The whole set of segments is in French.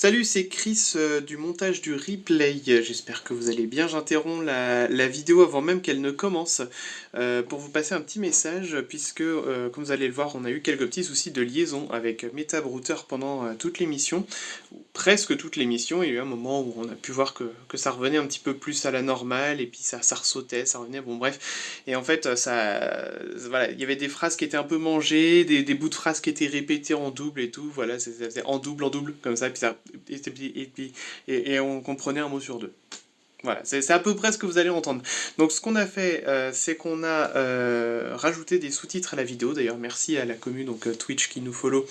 Salut, c'est Chris du montage du replay. J'espère que vous allez bien. J'interromps la vidéo avant même qu'elle ne commence pour vous passer un petit message puisque, comme vous allez le voir, on a eu quelques petits soucis de liaison avec MetaBrouter pendant toute l'émission, ou presque toute l'émission. Il y a eu un moment où on a pu voir que ça revenait un petit peu plus à la normale et puis ça ressautait, ça revenait, bon bref. Et en fait, voilà, il y avait des phrases qui étaient un peu mangées, des bouts de phrases qui étaient répétés en double et tout. Voilà, ça faisait en double, comme ça, et on comprenait un mot sur deux. Voilà, c'est à peu près ce que vous allez entendre. Donc ce qu'on a fait, c'est qu'on a rajouté des sous-titres à la vidéo. D'ailleurs, merci à la commu, donc Twitch qui nous follow.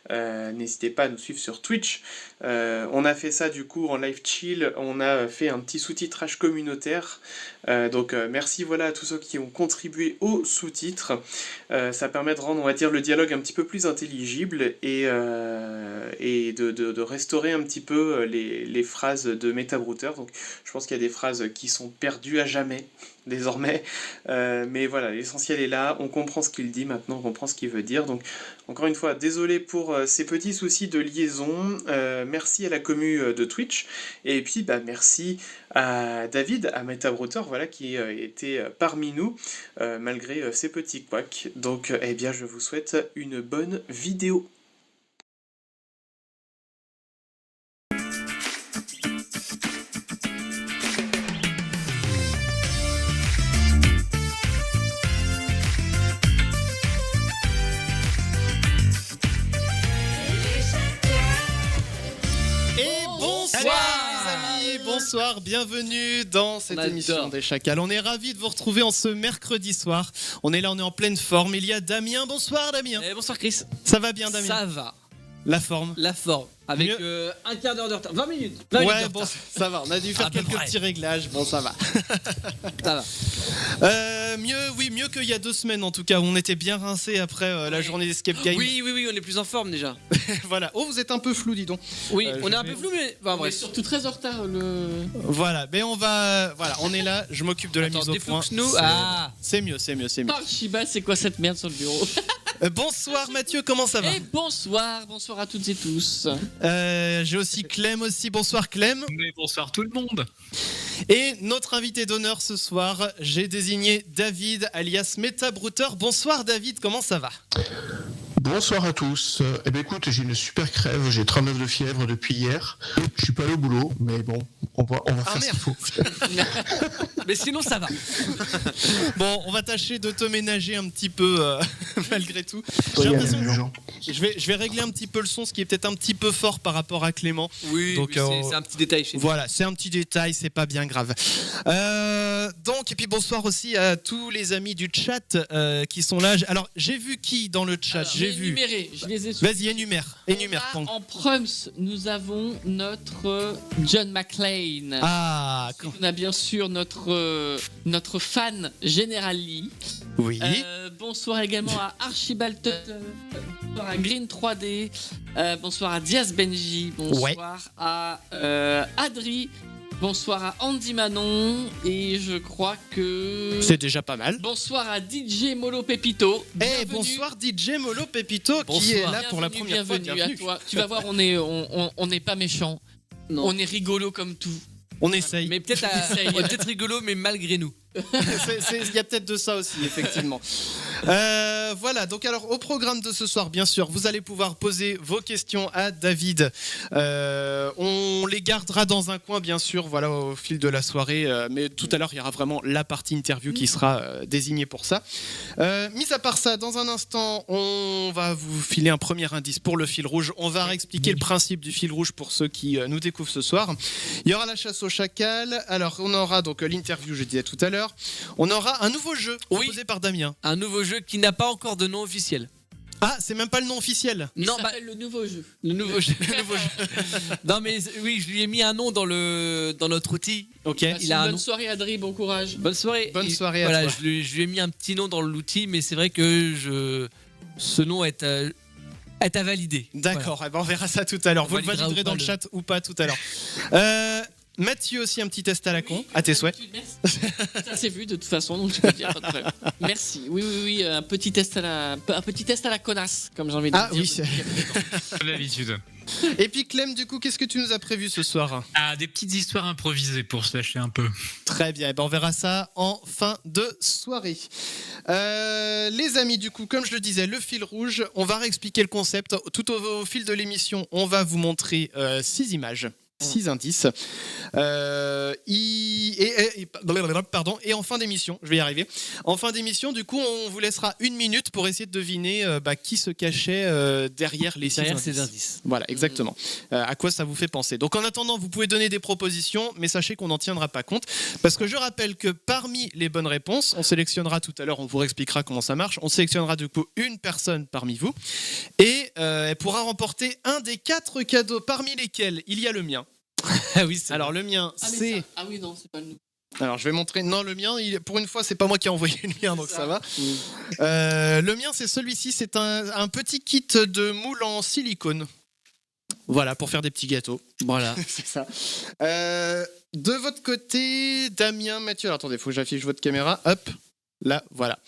N'hésitez pas à nous suivre sur Twitch. On a fait ça du coup en live chill. On a fait un petit sous-titrage communautaire. Donc merci voilà à tous ceux qui ont contribué aux sous-titres. Ça permet de rendre, on va dire, le dialogue un petit peu plus intelligible et de restaurer un petit peu les phrases de MetaBrouter. Donc je pense qu'il y a des phrases qui sont perdues à jamais désormais, mais voilà, l'essentiel est là, on comprend ce qu'il dit maintenant, on comprend ce qu'il veut dire. Donc encore une fois, désolé pour ces petits soucis de liaison, merci à la commu de Twitch, et puis merci à David, à MetaBrouter, voilà, qui était parmi nous, malgré ces petits couacs. Donc eh bien je vous souhaite une bonne vidéo. Bonsoir, bienvenue dans cette émission des Chacals. On est ravis de vous retrouver en ce mercredi soir. On est là, on est en pleine forme. Il y a Damien. Bonsoir Damien. Bonsoir Chris. Ça va bien Damien? Ça va. La forme. Avec un quart d'heure de retard. 20 minutes. Ouais, bon, ça va. On a dû faire quelques petits réglages. Bon, ça va. Ça va. Mieux qu'il y a 2 semaines en tout cas, où on était bien rincés après la journée d'Escape Game. Oui, on est plus en forme déjà. Voilà. Oh, vous êtes un peu flou, dis donc. Oui, on est un peu flou, mais enfin, bref. Surtout très en retard. Voilà, mais on est là. Je m'occupe de la mise au point. C'est mieux. Archibald, c'est quoi cette merde sur le bureau? Bonsoir Mathieu, comment ça va? Et bonsoir à toutes et tous. J'ai aussi Clem aussi. Bonsoir Clem. Mais bonsoir tout le monde. Et notre invité d'honneur ce soir, j'ai désigné David alias MetaBrouter. Bonsoir David, comment ça va? Bonsoir à tous. Eh bien écoute, j'ai une super crève, j'ai 39 de fièvre depuis hier. Je suis pas allé au boulot, mais bon, on va faire ce qu'il faut. Mais sinon ça va. Bon, on va tâcher de te ménager un petit peu malgré tout. J'ai l'impression que je vais régler un petit peu le son, ce qui est peut-être un petit peu fort par rapport à Clément. Oui, donc c'est un petit détail chez nous. Voilà, c'est un petit détail, c'est pas bien grave. Donc, et puis bonsoir aussi à tous les amis du chat qui sont là. Alors, j'ai vu qui dans le chat? Alors, je les ai. Vas-y, énumère. En prums, nous avons notre John McClane. Ah, on a bien sûr notre fan General Lee. Oui. Bonsoir également à Archibald, bonsoir à Green 3D, bonsoir à Diaz Benji, bonsoir à Adri. Bonsoir à Andy Manon, et je crois que... C'est déjà pas mal. Bonsoir à DJ Molo Pepito. Bonsoir DJ Molo Pepito, qui est là pour la première fois. Bienvenue à toi. Tu vas voir, on n'est pas méchant. Non. On est rigolo comme tout. On essaye. Mais peut-être rigolo, mais malgré nous. Il y a peut-être de ça aussi, effectivement. Voilà, donc alors au programme de ce soir, bien sûr, vous allez pouvoir poser vos questions à David. On les gardera dans un coin, bien sûr, voilà, au fil de la soirée. Mais tout à l'heure, il y aura vraiment la partie interview qui sera désignée pour ça. Mis à part ça, dans un instant, on va vous filer un premier indice pour le fil rouge. On va réexpliquer le principe du fil rouge pour ceux qui nous découvrent ce soir. Il y aura la chasse au chacal. Alors, on aura donc l'interview, je disais tout à l'heure. On aura un nouveau jeu proposé par Damien. Un nouveau jeu qui n'a pas encore de nom officiel. Ah, c'est même pas le nom officiel. Non, s'appelle le nouveau jeu. Le nouveau jeu. Non mais oui, je lui ai mis un nom dans notre outil. Ok. Bonne soirée Adri, bon courage. Bonne soirée. Bonne soirée à toi. toi. Je lui ai mis un petit nom dans l'outil, mais c'est vrai que ce nom est à valider. D'accord. Voilà. On verra ça tout à l'heure. Vous le validerez dans le chat ou pas tout à l'heure. Mathieu aussi un petit test à la con, à tes souhaits. Merci. Ça s'est vu de toute façon, donc je peux dire pas de problème. Merci. Oui, un petit test à la connasse, comme j'ai envie de Ah dire. oui. Comme d'habitude. Et puis Clem, du coup, qu'est-ce que tu nous as prévu ce soir? Ah, des petites histoires improvisées pour se lâcher un peu. Très bien, et ben on verra ça en fin de soirée. Les amis, du coup, comme je le disais, le fil rouge, on va réexpliquer le concept. Tout au fil de l'émission, on va vous montrer 6 images. 6 indices. Et en fin d'émission, je vais y arriver. En fin d'émission, du coup, on vous laissera 1 minute pour essayer de deviner qui se cachait derrière les 6 Derrière indices. ces indices. Voilà, exactement. À quoi ça vous fait penser. Donc en attendant, vous pouvez donner des propositions, mais sachez qu'on n'en tiendra pas compte. Parce que je rappelle que parmi les bonnes réponses, on sélectionnera tout à l'heure, on vous expliquera comment ça marche, on sélectionnera du coup une personne parmi vous. Et elle pourra remporter un des 4 cadeaux, parmi lesquels il y a le mien. Ah oui, c'est Alors le mien, Ah, mais c'est... ça- Ah oui, non, c'est pas le nous. Alors je vais montrer... Non, le mien, pour une fois, c'est pas moi qui ai envoyé le mien, donc ça va. Le mien, c'est celui-ci, c'est un petit kit de moule en silicone. Voilà, pour faire des petits gâteaux. Voilà. C'est ça. De votre côté, Damien, Mathieu... Alors attendez, il faut que j'affiche votre caméra. Hop, là, voilà.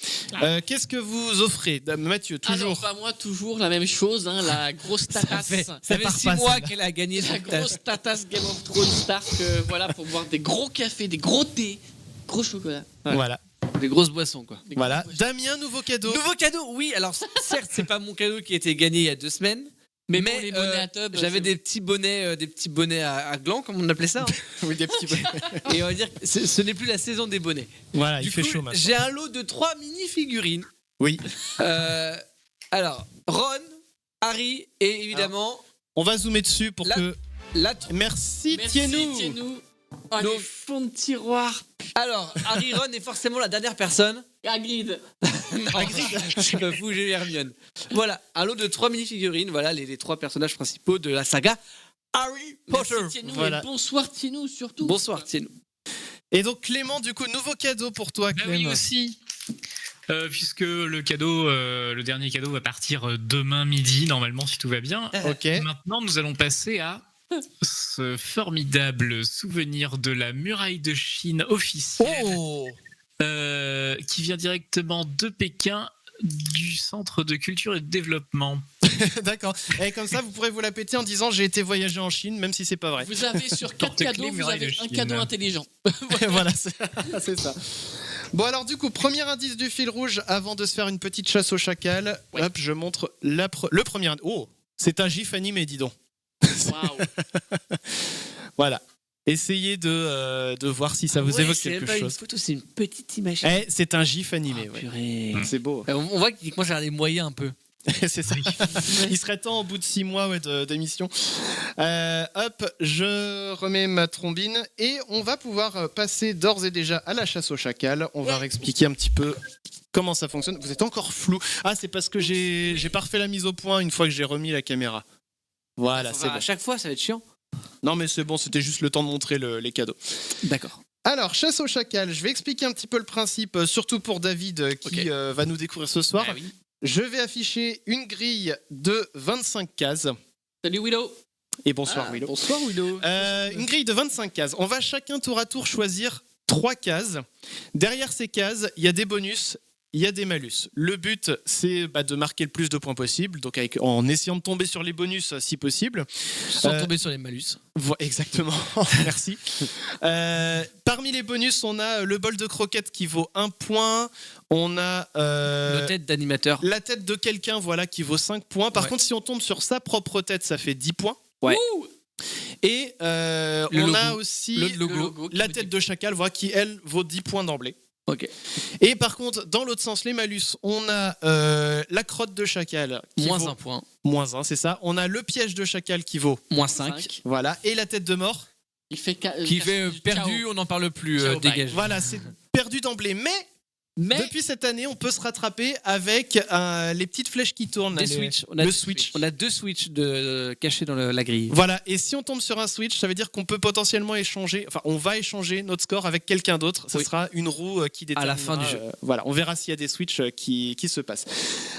Qu'est-ce que vous offrez, Mathieu, toujours? Ah non, pas moi, toujours la même chose, hein, la grosse tatas. Ça fait part 6 pas, mois celle-là. qu'elle a gagné La cette grosse tatas Game of Thrones Stark, voilà, pour boire des gros cafés, des gros thés, gros chocolat. Voilà, Des grosses boissons, quoi. Des voilà. gros boissons. Damien, nouveau cadeau. Nouveau cadeau, oui. Alors, certes, c'est pas mon cadeau qui a été gagné il y a 2 semaines. Mais pour les bonnets à tub, j'avais c'est- des petits bonnets à gland, comme on appelait ça. hein. Oui, des petits... Et on va dire que ce n'est plus la saison des bonnets. Voilà, Du il fait coup, chaud maintenant. j'ai un lot de 3 mini-figurines. Oui. Alors, Ron, Harry et évidemment On va zoomer dessus pour Là- que... la Merci, Merci, Tienou. Tienou. Oh, Donc- les fonds de tiroir. Alors, Harry Ron est forcément la dernière personne. Hagrid. Je suis pas fou, j'ai eu Hermione. Voilà, un lot de 3 mini-figurines. Voilà, les 3 personnages principaux de la saga Harry Potter. Merci, Tienou. Voilà. Et bonsoir, Tienou, surtout. Bonsoir, Tienou. Et donc Clément, du coup, nouveau cadeau pour toi, Bah Clément. oui, aussi. Puisque le cadeau, le dernier cadeau va partir demain midi, normalement, si tout va bien. Ok. Maintenant, nous allons passer à ce formidable souvenir de la muraille de Chine officielle, Oh, qui vient directement de Pékin, du Centre de culture et de développement. d'accord. Et comme ça, vous pourrez vous la péter en disant j'ai été voyager en Chine, même si c'est pas vrai. Vous avez sur 4 Porte-clés cadeaux, vous muraille de avez un Chine. cadeau intelligent. Voilà, c'est ça. Bon alors du coup, premier indice du fil rouge avant de se faire une petite chasse au chacal. Ouais. Hop, je montre le premier indice. Oh, c'est un gif animé, dis donc. Waouh. Voilà. Essayez de voir si ça vous Ouais, évoque c'est quelque pas une chose. photo, c'est une petite image. Eh, c'est un gif animé, Ah, ouais. purée. C'est beau. On voit qu'il commence à avoir des moyens un peu. C'est ça. Il serait temps au bout de 6 mois d'émission. Hop, je remets ma trombine et on va pouvoir passer d'ores et déjà à la chasse au chacal. On va réexpliquer un petit peu comment ça fonctionne. Vous êtes encore flou. Ah, c'est parce que j'ai pas refait la mise au point une fois que j'ai remis la caméra. Voilà, Faut c'est faire bon. à chaque fois, ça va être chiant. Non, mais c'est bon, c'était juste le temps de montrer les cadeaux. D'accord. Alors, chasse au chacal, je vais expliquer un petit peu le principe, surtout pour David qui va nous découvrir ce soir. Ah oui. Je vais afficher une grille de 25 cases. Salut Willow. Et bonsoir Willow. Bonsoir Willow. Une grille de 25 cases. On va chacun tour à tour choisir 3 cases. Derrière ces cases, il y a des bonus, il y a des malus. Le but, c'est de marquer le plus de points possible, donc en essayant de tomber sur les bonus si possible. Sans tomber sur les malus. Exactement, merci. Parmi les bonus, on a le bol de croquettes qui vaut 1 point. On a Nos têtes d'animateur. la tête de quelqu'un qui vaut 5 points. Par Ouais. contre, si on tombe sur sa propre tête, ça fait 10 points. Ouais. Ouh. Et on logo. a aussi Le logo. la tête de chacal, qui elle vaut 10 points d'emblée. Ok. Et par contre, dans l'autre sens, les malus, on a la crotte de chacal qui Moins vaut 1 point. moins 1, c'est ça. On a le piège de chacal qui vaut, Moins 5. voilà, et la tête de mort. Il fait Qui fait perdu, on n'en parle plus. Ciao, bye. Dégage. Voilà, c'est perdu d'emblée. Mais Mais Depuis cette année, on peut se rattraper avec les petites flèches qui tournent. Des les- switches. le switch. On a 2 switches cachés dans la grille. Voilà, et si on tombe sur un switch, ça veut dire qu'on peut potentiellement échanger, enfin on va échanger notre score avec quelqu'un d'autre. Ça Oui. sera une roue qui déterminera. À la fin du jeu. Voilà, on verra s'il y a des switches qui se passent.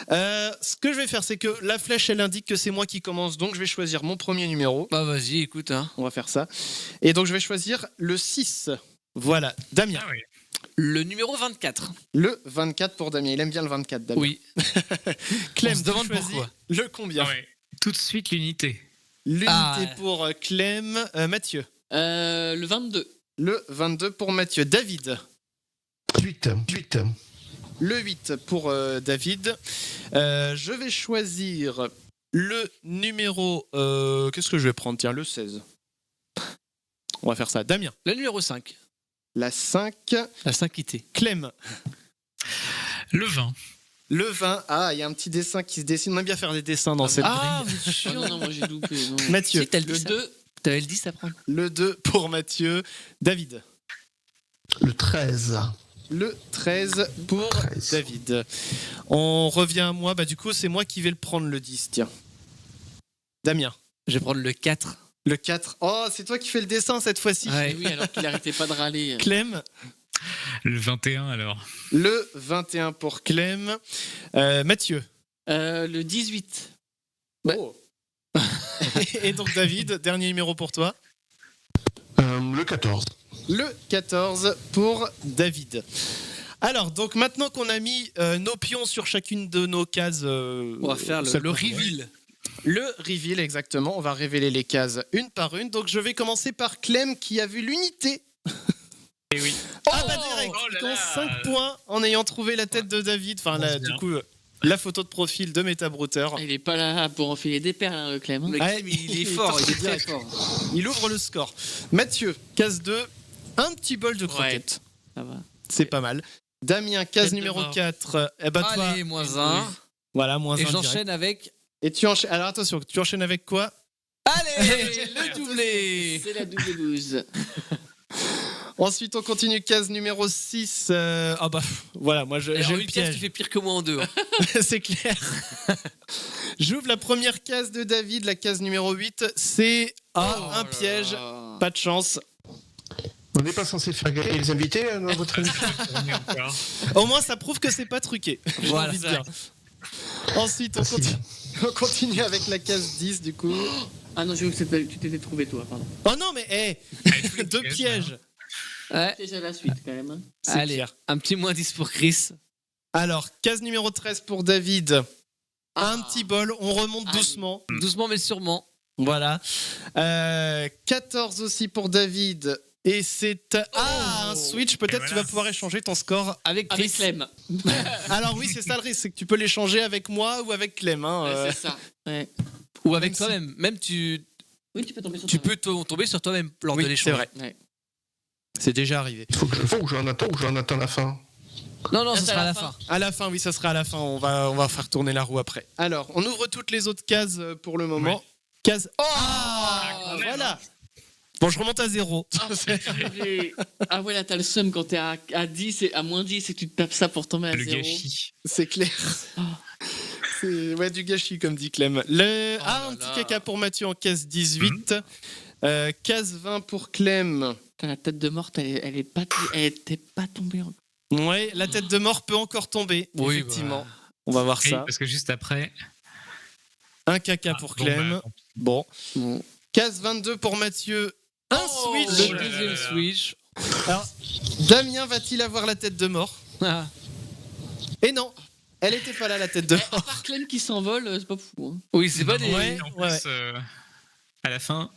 Ce que je vais faire, c'est que la flèche, elle indique que c'est moi qui commence, donc je vais choisir mon premier numéro. Bah vas-y, écoute. Hein. On va faire ça. Et donc je vais choisir le 6. Voilà, Damien. Ah oui. Le numéro 24. Le 24 pour Damien. Il aime bien le 24, Damien. Oui. Clem, On se demande tu choisis pourquoi. le combien Ah ouais. Tout de suite l'unité. L'unité Ah. pour Clem. Mathieu. le 22. Le 22 pour Mathieu. David. 8. Le 8 pour David. Je vais choisir le numéro... Qu'est-ce que je vais prendre? Tiens, le 16. On va faire ça. Damien. Le numéro 5. La 5. La 5 IT. Clem. Le 20. Le 20. Ah, il y a un petit dessin qui se dessine. On aime bien faire des dessins dans cette Ah, grille. mais je Ah non, non, moi j'ai loupé. Non. Mathieu. Si, t'as le Le 10. 2. T'avais le 10 à prendre. Le 2 pour Mathieu. David. Le 13. Le 13 pour 13. David. On revient à moi. Bah, du coup, c'est moi qui vais le prendre, le 10. Tiens. Damien. Je vais prendre le 4. Le 4. Oh, c'est toi qui fais le dessin cette fois-ci. Ouais. Eh oui, alors qu'il arrêtait pas de râler. Clem. Le 21 alors. Le 21 pour Clem. Mathieu. Le 18. Oh. Et donc David, dernier numéro pour toi. Le 14. Le 14 pour David. Alors, donc maintenant qu'on a mis nos pions sur chacune de nos cases... On va faire celle le qu'on- reveal. Le reveal, exactement. On va révéler les cases une par une. Donc je vais commencer par Clem qui a vu l'unité. Et oui. Ah bah direct, oh il là compte là. 5 points en ayant trouvé la tête de David. Enfin, Commence du bien. coup, la photo de profil de Metabrouter. Il est pas là pour enfiler des perles, hein, le Clem. hein. Le Ouais, Clem, il est fort, il est très direct. fort. Il ouvre le score. Mathieu, case 2, un petit bol de croquettes. Ça va. C'est pas mal. Damien, case Tête de numéro mort. 4. Eh ben toi, Allez, moins 1. voilà, moins Et 1 direct. j'enchaîne avec. Et tu enchaînes. Alors attention, tu enchaînes avec quoi? Allez, le doublé. C'est la double 12. Ensuite, on continue, case numéro 6. Ah bah, voilà, moi j'ai En le une case, tu piège. fais pire que moi en 2. C'est clair. J'ouvre la première case de David, la case numéro 8. C'est un piège. Pas de chance. On n'est pas censé faire gagner les invités dans votre émission. On est encore. Au moins, ça prouve que c'est pas truqué. J'ai Voilà, envie de ça. dire. Ensuite, on continue avec la case 10, du coup. Ah non, j'ai vu que tu t'étais trouvé toi, pardon. Oh non, mais Allez, tous les deux pièges. Ouais. Déjà la suite quand même. hein. C'est Allez, clair. un petit moins 10 pour Chris. Alors, case numéro 13 pour David. Un petit bol, on remonte Allez. doucement. Doucement mais sûrement. Voilà. 14 aussi pour David. Et c'est un switch. Peut-être Et tu voilà. vas pouvoir échanger ton score. Avec Chris. Avec Clem. Alors oui, c'est ça le risque, c'est que tu peux l'échanger avec moi ou avec Clem. hein, Ouais, c'est ça. Ouais. Ou avec Même si- toi-même. Même tu Oui, tu peux tomber sur tu toi. peux tomber sur toi-même lors Oui, de c'est l'échange. vrai. Ouais. C'est déjà arrivé. Faut que j'en attends ou j'en attends la fin. Non, non, Ça, ce c'est sera à à la la fin. À la fin, oui, ça sera à la fin. On va faire tourner la roue après. Alors, on ouvre toutes les autres cases pour le moment. Ouais. Case. Oh quand même, Voilà. Bon, je remonte à 0. Ah ouais, là t'as le seum quand t'es à 10 et à moins 10 et que tu te tapes ça pour tomber à Le 0. gâchis. C'est clair. C'est ouais, du gâchis, comme dit Clem. Un là petit là. caca pour Mathieu en case 18. Case 20 pour Clem. Putain, la tête de morte, elle était pas tombée encore. Ouais, la tête de mort peut encore tomber. Oui, effectivement. bah. On va voir Oui, ça. parce que juste après. Un caca pour bon, Clem. bah, Bon. Bon. Case 22 pour Mathieu. Un switch. Le là là deuxième là. switch. Alors, Damien va-t-il avoir la tête de mort? Ah. Et non, elle était pas là, la tête de À mort. part Clem qui s'envole, c'est pas fou. hein. Oui, c'est pas des. Ouais. En plus, à la fin,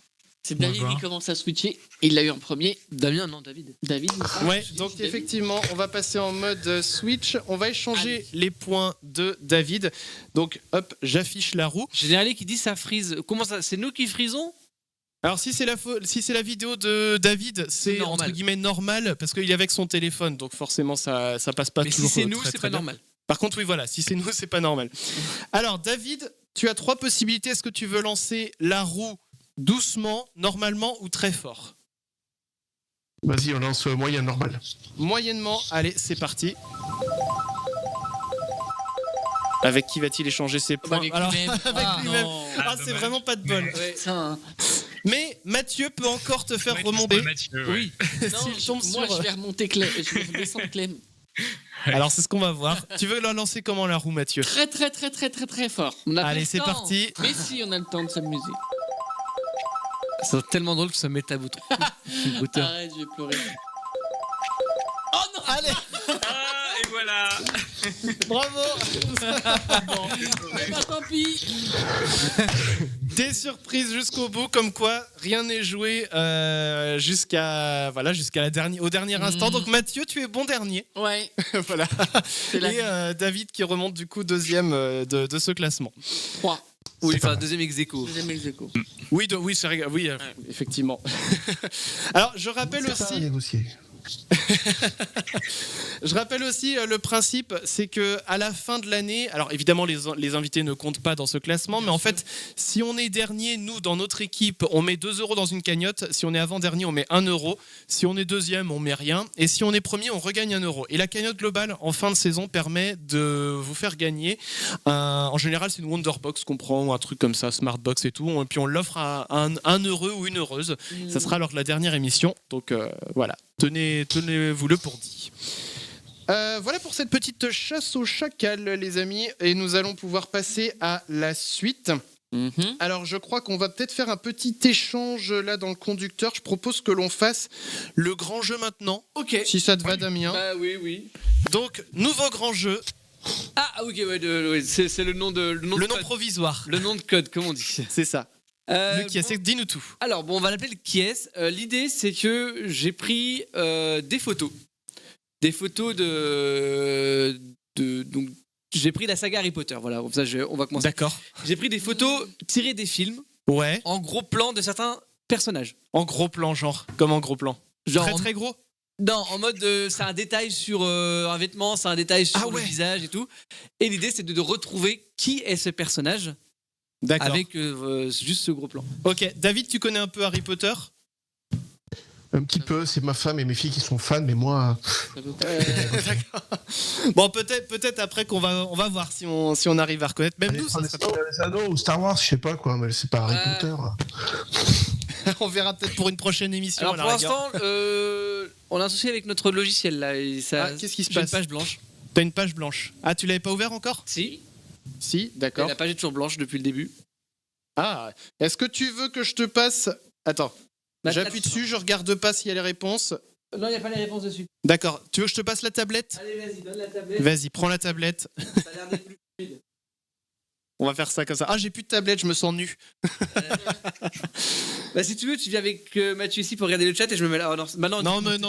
C'est On va David voir. qui commence à switcher. Il l'a eu en premier. Damien, non, David. David. Ouais, donc David. effectivement, on va passer en mode switch. On va échanger les points de David. Donc, hop, j'affiche la roue. Générali qui dit ça frise. Comment ça? C'est nous qui frisons? Alors, si c'est la vidéo de David, c'est Normal. entre guillemets normal parce qu'il est avec son téléphone. Donc, forcément, ça passe pas Mais si toujours. c'est nous, très, c'est très pas bien. normal. Par contre, oui, voilà, si c'est nous, c'est pas normal. Alors, David, tu as 3 possibilités. Est-ce que tu veux lancer la roue doucement, normalement ou très fort? Vas-y, on lance moyen normal. Moyennement, allez, c'est parti. Avec qui va-t-il échanger ses points? Avec Alors, lui-même. avec lui-même. non. Ah, c'est dommage. vraiment pas de bol. Putain. Mais Mathieu peut encore te faire Ouais, remonter. Mathieu, ouais. Oui. Non, S'il tombe moi, sur- je vais remonter Clem. Je vais descendre Clem. Alors, c'est ce qu'on va voir. Tu veux la lancer comment la roue, Mathieu? Très, très, très, très, très, très fort. On a pas Allez, le c'est temps. parti. Mais si, on a le temps de s'amuser. C'est tellement drôle que ça met à bout. Arrête, je vais pleurer. Oh non. Allez, Ah, et voilà. bravo. Eh ben, tant pis. Des surprises jusqu'au bout, comme quoi rien n'est joué jusqu'à au dernier instant. Donc Mathieu, tu es bon dernier. Ouais. Voilà. C'est la Et David qui remonte du coup deuxième de ce classement. 3. Oui, enfin, deuxième ex-aequo. Deuxième ex-aequo. Oui, effectivement. Alors je rappelle C'est pas à aussi. négocier. Je rappelle aussi le principe, c'est que à la fin de l'année, alors évidemment les invités ne comptent pas dans ce classement, mais en fait, si on est dernier, nous dans notre équipe, on met 2 € dans une cagnotte. Si on est avant-dernier, on met 1 €. Si on est deuxième, on met rien. Et si on est premier, on regagne 1 €. Et la cagnotte globale en fin de saison permet de vous faire gagner. En général, c'est une Wonderbox qu'on prend ou un truc comme ça, Smartbox et tout. Et puis on l'offre à un heureux ou une heureuse. Ça sera lors de la dernière émission. Donc voilà, tenez-vous-le pour dit. Voilà pour cette petite chasse au chacal, les amis. Et nous allons pouvoir passer à la suite. Alors, je crois qu'on va peut-être faire un petit échange là dans le conducteur. Je propose que l'on fasse le grand jeu maintenant. Ok. Si ça te va, Damien. Bah oui, oui. Donc, nouveau grand jeu, Ah, ok, ouais, ouais, c'est le nom de le nom code. provisoire. Le nom de code, comme on dit. C'est ça. Le qui Bon, dis-nous tout. alors, bon, on va l'appeler le qui est. L'idée, c'est que j'ai pris des photos. Des photos donc, j'ai pris la saga Harry Potter. Voilà, comme ça, on va commencer. D'accord. J'ai pris des photos tirées des films Ouais. en gros plan de certains personnages. En gros plan, genre. Comme en gros plan. Genre Très en- très gros. Non, en mode c'est un détail sur un vêtement, c'est un détail sur Ah ouais. le visage et tout. Et l'idée, c'est de retrouver qui est ce personnage D'accord. avec juste ce gros plan. Ok. David, tu connais un peu Harry Potter? Un petit peu, c'est ma femme et mes filles qui sont fans, mais moi, D'accord. Bon, peut-être après qu'on on va voir si on arrive à reconnaître. Même nous, ça serait les anneaux ou Star Wars, je sais pas quoi, mais c'est pas Harry Potter. on verra peut-être pour une prochaine émission. Alors à la pour rigueur. l'instant, on a un souci avec notre logiciel là. Et ça, Ah, qu'est-ce qui se j'ai passe une page blanche. T'as une page blanche. Ah, tu l'avais pas ouvert encore? Si. Si, Et d'accord. la page est toujours blanche depuis le début. Ah, est-ce que tu veux que je te passe... Attends, Bah, j'appuie dessus, je regarde pas s'il y a les réponses. Non, il n'y a pas les réponses dessus. D'accord, tu veux que je te passe la tablette? Allez, vas-y, donne la tablette. Vas-y, prends la tablette. Ça a l'air d'être plus fluide. On va faire ça comme ça. Ah, j'ai plus de tablette, je me sens nu. Bah, si tu veux, tu viens avec Mathieu ici pour regarder le chat et je me mets là. Oh, non, maintenant,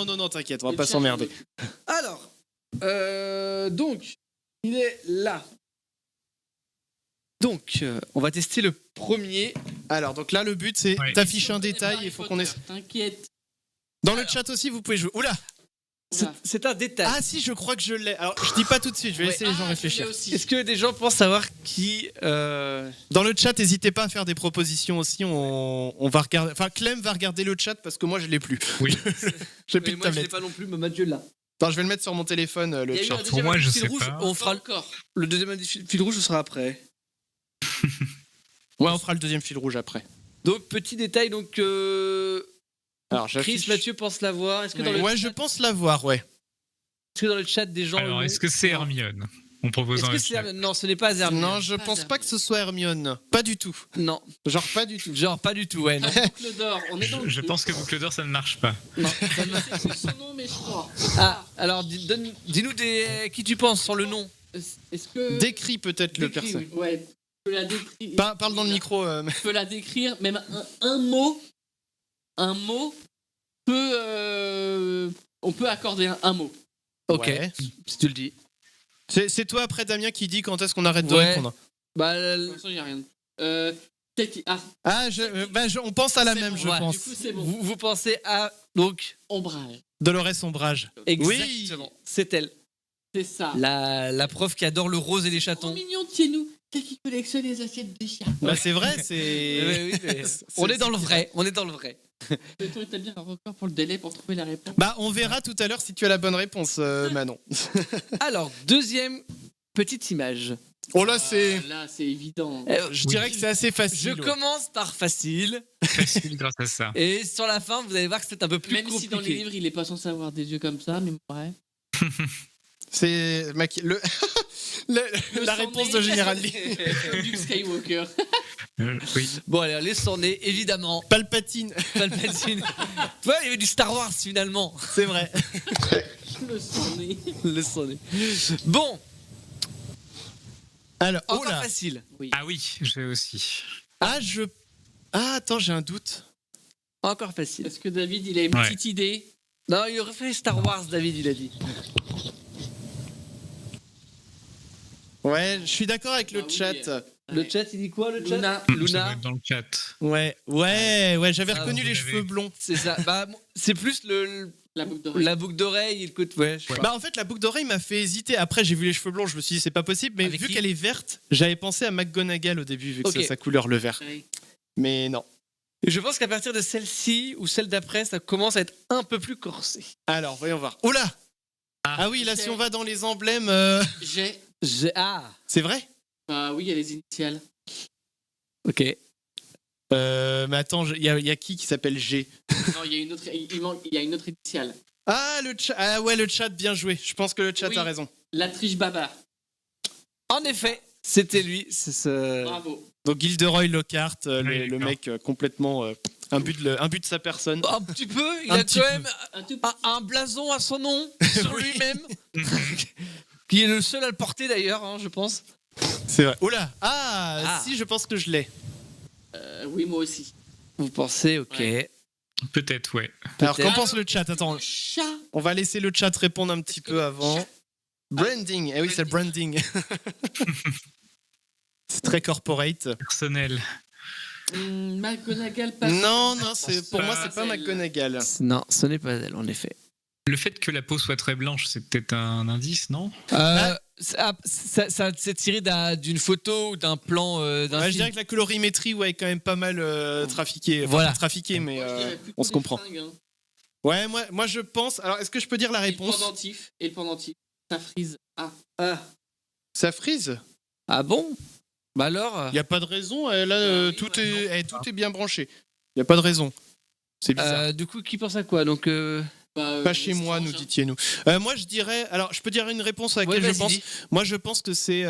Non, t'inquiète, on va Le pas chat, s'emmerder. Alors, donc, il est là. Donc, on va tester le premier. Alors, donc là, le but, c'est Ouais. t'affiches un détail, il faut qu'on ait... T'inquiète. Dans le chat aussi, vous pouvez jouer. Oula! C'est un détail. Ah si, je crois que je l'ai. Alors, je dis pas tout de suite, je vais laisser les gens réfléchir. Est-ce que des gens pensent savoir qui Dans le chat, n'hésitez pas à faire des propositions aussi. On va regarder. Enfin, Clem va regarder le chat parce que moi, je l'ai plus. Oui. J'ai plus Mais de moi, je l'ai tablette. pas non plus, mais Mathieu l'a. Attends, je vais le mettre sur mon téléphone, Il y le a eu chat. un Pour deuxième moi, je fil sais rouge. pas. On fera encore. le deuxième fil rouge, ce sera après. Ouais, on fera le deuxième fil rouge après. Donc, petit détail, donc. Alors, Chris, j'affiche. Mathieu pense l'avoir. Est-ce que, dans le Ouais, chat, je pense l'avoir, ouais. est-ce que dans le chat des gens. Alors, est-ce que c'est Hermione? On propose Est-ce dans que le c'est chat. Hermione? Non, ce n'est pas Hermione. Non, je Pas pense pas Hermione. que ce soit Hermione. Pas du tout. Non, Genre, pas du tout. genre pas du tout, ouais. Non. Boucle d'or, on est dans le Je jeu. pense que Boucle d'Or, ça ne marche pas. Je sais plus son nom, mais je crois. Ah, alors dis-nous qui tu penses sur le nom. Est-ce que. Décris peut-être le Décris, personnage. Ouais. Je peux la décrire. Parle dans le micro. Je peux la décrire, même un mot. Un mot peut. On peut accorder un mot. Ok, Ouais. si tu le dis. C'est toi après, Damien, qui dit quand est-ce qu'on arrête de Ouais. répondre. Bah, Pour l'instant, il n'y a rien. Ah, Ah, on pense à la c'est même, bon, je ouais. pense. du coup, c'est bon. vous pensez à donc Ombrage. Dolores Ombrage. exactement, c'est elle, C'est ça. la prof qui adore le rose et les Trop chatons. mignon de chez nous. C'est qui collectionne les assiettes de chien. Bah, c'est vrai, c'est. Oui, mais on est dans le vrai, on est dans le vrai. Peut-on établir un record pour le délai pour trouver la réponse? Bah, on verra tout à l'heure si tu as la bonne réponse, Manon. Alors deuxième petite image. Oh là, c'est. Là, c'est évident. Je dirais que c'est assez Je facile. Ouais. commence par facile. Facile grâce à ça. Et sur la fin, vous allez voir que c'est un peu plus Même compliqué. si dans les livres, il est pas censé avoir des yeux comme ça, mais ouais. C'est la réponse de Général Lee. Luke Skywalker. Oui. Bon, allez, les sornés, évidemment. Palpatine, Palpatine. Ouais, il y avait du Star Wars finalement. c'est vrai. Le sonnet. Le sorné. Bon, Alors, oh encore là. facile. Oui. Ah oui, j'ai aussi. Attends, j'ai un doute. Encore facile. Est-ce que David, il a une Ouais. petite idée? Non, il aurait fait Star Wars, David, il a dit. Ouais, je suis d'accord avec le Ah oui. chat. Le chat, il dit quoi, le chat Luna. Ça doit Luna. être dans le chat. Ouais, j'avais Ah, reconnu vous les l'avez. cheveux blonds. C'est ça. Bah, c'est plus La boucle d'oreille. la boucle d'oreille, le côté. Ouais, je sais pas. Bah en fait la boucle d'oreille m'a fait hésiter. Après j'ai vu les cheveux blonds, je me suis dit c'est pas possible. Mais Avec vu qui qu'elle est verte, j'avais pensé à McGonagall au début vu que Ok. c'est sa couleur le vert. Ouais. Mais non. Et je pense qu'à partir de celle-ci ou celle d'après, ça commence à être un peu plus corsé. Alors voyons voir. Oh là. Ah oui là Ok. si on va dans les emblèmes, Ah, c'est vrai. Bah oui, il y a les initiales. ok. Mais attends, il y a qui s'appelle G? Non, il y a une autre, il y a une autre initiale. Ah le chat. Ah ouais le chat bien joué. Je pense que le chat Oui. a raison. La triche baba. En effet, c'était lui. C'est ce... Bravo. Donc Gilderoy Lockhart, Oui, le d'accord. mec complètement un but de sa personne. Un petit peu, il Un a petit quand peu. même Un tout un blason à son nom sur Oui. lui-même, qui est le seul à le porter d'ailleurs, hein, je pense. C'est vrai. Oh là. Ah. Si je pense que je l'ai. oui, moi aussi. Vous pensez, ok. Ouais. Peut-être, ouais. Alors Peut-être. qu'en pense le chat? Attends. Chat. On va laisser le chat répondre un petit peu avant. Branding, eh oui, c'est le branding. C'est très corporate. Personnel. McGonagall passe. Non, c'est pour pas. moi, c'est pas McGonagall. Non, ce n'est pas elle, en effet. Le fait que la peau soit très blanche, c'est peut-être un indice, non? Ça c'est tiré d'une photo ou d'un plan d'un Ouais, je film. dirais que la colorimétrie, ouais, est quand même pas mal trafiquée. Enfin, Voilà. pas trafiquée, mais Moi, je dirais plutôt on se des comprend. fringues, hein. Ouais, moi, je pense. Alors, est-ce que je peux dire la Et le réponse? pendentif. Et le pendentif. Ça frise. Ah. Ça frise? Ah bon? Bah alors Il y a pas de raison. Là, oui, tout ouais, tout est bien branché. Il y a pas de raison. C'est bizarre. du coup, qui pense à quoi? Donc, Bah, Pas chez moi, nous Lestrange, hein. dit-nous. Moi, je dirais. Alors, je peux dire une réponse à laquelle ouais, je vas-y, pense. dis. Moi, je pense que c'est.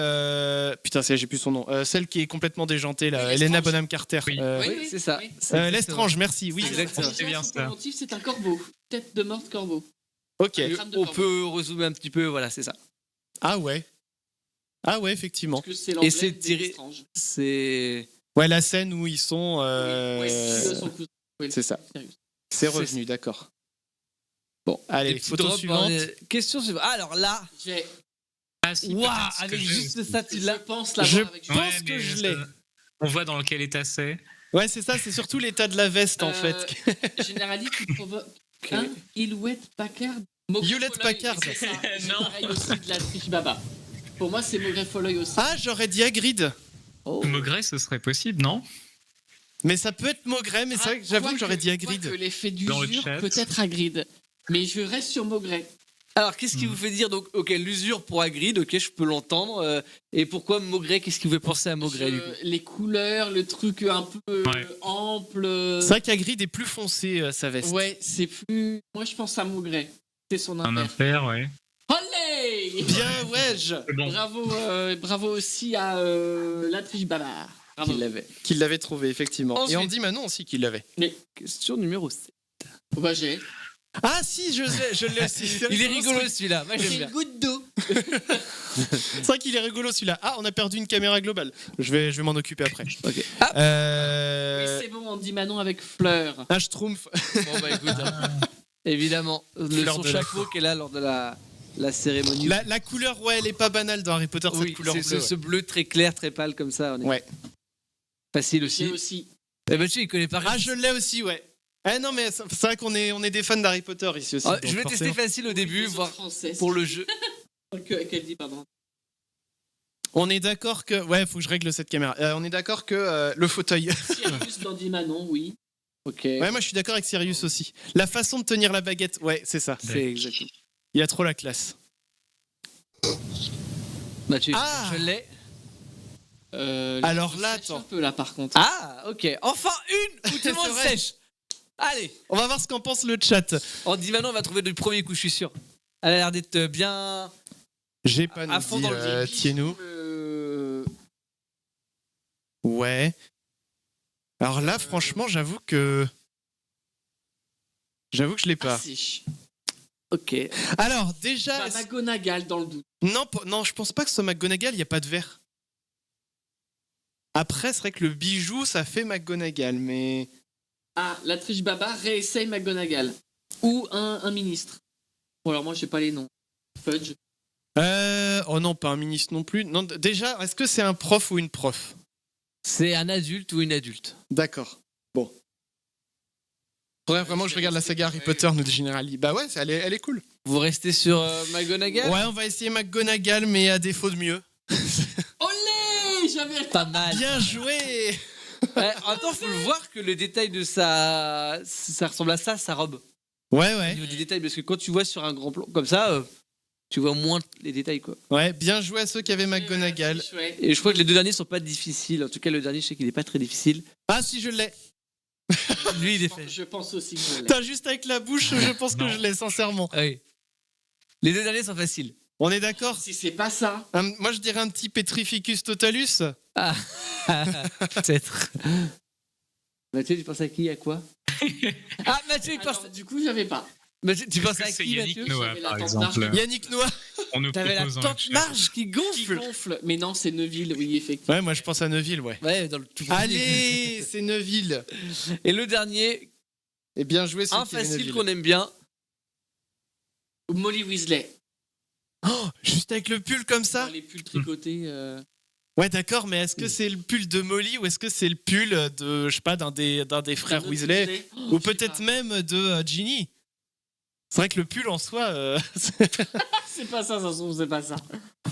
Putain, j'ai plus son nom. Celle qui est complètement déjantée, là. Oui, Elena Lestrange. Bonham Carter. Oui. Oui, c'est ça. oui. C'est exactement. L'Estrange, merci. Oui, Exactement. Déjà, C'est bien son ça. pendentif, c'est un corbeau. Tête de mort de corbeau. ok. crâne de On corbeau. peut résumer un petit peu, voilà, c'est ça. Ah ouais. Ah ouais, effectivement. Parce que c'est l'emblème c'est des tiré- Lestrange. C'est. Ouais, la scène où ils sont. Oui, de son cousin. Oui, c'est ça. Sirius. C'est revenu, d'accord. Bon, Allez, des petits photo drops, suivante. Question suivante. Ah, alors là, J'ai. Ah si, waouh, peut-être ce que avec j'ai juste aussi. ça, tu Je l'as. pense Je l'avoir avec pense Ouais, que mais je ça- l'ai. On voit dans quel état c'est. Ouais, c'est ça, c'est surtout l'état de la veste, en fait. Généraliste qui provoque. Hein Hewlett Packard. Hewlett Packard. C'est ça. C'est Non. pareil aussi de la triche baba. Pour moi, c'est Maugrey Folleuil aussi. Ah, j'aurais dit Hagrid. Oh. Maugret, ce serait possible, non? Mais ça peut être Maugret, mais c'est vrai que j'avoue que j'aurais dit Que Hagrid. l'effet Dans le d'usure chat. peut-être Hagrid. Mais je reste sur Maugrey. Alors, qu'est-ce qui vous fait dire donc, ok, l'usure pour Hagrid, ok, je peux l'entendre. Et pourquoi Maugret? Qu'est-ce qui vous fait penser à Maugret du coup? Les couleurs, le truc un peu Ouais. ample. C'est vrai qu'Hagrid est plus foncé, sa veste. Ouais, c'est plus. Moi, je pense à Maugret. C'est son Un impair. impair, ouais. Olé Bien, ouais, Bon. Bravo aussi à la triche baba. Bravo. Qu'il l'avait. qu'il l'avait trouvé, effectivement. Ensuite. Et Andy Manon aussi qu'il l'avait. Question numéro 7. Bah, j'ai. Ah si, je l'ai aussi. Il est rigolo celui-là, moi j'aime C'est bien. une goutte d'eau. C'est vrai qu'il est rigolo celui-là. Ah, on a perdu une caméra globale. Je vais m'en occuper après. Ok. Ah, Oui, c'est bon, on dit Manon avec fleur. Un schtroumpf. bon bah écoute, évidemment, Fleur son de la chapeau qui est là lors de la cérémonie. La couleur, ouais, elle est pas banale dans Harry Potter, oui, cette couleur c'est bleue. ce bleu très clair, très pâle comme ça. On est- Ouais. Facile J'ai aussi. aussi. Eh ben tu, il connaît pas. Ah, je l'ai aussi, ouais. Ah non, mais c'est vrai qu'on est, on est des fans d'Harry Potter ici aussi. Ah, donc je vais forcément. tester facile au début, Les autres voir françaises. pour le jeu. Qu'elle dit, pardon. On est d'accord que. Ouais, faut que je règle cette caméra. On est d'accord que le fauteuil. Sirius d'Andy Manon, oui. Ok. Ouais, moi je suis d'accord avec Sirius aussi. La façon de tenir la baguette, ouais, c'est ça. C'est exact. Il a trop la classe. Mathieu, Ah je l'ai. Alors là, sèche attends. un peu là par contre. Ah, ok. Enfin une où tout le monde vrai. sèche. Allez, On va voir ce qu'en pense le chat. Andy Manon va trouver du premier coup, je suis sûr. Elle a l'air d'être bien. J'ai pas À fond dans le dit Tienou. Euh, Ouais. Alors là, franchement, j'avoue que je l'ai pas. sèche. Ok. Alors déjà, Bah, McGonagall dans le doute. non, je pense pas que ce soit McGonagall. Il y a pas de verre. Après, c'est vrai que le bijou, ça fait McGonagall, mais Ah, la triche baba réessaye McGonagall. Ou un ministre. Bon alors moi je sais pas les noms. Fudge. oh non, pas un ministre non plus. Non, déjà, est-ce que c'est un prof ou une prof? C'est un adulte ou une adulte. D'accord. Bon. Faudrait vraiment que je regarde la saga Harry Potter, nous dit Generali. Bah ouais, elle est cool. Vous restez sur McGonagall. Ouais, on va essayer McGonagall, mais à défaut de mieux. Olé, j'avais Pas mal. Bien joué. Ouais, en même temps, faut le voir que le détail de ça ressemble à ça, sa robe. Ouais, Au ouais. niveau du détail, parce que quand tu vois sur un grand plan comme ça, tu vois moins les détails, quoi. Ouais, bien joué à ceux qui avaient McGonagall. Ouais. Et je crois que les deux derniers sont pas difficiles. En tout cas, le dernier, je sais qu'il est pas très difficile. Ah si, je l'ai. Lui, il est fait. Je pense aussi que je l'ai. T'as juste avec la bouche, je pense que Non. je l'ai, sincèrement. Ah oui. Les deux derniers sont faciles. On est d'accord? Si c'est pas ça. Moi, je dirais un petit Petrificus totalus. Ah, peut-être. Mathieu, tu penses à qui, à quoi? Ah, Mathieu, il pense. Alors, du coup j'avais pas. Mathieu, tu penses Est-ce à que c'est qui, Yannick Mathieu? Noah, J'avais la par tente exemple d'arche. Yannick Noah. On nous T'avais la propose dans le tente chat. marge qui Qui gonfle. gonfle. Mais non c'est Neuville, oui effectivement. Ouais, moi, je pense à Neuville, ouais. Ouais, dans le tout premier. Allez, c'est Neuville. Et le dernier, Et bien joué, ceux un qui avaient facile Neuville. qu'on aime bien. Molly Weasley. Oh, juste avec le pull comme ça? Les pulls tricotés. Ouais, d'accord, mais est-ce que c'est le pull de Molly ou est-ce que c'est le pull de, je sais pas, d'un des frères d'un autre Weasley Oh, ou je sais peut-être pas. même de Ginny? C'est vrai que le pull en soi, C'est pas ça, ça se trouve, c'est pas ça.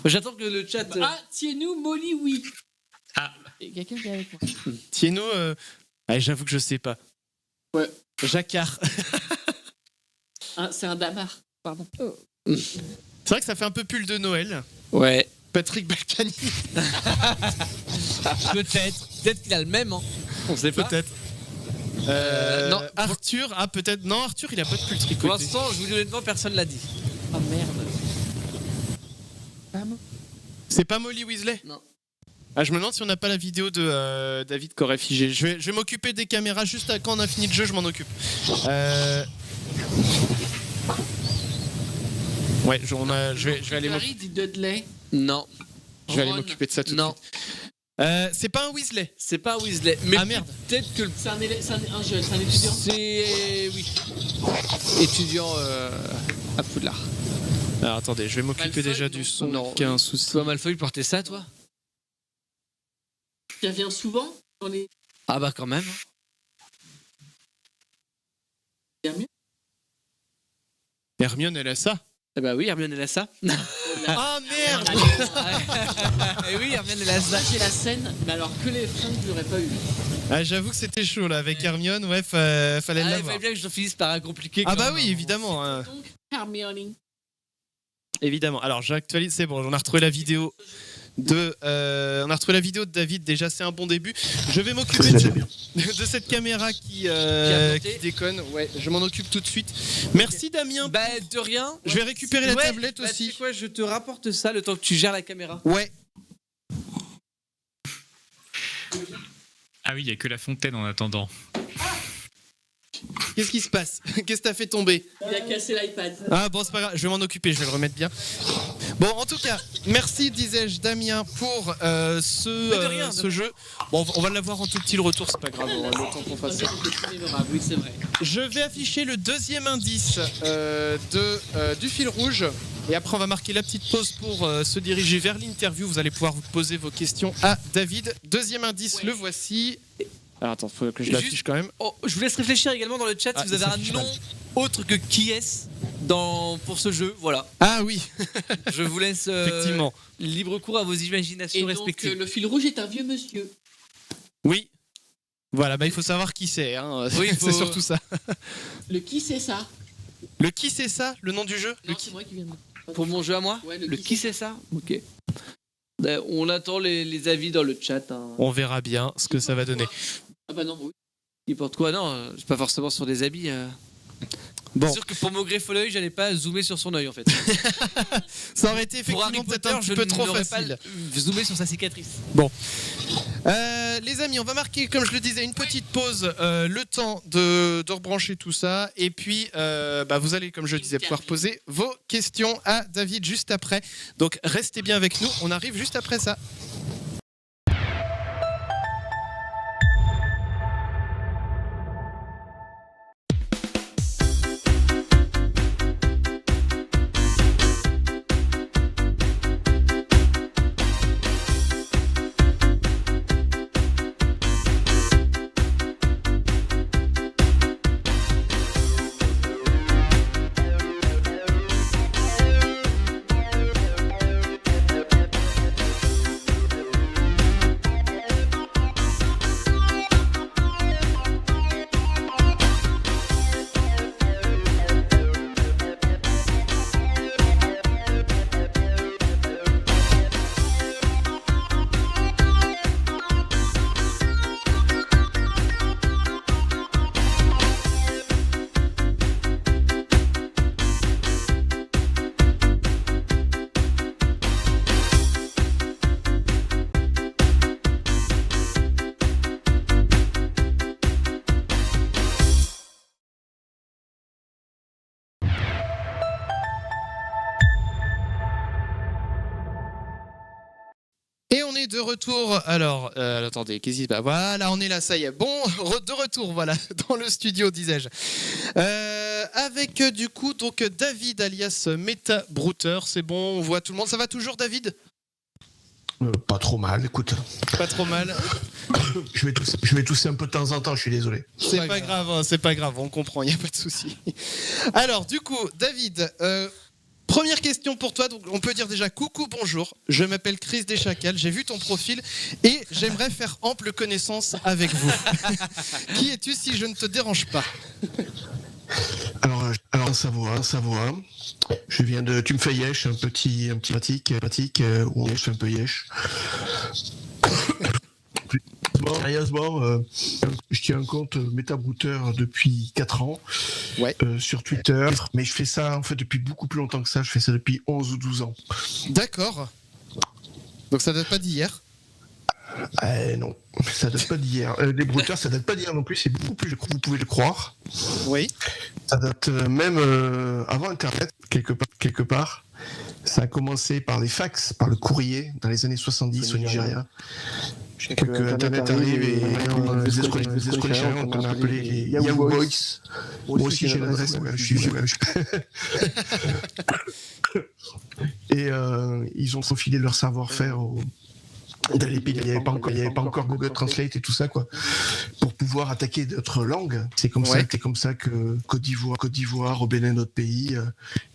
J'attends que le chat. Ah, tiens-nous, Molly, oui. Ah. Et quelqu'un qui est avec moi. Tieno, ouais, j'avoue que je sais pas. Ouais. Jacquard. Ah, c'est un damar. Pardon. C'est vrai que ça fait un peu pull de Noël. Ouais. Patrick Balkany. Peut-être qu'il a le même, hein. On sait pas. Peut-être. non. Arthur, ah peut-être. Non, Arthur, il a pas de pull Pour tricoté. l'instant, je vous dis honnêtement, personne l'a dit. Ah merde. C'est pas Molly Weasley? Non. Ah, je me demande si on n'a pas la vidéo de David qui aurait figé. Je vais m'occuper des caméras juste quand on a fini le jeu, je m'en occupe. Ouais, je vais aller Harry dit Dudley. Non. aller Ron. m'occuper de ça tout de Non. suite. C'est pas un Weasley. C'est pas Weasley. Mais Ah, merde. peut-être que le. C'est un jeune, c'est un étudiant. C'est. Oui. Étudiant à Poudlard. Alors attendez, je vais m'occuper Malfoy, déjà non. du son. Non. Qu'il y a un souci. Toi, Malfoy, portais ça, toi? Qui revient souvent dans les. Ah bah quand même. Hermione, elle a ça. Eh bah oui, Hermione, elle a ça. Ah merde. Eh oui, Hermione, elle a ça. J'ai la scène, mais alors que les fringues, je l'aurais pas eu. Ah, j'avoue que c'était chaud là avec Hermione. Ouais, fallait Ah, il l'avoir. fallait bien que je finisse par un compliqué. Ah quand bah même, oui, hein. évidemment. Donc, Hermione. Évidemment. Alors j'actualise, c'est bon, on a retrouvé la vidéo de David. Déjà, c'est un bon début. Je vais m'occuper de cette caméra qui déconne. Ouais, je m'en occupe tout de suite. Merci Damien. Bah de rien. Je vais récupérer la Ouais, tablette bah, aussi. tu sais quoi, je te rapporte ça le temps que tu gères la caméra. Ouais. Ah oui, il n'y a que la fontaine en attendant. Qu'est-ce qui se passe? Qu'est-ce que t'as fait tomber? Il a cassé l'iPad. Ah bon, c'est pas grave, je vais m'en occuper, je vais le remettre bien. Bon, en tout cas, merci, disais-je, Damien, pour ce jeu. Bon, on va l'avoir en tout petit le retour, c'est pas grave, on aura le temps qu'on fasse ça. Oui, c'est vrai. Je vais afficher le deuxième indice du fil rouge. Et après, on va marquer la petite pause pour se diriger vers l'interview. Vous allez pouvoir vous poser vos questions à David. Deuxième indice, le voici. Alors attends, faut que je l'affiche Juste- quand même. Oh, je vous laisse réfléchir également dans le chat Ah, si vous avez ça un affiche nom mal. autre que qui est-ce pour ce jeu. Voilà. Ah oui, Je vous laisse effectivement. libre cours à vos Et imaginations donc, respectives. le fil rouge est un vieux monsieur. Oui. Voilà, bah il faut savoir qui c'est. Hein. Oui, c'est surtout ça. Le qui c'est ça? Le qui c'est ça, le nom du jeu? Le Non, qui c'est moi qui viens de. Pour mon jeu à moi, Ouais, le qui c'est ça. Ok. On attend les avis dans le chat. Hein. On verra bien ce que ça va donner. Ah bah non, oui. Il porte quoi? Non, c'est pas forcément sur des habits. Bon. C'est sûr que pour me greffer l'œil, j'allais pas zoomer sur son œil en fait. Ça aurait été Pour Harry effectivement peut-être Potter, un petit je peu trop n'aurais facile. pas zoomer sur sa cicatrice. Les amis, on va marquer, comme je le disais, une petite pause, le temps de rebrancher tout ça. Et puis, vous allez, comme je le disais, pouvoir poser vos questions à David juste après. Donc, restez bien avec nous. On arrive juste après ça. Et on est de retour. Alors, attendez, qu'est-ce qui se passe ? Voilà, on est là, ça y est. Bon, de retour, voilà, dans le studio, disais-je. Avec du coup, donc David alias Meta Brouter. C'est bon, on voit tout le monde. Ça va toujours, David ? Pas trop mal, écoute. Pas trop mal. Je vais tousser un peu de temps en temps, je suis désolé. C'est pas grave, hein, c'est pas grave, on comprend, il n'y a pas de souci. Alors, du coup, David, première question pour toi. Donc, on peut dire déjà coucou, bonjour. Je m'appelle Chris Deschacals, j'ai vu ton profil et j'aimerais faire ample connaissance avec vous. Qui es-tu si je ne te dérange pas ? Alors Savoie. Je viens de. Tu me fais yesh, un petit pratique où je fais un peu yesh. Bon, sérieusement, je tiens un compte Metabrouter depuis 4 ans sur Twitter, mais je fais ça en fait depuis beaucoup plus longtemps que ça. Je fais ça depuis 11 ou 12 ans. D'accord. Donc ça date pas d'hier ? Non, ça date pas d'hier. Les brouteurs, ça date pas d'hier non plus, c'est beaucoup plus, vous pouvez le croire. Oui. Ça date même avant Internet, quelque part. Ça a commencé par les fax, par le courrier, dans les années 70 au Nigeria. Que Internet arrive et les escrocs nigériens qu'on a appelés les Yahoo Boys. Moi aussi j'ai l'adresse, je suis vieux. Et ils ont profilé leur savoir-faire dans les pays, il n'y avait pas encore Google Translate et tout ça, quoi, pour pouvoir attaquer d'autres langues. C'est comme ça que Côte d'Ivoire, au Bénin, notre pays,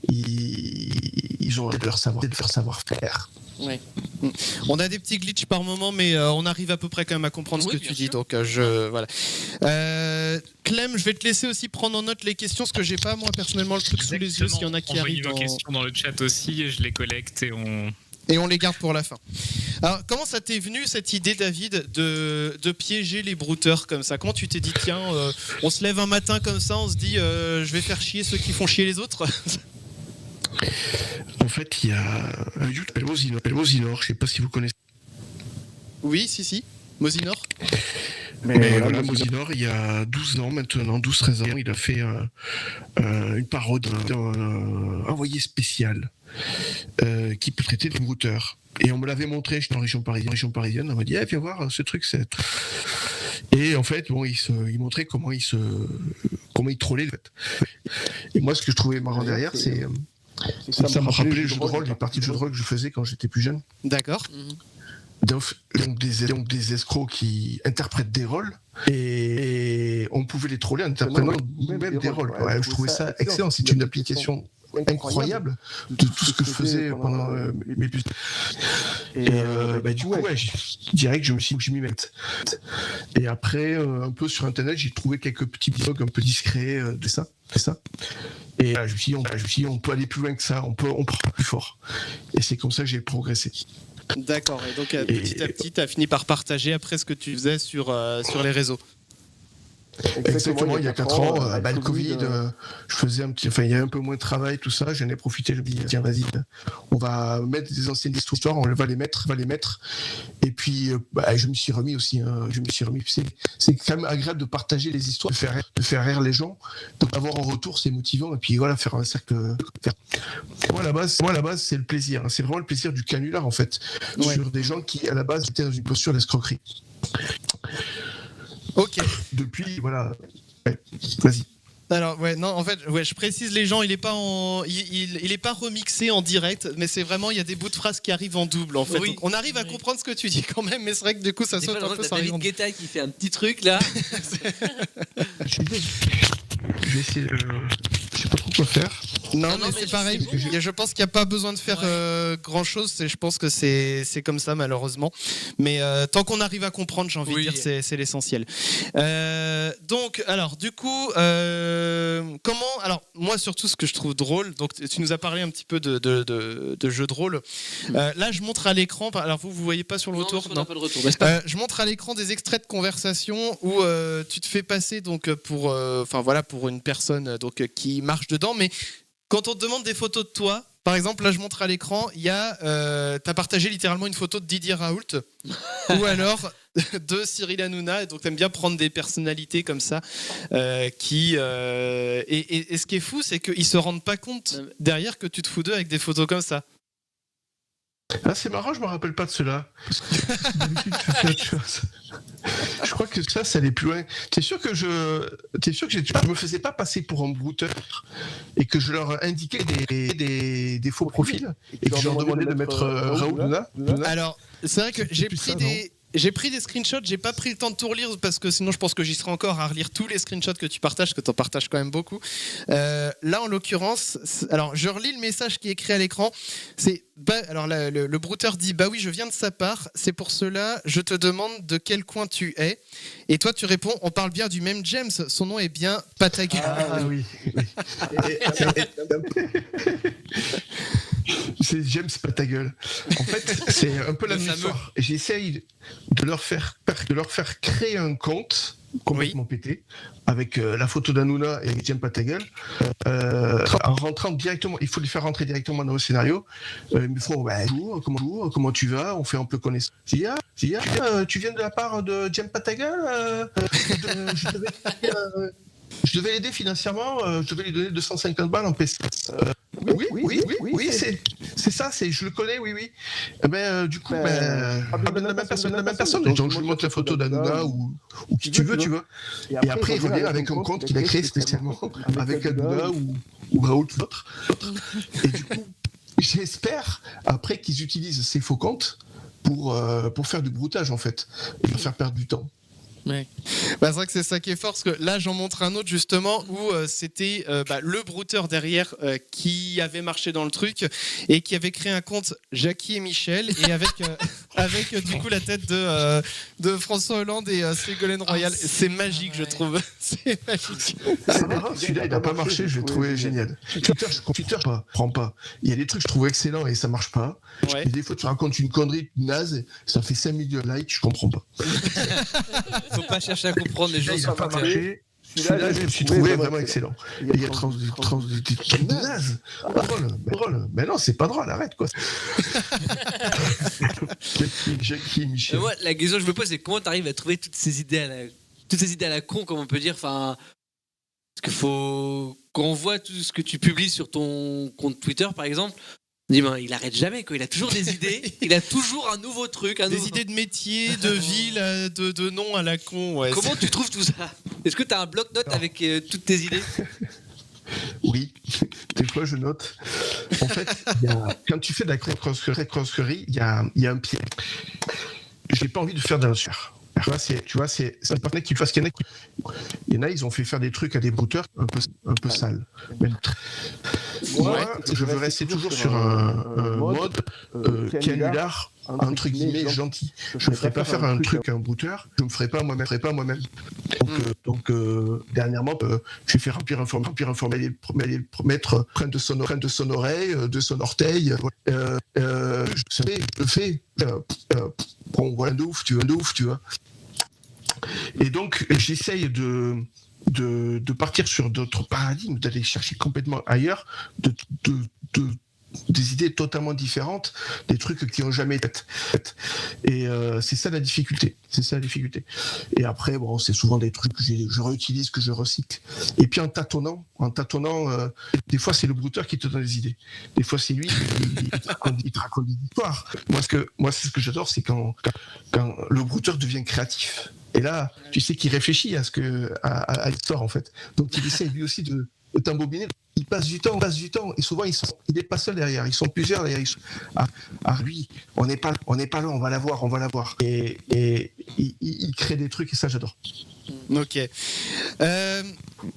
ils ont leur savoir-faire. Ouais. On a des petits glitches par moment, mais on arrive à peu près quand même à comprendre ce que tu dis. Donc voilà. Clem, je vais te laisser aussi prendre en note les questions, parce que j'ai pas moi personnellement le truc sous les yeux. S'il y en a qui arrivent. Envoyez vos questions dans le chat aussi, je les collecte et on les garde pour la fin. Alors, comment ça t'est venu cette idée, David, de piéger les brouteurs comme ça ? Comment tu t'es dit, tiens, on se lève un matin comme ça, on se dit, je vais faire chier ceux qui font chier les autres ? En fait, il y a un YouTube qui s'appelle Mosinor, je sais pas si vous connaissez. Oui, si, Mosinor. Mais voilà, Mosinor, il y a 12 ans maintenant, 12-13 ans, il a fait une parodie d'un envoyé spécial qui peut traiter des brouteurs. Et on me l'avait montré, j'étais en région parisienne, on m'a dit, viens voir ce truc, c'est... Et en fait, bon, il montrait comment il trollait, en fait. Et moi, ce que je trouvais marrant derrière, c'est... Ça m'a rappelé le jeu de rôle, les parties de jeu de rôle que je faisais quand j'étais plus jeune. D'accord. Donc des escrocs qui interprètent des rôles et on pouvait les troller en interprétant même des rôles. Ouais, je trouvais ça excellent. C'est une application incroyable de tout ce que je faisais pendant mes plus. Et du coup, je dirais que je m'y mette. Et après, un peu sur Internet, j'ai trouvé quelques petits blogs un peu discrets de ça. Et je me suis dit, on peut aller plus loin que ça, on peut plus fort. Et c'est comme ça que j'ai progressé. D'accord, et donc petit à petit, tu as fini par partager après ce que tu faisais sur les réseaux. Exactement, il y a 4 ans, le Covid, je faisais il y a un peu moins de travail, tout ça, j'en ai profité, je me dis, tiens, vas-y, on va mettre des anciennes histoires, on va les mettre, et puis, je me suis remis aussi, c'est quand même agréable de partager les histoires, de faire rire les gens, donc avoir un retour, c'est motivant, et puis voilà, faire un cercle, moi, à la base, c'est le plaisir, c'est vraiment le plaisir du canular, en fait, sur des gens qui, à la base, étaient dans une posture d'escroquerie. Ok. Depuis, voilà. Ouais, vas-y. Alors en fait, je précise les gens, il est pas remixé en direct, mais c'est vraiment il y a des bouts de phrases qui arrivent en double en fait. Oui. Donc, on arrive à comprendre ce que tu dis quand même, mais c'est vrai que du coup ça saute un peu. Ça David Guetta qui fait un petit truc là. Je vais essayer de... Je sais pas trop quoi faire. Non, mais c'est pareil. Je pense qu'il n'y a pas besoin de faire grand chose. Je pense que c'est comme ça, malheureusement. Mais tant qu'on arrive à comprendre, j'ai envie de dire, c'est l'essentiel. Donc, alors, du coup, comment. Alors, moi, surtout, ce que je trouve drôle, donc tu nous as parlé un petit peu de jeux de rôle. Là, je montre à l'écran. Alors, vous voyez pas sur le retour ? Non, pas de retour. Je montre à l'écran des extraits de conversation où tu te fais passer donc pour une personne donc qui marche dedans, mais quand on te demande des photos de toi, par exemple, là je montre à l'écran, il y a t'as partagé littéralement une photo de Didier Raoult ou alors de Cyril Hanouna, et donc t'aimes bien prendre des personnalités comme ça qui et ce qui est fou, c'est qu'ils se rendent pas compte derrière que tu te fous d'eux avec des photos comme ça. Ah, c'est marrant, je me rappelle pas de cela. Parce que d'habitude, je fais autre chose. Je crois que ça allait plus loin. T'es sûr que je me faisais pas passer pour un brouteur et que je leur indiquais des faux profils et que je leur demandais de mettre Raoult Hanouna. Alors, c'est vrai que j'ai pris des screenshots, j'ai pas pris le temps de tout relire parce que sinon je pense que j'y serai encore à relire tous les screenshots que tu partages, parce que t'en partages quand même beaucoup. Là en l'occurrence, alors je relis le message qui est écrit à l'écran. Alors le brouteur dit bah oui, je viens de sa part, c'est pour cela je te demande de quel coin tu es. Et toi tu réponds on parle bien du même James, son nom est bien Patagu. Ah oui. C'est James Patagueule. En fait, c'est un peu la même histoire. J'essaye de leur faire créer un compte complètement pété avec la photo d'Hanouna et James Patagueule en rentrant directement. Il faut les faire rentrer directement dans le scénario. Ils me font bonjour, comment tu vas, on fait un peu connaissance. J'ai dit tu viens de la part de James Patagueule, je devais l'aider financièrement, je devais lui donner 250 balles en PC. Oui, c'est ça, je le connais, oui. Du coup, la même personne. Donc, je lui montre la photo d'Hanouna ou qui tu veux. Et après, il revient avec un compte qu'il a créé spécialement avec Hanouna ou Raoult, l'autre. Et du coup, j'espère après qu'ils utilisent ces faux comptes pour faire du broutage, en fait, et leur faire perdre du temps. Ouais. C'est vrai que c'est ça qui est fort, parce que là j'en montre un autre justement où c'était le brouteur derrière qui avait marché dans le truc et qui avait créé un compte Jackie et Michel et avec du coup la tête de François Hollande et Ségolène Royal. C'est magique, je trouve. C'est magique. C'est marrant, celui-là il n'a pas marché, je l'ai trouvé génial. Twitter, je prends pas. Il y a des trucs que je trouve excellents et ça marche pas. Ouais. Et des fois tu racontes une connerie naze, ça fait 5 millions de likes, je comprends pas. Faut pas chercher à comprendre les gens sur pas Twitter. marché. Celui-là, je me suis trouvé vraiment excellent. Et il y a naze. Drôle. Mais non, c'est pas drôle, arrête quoi. Jackie, Michel. Moi, la question que je me pose, c'est comment tu arrives à trouver toutes ces idées à la con, comme on peut dire. Enfin, parce qu'il faut. Quand on voit tout ce que tu publies sur ton compte Twitter, par exemple. Il arrête jamais, quoi. Il a toujours des idées, il a toujours un nouveau truc. Des idées de métier, de ville, de nom à la con. Ouais, comment tu trouves tout ça ? Est-ce que tu as un bloc-notes avec toutes tes idées ? Oui, des fois je note. En fait, quand tu fais de la crosserie, il y a un pied. J'ai pas envie de faire de la sueur. Tu vois, c'est pas qu'il fasse qu'il y en a, ils ont fait faire des trucs à des brouteurs un peu sales. Moi, je veux rester toujours sur un mode canular, entre guillemets, gentil. Je ne ferai pas faire un truc à un brouteur, je ne me ferai pas moi-même. Donc, dernièrement, j'ai fait remplir un formulier, mettre prenne de son oreille, de son orteil. Je le fais. Bon, voilà, de ouf, tu vois. Et donc, j'essaye de partir sur d'autres paradigmes, d'aller chercher complètement ailleurs, des idées totalement différentes, des trucs qui n'ont jamais été faits. Et c'est ça la difficulté. Et après, bon, c'est souvent des trucs que je réutilise, que je recycle. Et puis en tâtonnant, des fois c'est le brouteur qui te donne des idées. Des fois c'est lui qui te raconte des histoires. Moi, c'est ce que j'adore, c'est quand le brouteur devient créatif. Et là, tu sais qu'il réfléchit à l'histoire, en fait. Donc, il essaie lui aussi de t'embobiner. Il passe du temps. Et souvent, il n'est pas seul derrière. Ils sont plusieurs derrière. Lui, on n'est pas là, on va la voir. Et il crée des trucs, et ça, j'adore. Ok.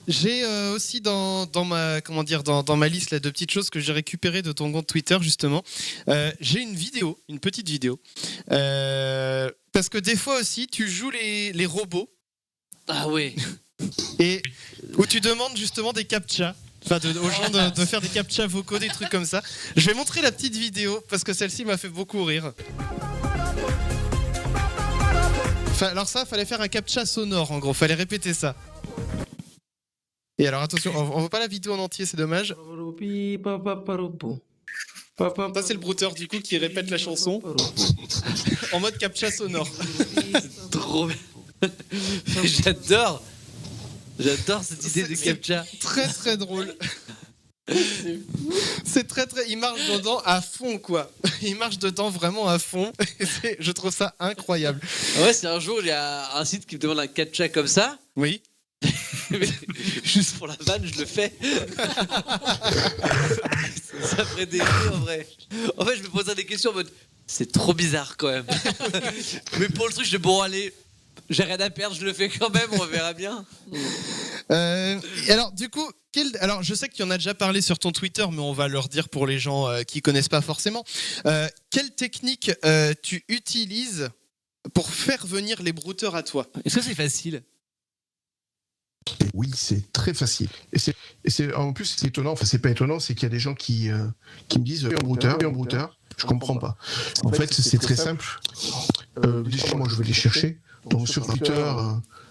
J'ai aussi dans ma liste là, de petites choses que j'ai récupérées de ton compte Twitter, justement. J'ai une petite vidéo. Parce que des fois aussi, tu joues les robots. Ah ouais. Et où tu demandes justement des captchas. Enfin, aux gens de faire des captchas vocaux, des trucs comme ça. Je vais montrer la petite vidéo parce que celle-ci m'a fait beaucoup rire. Enfin, alors ça, fallait faire un captcha sonore en gros, fallait répéter ça. Et alors attention, on voit pas la vidéo en entier, c'est dommage. Ça c'est le brouteur du coup qui répète la chanson en mode captcha sonore. Trop bien. J'adore cette idée de captcha. Très très drôle. C'est très très. Il marche dedans à fond quoi. Il marche dedans vraiment à fond. Je trouve ça incroyable. Ouais, c'est un jour il y a un site qui me demande un captcha comme ça. Oui. Mais juste pour la vanne, je le fais. Ça ferait des rires en vrai. En fait, je me posais des questions en mode c'est trop bizarre quand même. Mais pour le truc, je dis bon allez. J'ai rien à perdre, je le fais quand même, on verra bien. Alors, du coup, alors je sais qu'il y en a déjà parlé sur ton Twitter, mais on va leur dire pour les gens qui connaissent pas forcément. Quelle technique tu utilises pour faire venir les brouteurs à toi ? Est-ce que c'est facile ? Oui, c'est très facile. Et en plus, c'est étonnant. Enfin, c'est pas étonnant, c'est qu'il y a des gens qui me disent un brouteur. Je comprends pas. En fait, c'est très simple. Déjà, moi, je vais les chercher. Donc sur Twitter,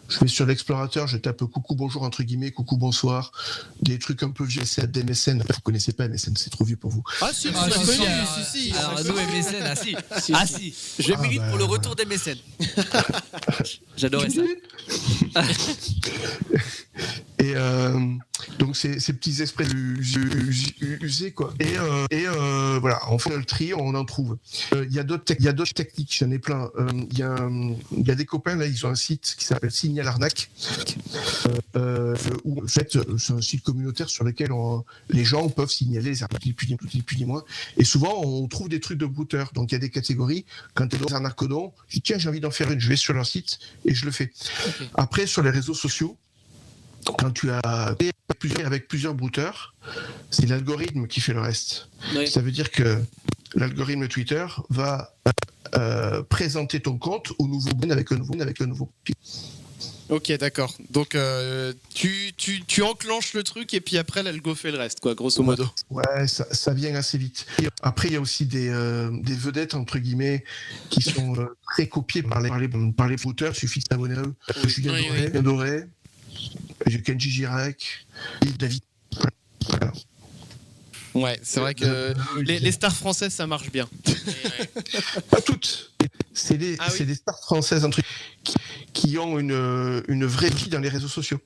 je vais sur l'explorateur, je tape coucou bonjour entre guillemets, coucou bonsoir, des trucs un peu vieux, c'est des MSN. Vous connaissez pas MSN, c'est trop vieux pour vous. Ah si, si. Alors nous MSN, si. Je milite pour le retour des MSN. J'adorais ça. Et donc ces petits esprits usés quoi. Et voilà, on fait le tri, on en trouve. Il y a d'autres techniques, j'en ai plein. Il y a des copains là, ils ont un site qui s'appelle Signal Arnaque. Où en fait c'est un site communautaire sur lequel les gens peuvent signaler les arnaques depuis des mois. Et souvent on trouve des trucs de brouteurs. Donc il y a des catégories. Quand tu es dans un arcodon, je dis tiens j'ai envie d'en faire une, je vais sur leur site et je le fais. Okay. Après sur les réseaux sociaux. Quand tu as avec plusieurs brouteurs, c'est l'algorithme qui fait le reste. Oui. Ça veut dire que l'algorithme Twitter va présenter ton compte au nouveau avec un nouveau. Ok, d'accord. Donc tu enclenches le truc et puis après l'algo fait le reste, quoi, grosso modo. Ouais, ça vient assez vite. Et après, il y a aussi des vedettes entre guillemets qui sont très copiées par les brouteurs. Il suffit de s'abonner à eux. Julien Doré. J'ai Kenji Girac, David. Voilà. Ouais, c'est vrai que les stars françaises, ça marche bien. Pas toutes. C'est des stars françaises, un truc qui ont une vraie vie dans les réseaux sociaux.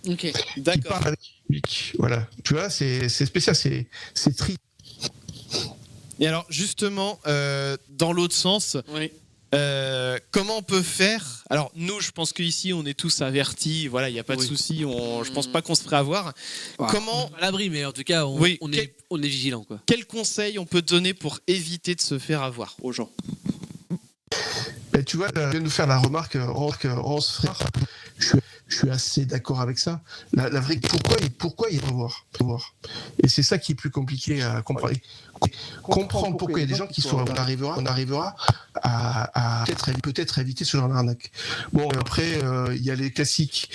Ok, d'accord. Qui parlent avec le public. Voilà. Tu vois, c'est spécial, c'est tri. Et alors, justement, dans l'autre sens. Oui. Comment on peut faire ? Alors nous, je pense qu'ici on est tous avertis, voilà, il n'y a pas de souci. Je pense pas qu'on se ferait avoir. Comment à l'abri, mais en tout cas, on est vigilant, quoi. Quels conseils on peut donner pour éviter de se faire avoir aux gens ? Et tu vois, je viens de faire la remarque, Rance frère, je suis assez d'accord avec ça. La vraie, pourquoi il faut voir. Et c'est ça qui est plus compliqué à comprendre. Comprendre pourquoi il y a des gens qui sont, on arrivera à peut-être éviter ce genre d'arnaque. Bon, après, il y a les classiques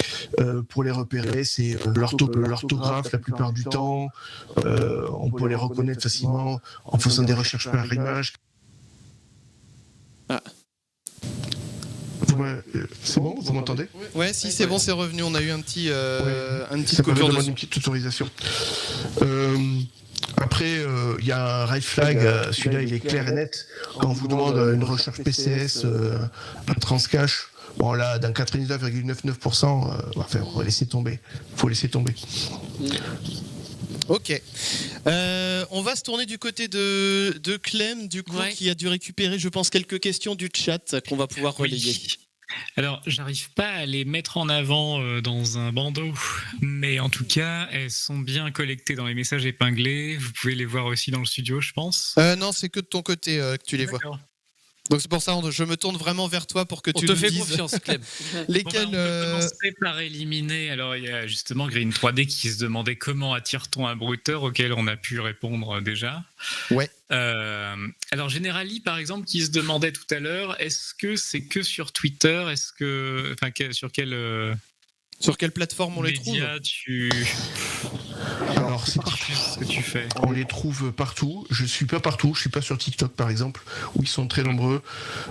pour les repérer, c'est l'orthographe la plupart du temps. On peut les reconnaître facilement en faisant des recherches par image. C'est bon, vous m'entendez? Ouais, si c'est bon, c'est revenu. On a eu une petite Ça coupure de demande son. une petite autorisation. Après, il y a un red flag, celui-là il est clair et net. Quand on vous demande une recherche PCS, un transcache, bon là, dans 99,99%, enfin, on va laisser tomber. Faut laisser tomber. Ok. On va se tourner du côté de Clem, du coup, qui a dû récupérer, je pense, quelques questions du chat qu'on va pouvoir relayer. Alors, j'arrive pas à les mettre en avant dans un bandeau, mais en tout cas, elles sont bien collectées dans les messages épinglés. Vous pouvez les voir aussi dans le studio, je pense. Non, c'est que de ton côté que tu les vois. Donc c'est pour ça que je me tourne vraiment vers toi pour que tu nous dises. On te fait confiance, Clem. Lesquels on peut commencer par éliminer. Alors il y a justement Green 3D qui se demandait comment attire-t-on un brouteur, auquel on a pu répondre déjà. Ouais. Alors Generali par exemple qui se demandait tout à l'heure, est-ce que c'est que sur Twitter, sur quelle plateforme on les trouve? Alors, c'est ce que tu fais. On les trouve partout. Je suis pas partout. Je suis pas sur TikTok, par exemple, où ils sont très nombreux.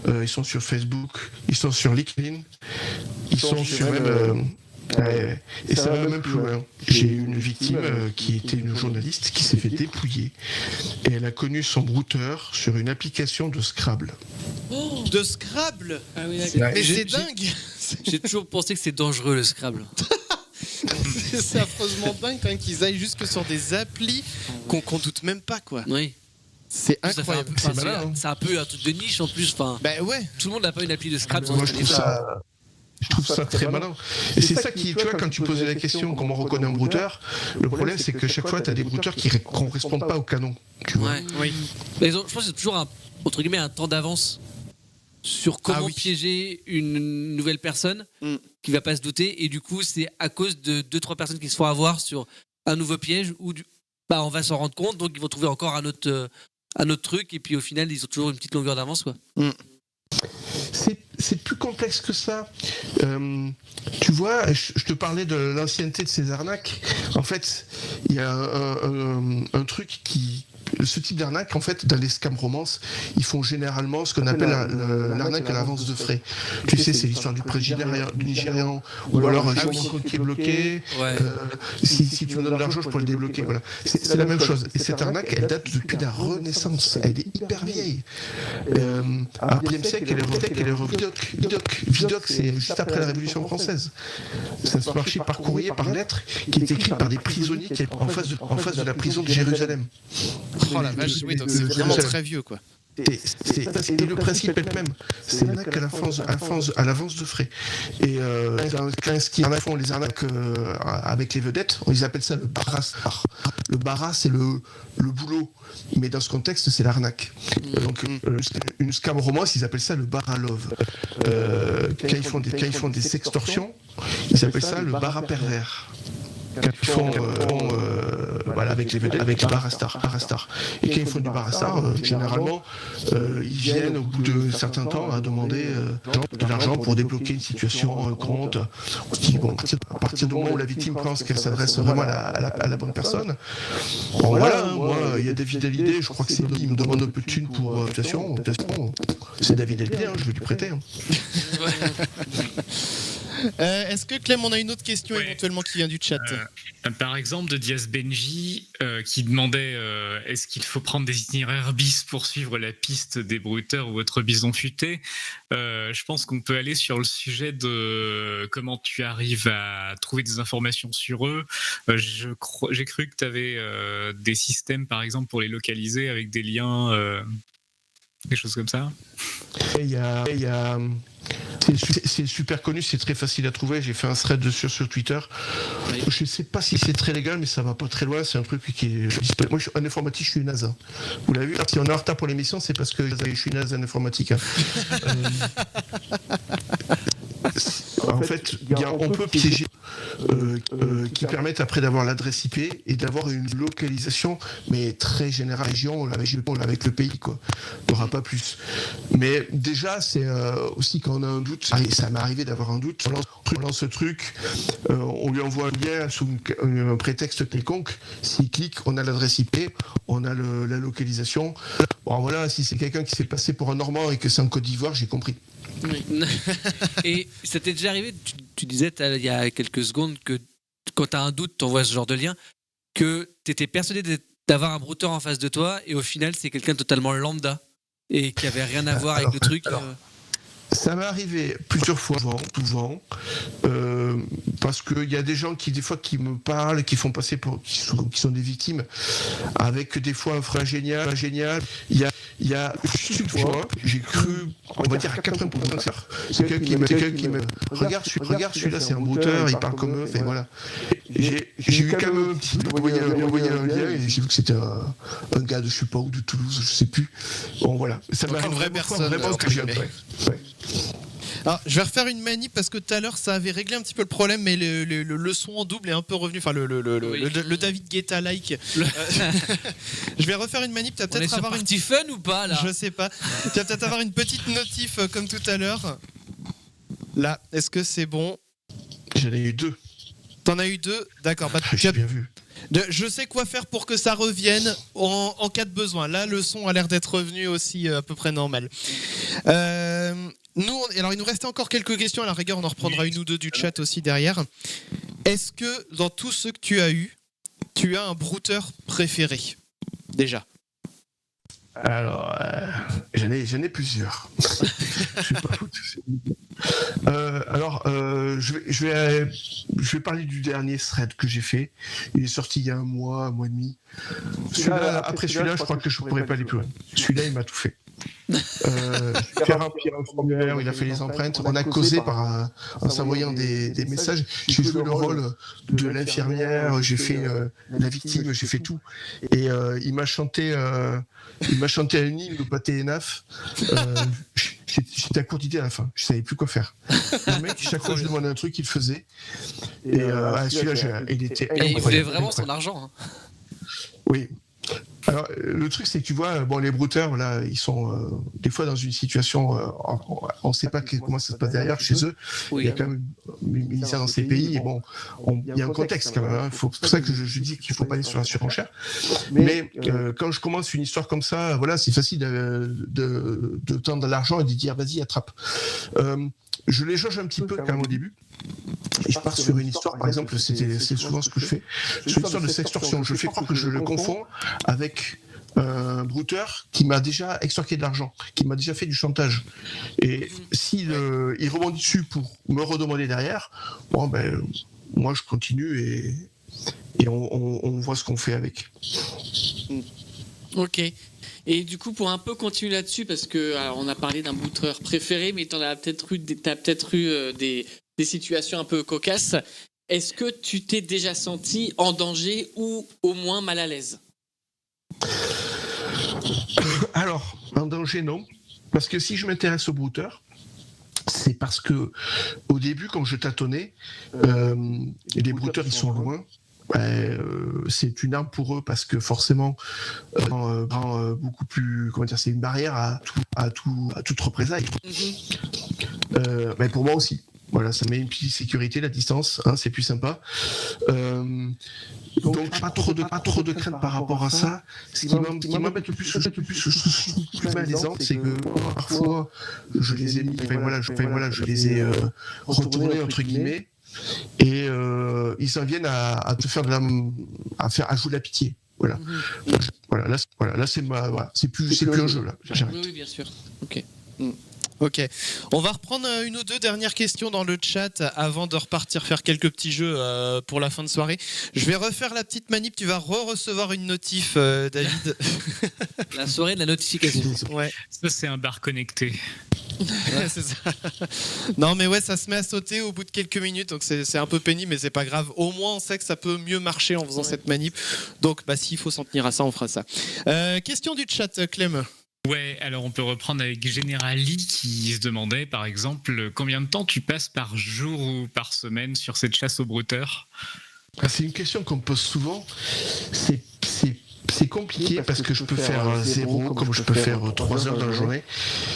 Ils sont sur Facebook. Ils sont sur LinkedIn. Ils sont sur même. Et ça va même plus loin. J'ai eu une victime qui était une journaliste qui s'est fait dépouiller. Et elle a connu son brouteur sur une application de Scrabble. Oh, de Scrabble? Ah oui, mais c'est dingue. J'ai toujours pensé que c'est dangereux le Scrabble. C'est affreusement dingue quand même qu'ils aillent jusque sur des applis qu'on doute même pas, quoi. Oui. C'est incroyable. C'est un peu un truc de niche en plus. Enfin, bah ouais. Tout le monde n'a pas une appli de Scrabble. Moi, je trouve ça très malin. Et c'est ça qui, tu vois, quand tu posais la question comment on reconnaît un brouteur, le problème c'est que chaque fois tu as des brouteurs qui ne correspondent pas au canon. Tu vois. Oui. Mais je pense que c'est toujours entre guillemets un temps d'avance sur comment piéger une nouvelle personne qui va pas se douter, et du coup c'est à cause de 2-3 personnes qui se font avoir sur un nouveau piège où on va s'en rendre compte, donc ils vont trouver encore un autre truc, et puis au final ils ont toujours une petite longueur d'avance, quoi. C'est plus complexe que ça. Tu vois, je te parlais de l'ancienneté de ces arnaques. En fait, il y a un truc qui... Ce type d'arnaque, en fait, dans les scam romances, ils font généralement ce qu'on appelle l'arnaque à l'avance de frais. Tu sais, c'est l'histoire du prêt nigérian, ou alors un compte qui est bloqué. Si tu me donnes de l'argent, je pourrais le débloquer. Voilà. C'est la même chose. Et cette arnaque, elle date depuis la Renaissance. Elle est hyper vieille. À 1er siècle, elle est Vidocq, c'est juste après la Révolution française. Ça se marchait par courrier, par lettre, qui est écrit par des prisonniers qui étaient en face de la prison de Jérusalem. Oh la vache, oui, donc c'est vraiment très vieux, quoi. Et le principe est le même. C'est l'arnaque à l'avance de frais. Et ce qui font les arnaques avec les vedettes, ils appellent ça le barassar. Le baras, c'est le boulot. Mais dans ce contexte, c'est l'arnaque. Donc, une scam romance, ils appellent ça le baralove. Quand ils font des sextorsions, ils appellent ça le bara pervers. Quand ils font avec les barastar. Et quand ils font du barastar, généralement, ils viennent au bout d'un certain temps à demander de l'argent pour débloquer une situation, un compte. À partir du moment où la victime pense qu'elle s'adresse vraiment à la bonne personne, bon voilà, moi, il y a David Hallyday, je crois que c'est lui, il me demande un peu de thunes pour mutation. C'est David Hallyday, je vais lui prêter. Est-ce que Clem, on a une autre question éventuellement qui vient du chat? Par exemple de Diaz Benji qui demandait est-ce qu'il faut prendre des itinéraires bis pour suivre la piste des brouteurs ou autres bisons futés. Je pense qu'on peut aller sur le sujet de comment tu arrives à trouver des informations sur eux. J'ai cru que tu avais des systèmes par exemple pour les localiser avec des liens des choses comme ça. Et il y a c'est super connu, c'est très facile à trouver. J'ai fait un thread dessus sur Twitter. Oui. Je sais pas si c'est très légal, mais ça va pas très loin. C'est un truc qui est disponible. Moi, en informatique, je suis naze. Vous l'avez vu, si on est en retard pour l'émission, c'est parce que je suis naze en informatique. En fait, on peut piéger qui permettent après d'avoir l'adresse IP et d'avoir une localisation, mais très générale, région avec le pays, quoi. Il n'y aura pas plus. Mais déjà, c'est aussi quand on a un doute, ça m'est arrivé d'avoir un doute, on lance ce truc, on lui envoie un lien sous un prétexte quelconque, s'il clique, on a l'adresse IP, on a la localisation. Bon voilà, si c'est quelqu'un qui s'est passé pour un Normand et que c'est en Côte d'Ivoire, j'ai compris. Oui. Et ça t'est déjà arrivé, tu disais il y a quelques secondes que quand tu as un doute, tu envoies ce genre de lien, que tu étais persuadé d'avoir un brouteur en face de toi et au final c'est quelqu'un de totalement lambda et qui avait rien à voir avec le truc. Ça m'est arrivé plusieurs fois, souvent, parce qu'il y a des gens qui me parlent, qui font passer qui sont des victimes, avec des fois un frère génial. Il y a juste une fois, j'ai cru, on va dire à 80%, c'est quelqu'un qui me regarde celui-là, c'est un brouteur, il parle comme eux, et voilà. J'ai eu quand même un petit peu envoyé un lien et j'ai vu que c'était un gars de je sais pas où, de Toulouse, je sais plus. Bon voilà, ça m'a une vraie personne. Vraiment que j'ai après. Ouais. Alors, je vais refaire une manip parce que tout à l'heure ça avait réglé un petit peu le problème, mais le son en double est un peu revenu. Enfin, le David Guetta-like. Je vais refaire une manip. Tu vas peut-être avoir une fun ou pas là? Je sais pas. Tu vas peut-être avoir une petite notif comme tout à l'heure. Là, est-ce que c'est bon? J'en ai eu 2. T'en as eu 2? D'accord. Bah, j'ai bien vu. Je sais quoi faire pour que ça revienne en cas de besoin. Là, le son a l'air d'être revenu aussi à peu près normal. Alors, il nous restait encore quelques questions. À la rigueur, on en reprendra une ou deux du chat aussi derrière. Est-ce que dans tout ce que tu as eu, tu as un brouteur préféré déjà? Alors, j'en ai plusieurs. Je suis pas fou de je vais parler du dernier thread que j'ai fait. Il est sorti il y a un mois et demi. Après celui-là, je crois que je pourrais pas aller plus loin. Celui-là, il m'a tout fait. Faire remplir un formulaire, il a fait les empreintes. On a causé en s'envoyant des messages. J'ai joué le rôle de l'infirmière, j'ai fait la victime, j'ai fait tout. Et il m'a chanté un hymne, le pâté et naf. J'étais à court d'idées à la fin. Je savais plus quoi faire. Le mec, chaque fois que je demandais un truc, il le faisait. Et celui-là, il était. Et il voulait vraiment son argent. Hein. Oui. Alors, le truc, c'est que tu vois, les brouteurs, là, ils sont des fois dans une situation, on ne sait pas comment ça se passe derrière, chez eux. Oui. Il y a quand même une ministère dans ces pays, et bon, il y a un contexte quand même. Hein. C'est pour ça que je dis qu'il ne faut pas aller sur la surenchère. Mais quand je commence une histoire comme ça, voilà, c'est facile de tendre l'argent et de dire, vas-y, attrape. Je les jauge un petit peu quand même au début. Et je pars sur une histoire, par exemple, c'est souvent ce que je fais. Sur une histoire de sextorsion, je fais croire que je le confonds avec un brouteur qui m'a déjà extorqué de l'argent, qui m'a déjà fait du chantage. Et s'il il rebondit dessus pour me redemander derrière, moi je continue et on voit ce qu'on fait avec. Ok. Et du coup, pour un peu continuer là-dessus, parce que alors, on a parlé d'un brouteur préféré, mais t'as peut-être eu des situations un peu cocasses. Est-ce que tu t'es déjà senti en danger ou au moins mal à l'aise? Alors, en danger, non. Parce que si je m'intéresse au brouteur, c'est parce que au début, quand je tâtonnais, les brouteurs, ils sont loin. C'est une arme pour eux parce que forcément beaucoup plus, comment dire, c'est une barrière à toute représailles. Mais pour moi aussi. Voilà, ça met une petite sécurité, la distance, hein, c'est plus sympa. Donc pas trop de crainte par rapport à ça. Ce qui m'embête le plus malaisant, c'est que parfois je les ai mis, je les ai retournés entre guillemets. Et ils en viennent à te faire à jouer de la pitié. Voilà. Là c'est c'est plus un jeu là. Oui, bien sûr. Ok. Ok. On va reprendre une ou deux dernières questions dans le chat avant de repartir faire quelques petits jeux pour la fin de soirée. Je vais refaire la petite manip. Tu vas recevoir une notif, David. La soirée de la notification. Ouais. Ça, c'est un bar connecté. C'est ça. Non, mais ouais, ça se met à sauter au bout de quelques minutes, donc c'est un peu pénible, mais c'est pas grave. Au moins, on sait que ça peut mieux marcher en faisant cette manip. Donc, s'il faut s'en tenir à ça, on fera ça. Question du chat, Clem. Ouais, alors on peut reprendre avec Generali qui se demandait, par exemple, combien de temps tu passes par jour ou par semaine sur cette chasse au brouteur ? C'est une question qu'on me pose souvent. C'est compliqué parce que je peux faire 0 comme je peux faire 3 heures dans la journée.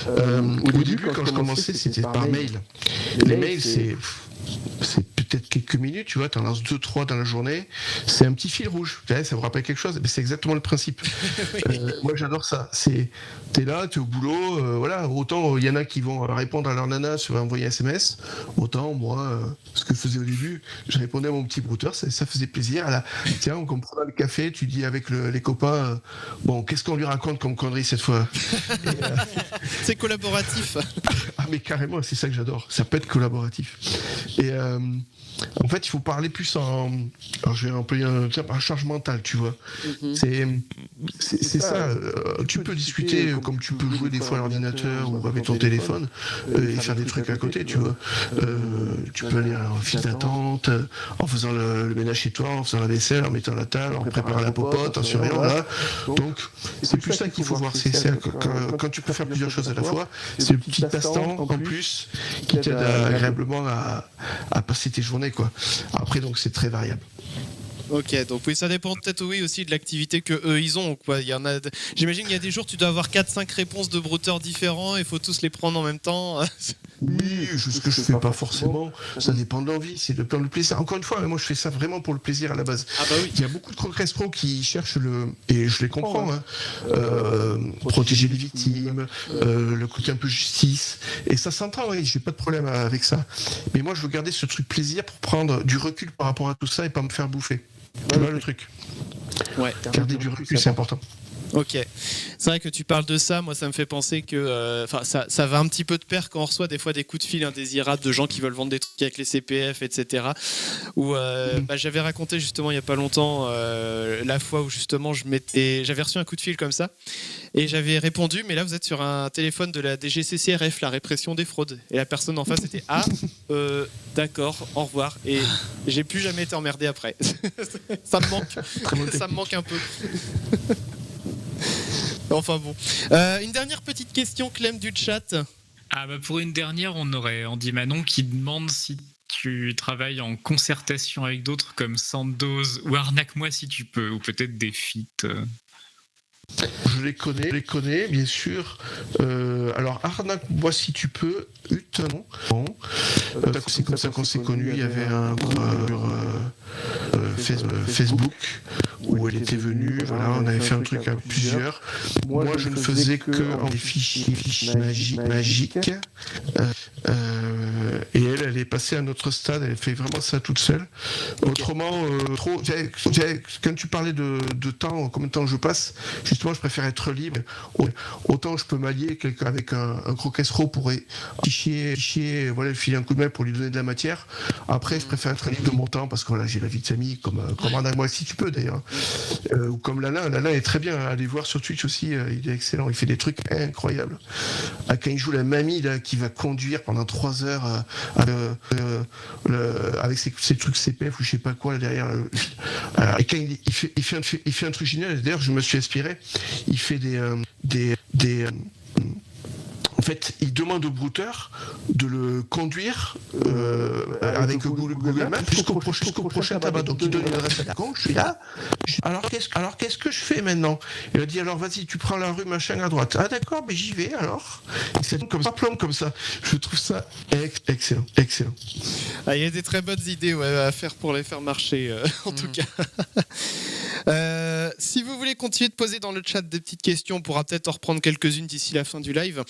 Au début, quand je commençais, c'était par mail. Les mails, c'est peut-être quelques minutes, tu vois, tu en lances 2-3 dans la journée, c'est un petit fil rouge, ça vous rappelle quelque chose, mais c'est exactement le principe. Moi j'adore ça, t'es là, t'es au boulot, voilà, autant il y en a qui vont répondre à leur nana sur envoyer un SMS, autant moi, ce que je faisais au début, je répondais à mon petit brouteur, ça faisait plaisir. Tiens, on comprend le café, tu dis avec les copains, bon, qu'est-ce qu'on lui raconte comme connerie cette fois? C'est collaboratif. Ah mais carrément, c'est ça que j'adore, ça peut être collaboratif. Et en fait, il faut parler plus alors je vais employer un terme, un charge mentale, tu vois. C'est ça. Tu peux discuter comme tu peux jouer des fois à l'ordinateur ou avec ton téléphone et faire des trucs à côté, tu vois. Tu peux aller en file d'attente, en faisant le ménage chez toi, en faisant la vaisselle, en mettant la table, en préparant la popote, en surveillant, là. Donc, c'est plus ça qu'il faut voir. C'est quand tu peux faire plusieurs choses à la fois, c'est le petit passe-temps en plus qui t'aide agréablement à passer tes journées, quoi. Après, donc, c'est très variable. Ok, donc oui, ça dépend peut-être aussi de l'activité que eux ils ont, quoi. J'imagine qu'il y a des jours tu dois avoir 4-5 réponses de brouteurs différents, il faut tous les prendre en même temps. Oui, ce que je fais pas forcément, ça dépend de l'envie, c'est le plan de plaisir. Encore une fois, moi je fais ça vraiment pour le plaisir à la base. Ah bah oui. Il y a beaucoup de Conquest Pro qui cherchent et je les comprends, protéger les victimes, le côté un peu justice, et ça s'entend, oui, j'ai pas de problème avec ça. Mais moi je veux garder ce truc plaisir pour prendre du recul par rapport à tout ça et pas me faire bouffer. Tu vois le truc. Ouais. Garder du recul, c'est important. Ok, c'est vrai que tu parles de ça, moi ça me fait penser que ça va un petit peu de pair quand on reçoit des fois des coups de fil indésirables de gens qui veulent vendre des trucs avec les CPF, etc. Où j'avais raconté justement il n'y a pas longtemps la fois où justement j'avais reçu un coup de fil comme ça et j'avais répondu, mais là vous êtes sur un téléphone de la DGCCRF, la répression des fraudes, et la personne en face était d'accord, au revoir, et j'ai plus jamais été emmerdé après. Ça me manque un peu. Enfin bon. Une dernière petite question, Clem, du chat. Pour une dernière, on aurait Andy Manon qui demande si tu travailles en concertation avec d'autres comme Sandoz ou Arnaque-moi si tu peux, ou peut-être des feats. Je les connais, bien sûr. Alors, Arnaque-moi si tu peux, c'est comme ça qu'on s'est connus. Il y avait un groupe sur Facebook où elle était venue. Voilà, on avait fait un truc à plusieurs. Moi, je ne faisais que en des fichiers magiques. Et elle est passée à notre stade. Elle fait vraiment ça toute seule. Autrement, quand tu parlais de temps, combien de temps je passe, justement, je préfère être libre. Autant je peux m'allier quelqu'un avec un gros casserole pour fichier, voilà, lui filer un coup de main pour lui donner de la matière. Après, je préfère être libre de mon temps parce que voilà, j'ai la vie de famille, comme moi si tu peux d'ailleurs. Ou comme Lala est très bien. Allez voir sur Twitch aussi, il est excellent. Il fait des trucs incroyables. Quand il joue la mamie là, qui va conduire pendant 3 heures avec ses trucs CPF ou je sais pas quoi là, derrière. Et quand il fait un truc génial. D'ailleurs, je me suis inspiré. Il fait en fait, il demande au brouteur de le conduire avec Google Maps jusqu'au prochain tabac. Donc il donne une adresse à la con, je suis là. Alors qu'est-ce que je fais maintenant? Il a dit alors vas-y, tu prends la rue machin à droite. Ah d'accord, mais j'y vais alors. C'est comme ça, plombe comme ça. Je trouve ça excellent. Il y a des très bonnes idées à faire pour les faire marcher, en tout cas. Si vous voulez continuer de poser dans le chat des petites questions, on pourra peut-être en reprendre quelques-unes d'ici la fin du live.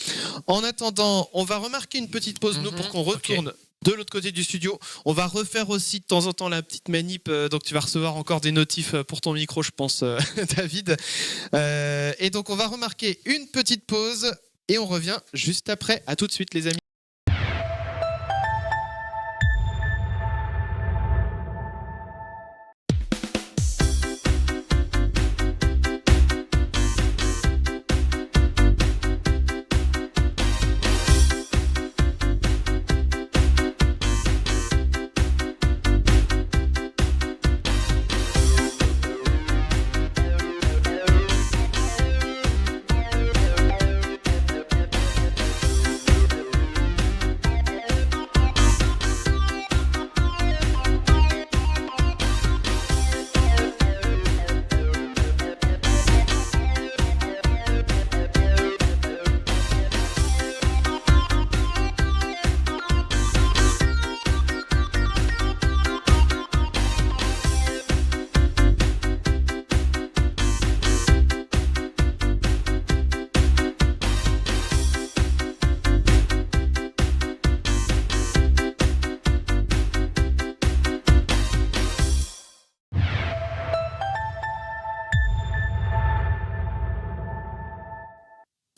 En attendant, on va remarquer une petite pause, nous, pour qu'on retourne de l'autre côté du studio. On va refaire aussi de temps en temps la petite manip, donc tu vas recevoir encore des notifs pour ton micro, je pense, David. Et donc, on va remarquer une petite pause. et on revient juste après. À tout de suite les amis.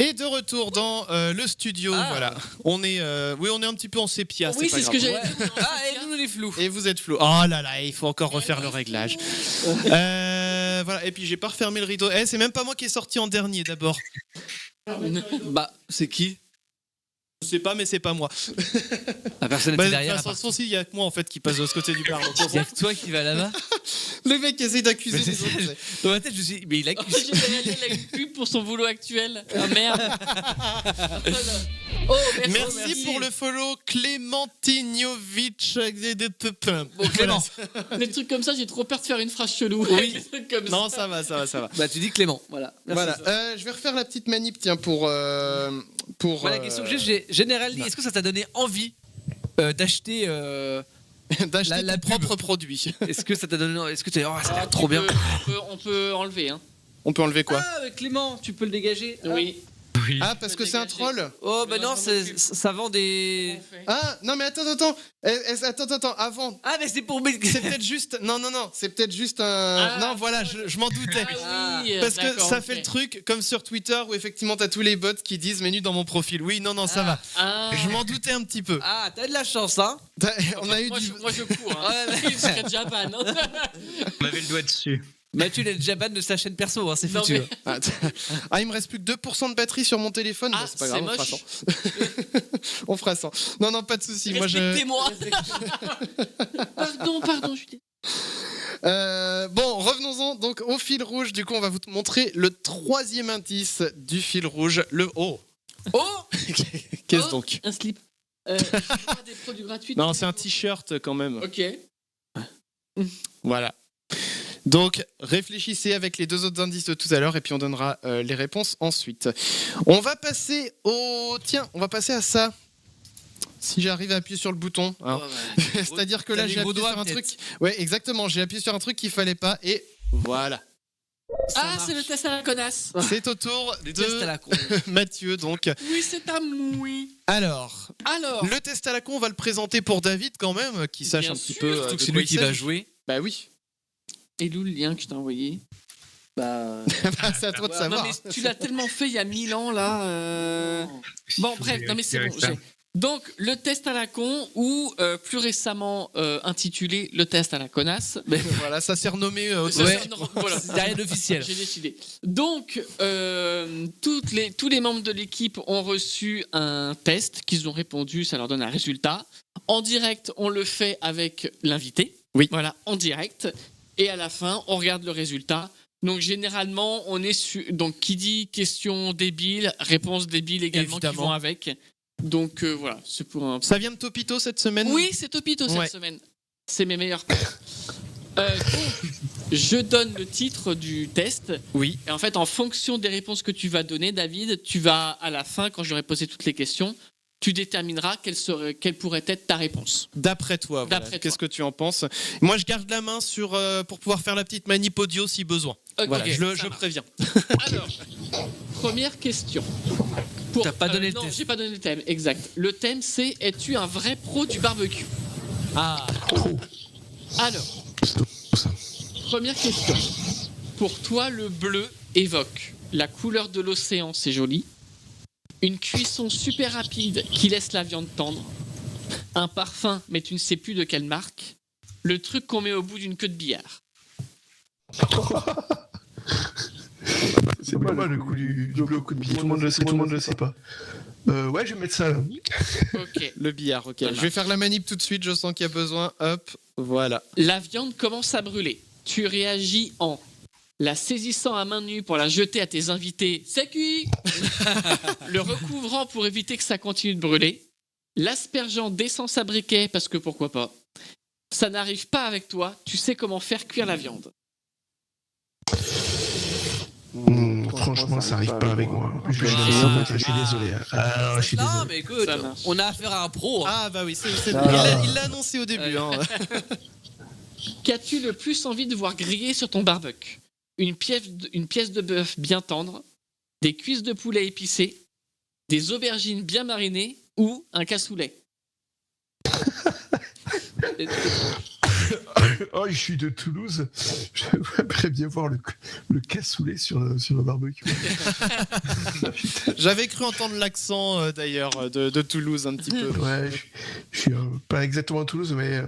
Et de retour dans le studio, voilà. On est un petit peu en sépia. Oui, c'est ce que j'allais dire. Et nous, on est flous. Et vous êtes flou. Oh là là, il faut encore refaire le réglage. Voilà. Et puis j'ai pas refermé le rideau. C'est même pas moi qui est sorti en dernier d'abord. Bah, c'est qui? Je sais pas, mais c'est pas moi. La personne était derrière. De toute façon, il y a que moi en fait qui passe de ce côté du bar. Il y a que toi qui va là-bas. Le mec qui essaie d'accuser les autres. Dans ma tête, je me suis dit, mais il accuse. Il a une pub pour son boulot actuel. Ah merde. Oh, merci pour le follow Clémentinhovic. Bon, Clément. Les trucs comme ça, j'ai trop peur de faire une phrase chelou. Oui. Des trucs comme non, ça. ça va. Bah, tu dis Clément. Voilà. Voilà. Je vais refaire la petite manip, tiens, pour. La question que j'ai, Generally, est-ce que ça t'a donné envie d'acheter d'acheter la ton propre produit? Est-ce que ça t'a donné? Est-ce que tu as ça a l'air trop bien? On peut enlever. Hein. On peut enlever quoi? Clément, tu peux le dégager? Oui. Oui. Ah, parce que c'est un troll? Oh, bah non, ça vend des. Ah, non, mais attends. Attends, avant. Ah, mais c'est pour. C'est peut-être juste. Non, c'est peut-être juste un. Non, voilà, je m'en doutais. Ah, oui, parce que ça fait le truc, comme sur Twitter, où effectivement t'as tous les bots qui disent menu dans mon profil. Oui, non, ça va. Je m'en doutais un petit peu. Ah, t'as de la chance, hein? On a eu moi, du. moi, je cours. Hein. Il serait de Japan. Hein. On avait le doigt dessus. Mathieu, il est déjà ban de sa chaîne perso, hein, c'est foutu. Mais... il me reste plus que 2% de batterie sur mon téléphone. Ah, c'est pas grave, moche. On fera 100. Non, pas de soucis. Respectez-moi. Pardon, je suis bon, revenons-en donc au fil rouge. Du coup, on va vous montrer le 3e indice du fil rouge, le O. Qu'est-ce donc? Un slip. Des produits gratuits. Non, c'est un t-shirt quand même. Ok. Voilà. Donc, réfléchissez avec les 2 autres indices de tout à l'heure et puis on donnera les réponses ensuite. On va passer à ça. Si j'arrive à appuyer sur le bouton. Hein. C'est-à-dire que là, j'ai appuyé sur un truc. Ouais, exactement. J'ai appuyé sur un truc qu'il fallait pas et voilà. C'est le test à la connasse. C'est au tour test à la con. Mathieu, donc. Oui, c'est à moi. Alors, le test à la con, on va le présenter pour David quand même, qui sache Bien un petit sûr. peu. Surtout que c'est lui qui va jouer. Bah oui. Et d'où le lien que je t'ai envoyé? Bah, c'est à toi de savoir. Non, mais tu l'as tellement fait il y a 1000 ans là. Bon, bref, non mais c'est bon. Donc, le test à la con, ou plus récemment intitulé le test à la connasse. Mais voilà, ça s'est renommé. Voilà. C'est rien d'officiel. J'ai décidé. Donc, tous les membres de l'équipe ont reçu un test qu'ils ont répondu, ça leur donne un résultat. En direct, on le fait avec l'invité. Oui. Voilà, en direct. Et à la fin, on regarde le résultat. Donc généralement, on est sur... Donc qui dit question débile, réponse débile également qui vont avec. Donc voilà, c'est pour un... Ça vient de Topito cette semaine? Oui, c'est Topito cette semaine. C'est mes meilleurs potes. Donc, je donne le titre du test. Oui. Et en fait, en fonction des réponses que tu vas donner, David, tu vas, à la fin, quand j'aurai posé toutes les questions, tu détermineras quelle pourrait être ta réponse. D'après toi, voilà. Qu'est-ce que tu en penses? Moi, je garde la main pour pouvoir faire la petite manip audio si besoin. Okay, voilà, je préviens. Alors, première question. T'as pas donné le thème. Non, j'ai pas donné le thème, exact. Le thème, c'est « Es-tu un vrai pro du barbecue ?» Alors, première question. Pour toi, le bleu évoque la couleur de l'océan, c'est joli. Une cuisson super rapide qui laisse la viande tendre. Un parfum, mais tu ne sais plus de quelle marque. Le truc qu'on met au bout d'une queue de billard. C'est pas mal le coup du bleu au coup de billard. Tout le monde le sait, tout le monde le sait pas. Ouais, je vais mettre ça là. Ok. Le billard, ok. Voilà. Je vais faire la manip tout de suite, je sens qu'il y a besoin. Hop, voilà. La viande commence à brûler. Tu réagis en la saisissant à main nue pour la jeter à tes invités. C'est cuit. Le recouvrant pour éviter que ça continue de brûler. L'aspergeant d'essence à briquet parce que pourquoi pas. Ça n'arrive pas avec toi. Tu sais comment faire cuire la viande. Franchement, ça arrive pas avec moi. Je suis désolé. Je suis Non, désolé. mais écoute, Ça marche. on a affaire à un pro. hein. Ah bah oui, Ah. il l'a annoncé au début. Hein. Qu'as-tu le plus envie de voir griller sur ton barbecue? Une pièce de bœuf bien tendre, des cuisses de poulet épicées, des aubergines bien marinées ou un cassoulet? Oh, je suis de Toulouse. J'aimerais bien voir le cassoulet sur le barbecue. J'avais cru entendre l'accent d'ailleurs de Toulouse un petit peu. Ouais, je suis pas exactement à Toulouse, mais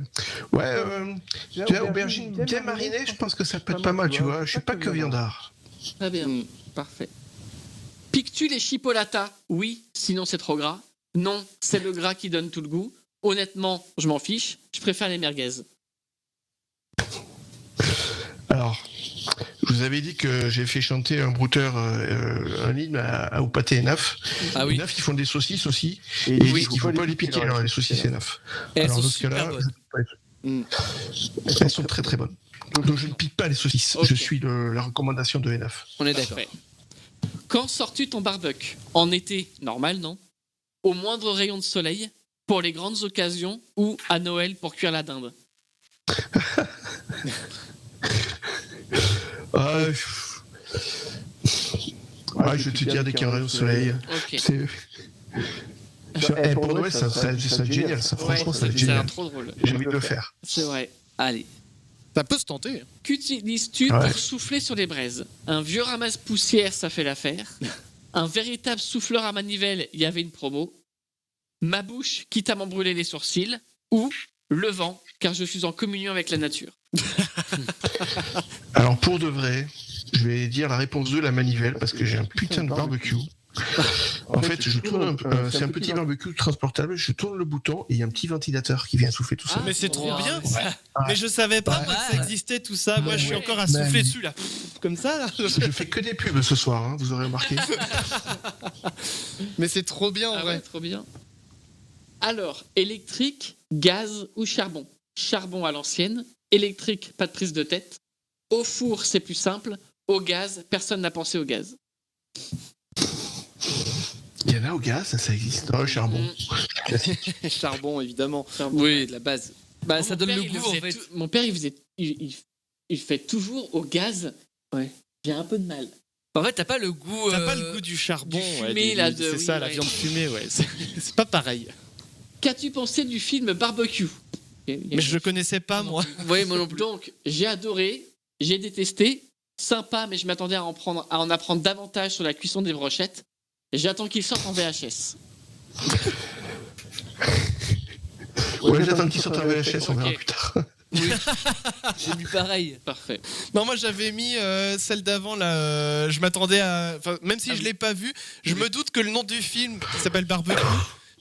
tu vois, aubergine bien marinée, je pense que ça peut être pas mal, tu vois. Je suis pas que viandard. Très bien, parfait. Piques-tu les chipolatas? Oui, sinon c'est trop gras. Non, c'est le gras qui donne tout le goût. Honnêtement, je m'en fiche. Je préfère les merguez. Alors, je vous avais dit que j'ai fait chanter un brouteur, un hymne au pâté ENAF. Ah oui. ENAF, ils font des saucisses aussi. Et Oui, il faut pas les piquer, alors, les saucisses ENAF. Elles Alors, sont dans ce super cas-là, bonnes. elles sont très très bonnes. Donc je ne pique pas les saucisses. Ok. Je suis la recommandation de ENAF. On est d'accord. Parfait. Quand sors-tu ton barbecue? En été, normal, non? Au moindre rayon de soleil, pour les grandes occasions ou à Noël pour cuire la dinde? Je vais te dire dès qu'il y a un rayon de soleil. Ok. Pour Noël, ça va être génial. Ça, franchement, ça va être Ça a génial. l'air trop drôle. J'ai envie de le faire. C'est vrai. Allez. Ça peut se tenter. Qu'utilises-tu Ouais. pour souffler sur les braises? Un vieux ramasse-poussière, ça fait l'affaire. Un véritable souffleur à manivelle, il y avait une promo. Ma bouche, quitte à m'en brûler les sourcils. Ou le vent, car je suis en communion avec la nature. Alors pour de vrai, je vais dire la réponse 2, la manivelle, parce que j'ai un putain de barbecue. En fait, je tourne c'est un petit barbecue transportable, je tourne le bouton et il y a un petit ventilateur qui vient souffler tout seul. Mais c'est trop Ouais. bien. Ouais. Mais je savais pas moi, que ça existait tout ça. Moi je suis encore à souffler dessus là. Comme ça là. Je fais que des pubs ce soir, hein, vous aurez remarqué. Mais c'est trop bien en Ah vrai. ouais, trop bien. Alors, électrique, gaz ou charbon? Charbon à l'ancienne. Électrique, pas de prise de tête. Au four, c'est plus simple. Au gaz, personne n'a pensé au gaz. Il y en a au gaz, ça existe. Oh, charbon. Classique. Charbon évidemment. Oui, de la base. Bah, Moi, ça mon donne père, le il goût, en faisait fait. Mon père, il fait toujours au gaz. Ouais. J'ai un peu de mal. En fait, t'as pas le goût. T'as pas le goût du charbon. du ouais, fumé, là, de- c'est oui, ça, la ouais. viande fumée, ouais. C'est pas pareil. Qu'as-tu pensé du film Barbecue? Mais je le connaissais pas moi. Oui, moi non plus. Donc, j'ai adoré, j'ai détesté. Sympa, mais je m'attendais à en apprendre davantage sur la cuisson des brochettes. J'attends qu'il sorte en VHS. Ouais, j'attends qu'il sorte un VHS, on verra Ok. plus tard. J'ai mis pareil. Parfait. Non, moi j'avais mis celle d'avant là. Je m'attendais à. Enfin, même si je l'ai pas vu, je me doute que le nom du film qui s'appelle Barbecue,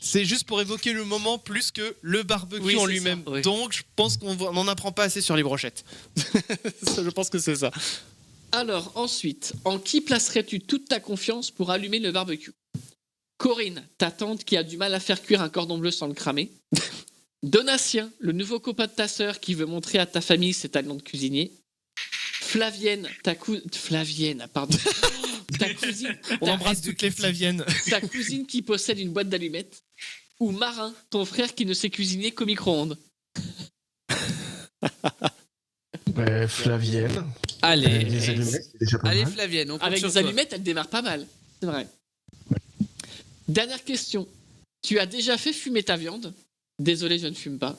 c'est juste pour évoquer le moment plus que le barbecue Oui, en c'est lui-même. ça, oui. Donc je pense qu'on n'en apprend pas assez sur les brochettes. Ça, je pense que c'est ça. Alors, ensuite, en qui placerais-tu toute ta confiance pour allumer le barbecue? Corinne, ta tante qui a du mal à faire cuire un cordon bleu sans le cramer. Donatien, le nouveau copain de ta sœur qui veut montrer à ta famille ses talents de cuisinier. Flavienne, Flavienne, pardon. Ta cousine, On embrasse toutes les Flaviennes. ta cousine qui possède une boîte d'allumettes. Ou Marin, ton frère qui ne sait cuisiner qu'au micro-ondes. Flavienne. Allez. Les allumettes, c'est déjà pas Allez, mal. Flavienne, on compte Avec sur des toi. allumettes, elle démarre pas mal. C'est vrai. Dernière question. Tu as déjà fait fumer ta viande? Désolé, je ne fume pas.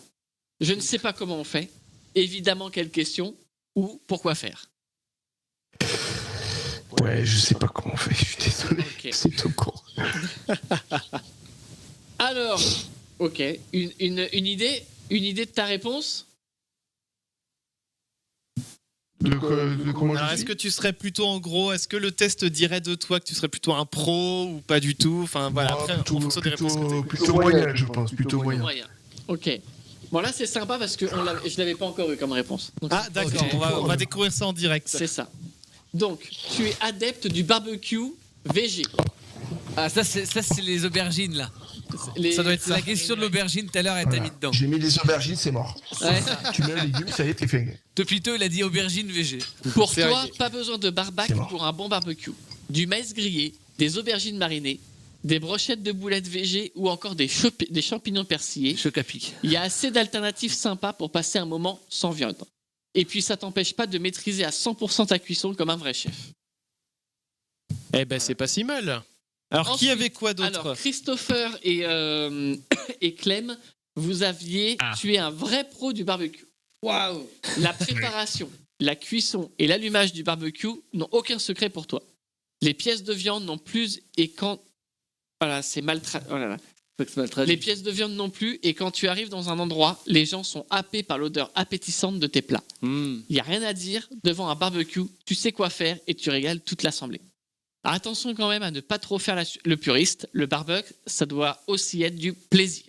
Je ne sais pas comment on fait. Évidemment, quelle question? Ou pourquoi faire? Ouais, je sais pas comment on fait, je suis désolé. Ok. C'est tout con. Alors, ok, une idée de ta réponse? De comment Alors, je est-ce suis que tu serais plutôt en gros, est-ce que le test dirait de toi que tu serais plutôt un pro ou pas du tout? Enfin voilà, après, en fonction des réponses que t'as. plutôt moyen, je pense. Plutôt moyen. Ok. Bon, là, c'est sympa parce que je l'avais pas encore eu comme réponse. Donc, Ah d'accord, Ok. on va découvrir ça en direct. c'est ça. Donc, tu es adepte du barbecue VG. Ah, ça, c'est les aubergines, là. Ça doit être C'est la question de l'aubergine, tout à l'heure, elle t'a mis dedans. J'ai mis des aubergines, c'est mort. Ouais. Tu mets un légume, ça y est, t'es fait. Topito, il a dit aubergine VG. Pour C'est toi, vrai. pas besoin de barbac C'est mort. pour un bon barbecue. Du maïs grillé, des aubergines marinées, des brochettes de boulettes VG ou encore des champignons persillés. Choc à pic. Il y a assez d'alternatives sympas pour passer un moment sans viande. Et puis ça t'empêche pas de maîtriser à 100% ta cuisson comme un vrai chef. Eh ben c'est pas si mal. Alors qui Ensuite, avait quoi Alors d'autre? Christopher et Clem, vous aviez tué un vrai pro du barbecue. Waouh! La préparation, la cuisson et l'allumage du barbecue n'ont aucun secret pour toi. Les pièces de viande non plus et quand... Voilà, c'est mal traduit. Oh là là. Les pièces de viande non plus et quand tu arrives dans un endroit, les gens sont happés par l'odeur appétissante de tes plats. Il n'y a rien à dire, devant un barbecue, tu sais quoi faire et tu régales toute l'assemblée. Attention quand même à ne pas trop faire le puriste, le barbecue, ça doit aussi être du plaisir.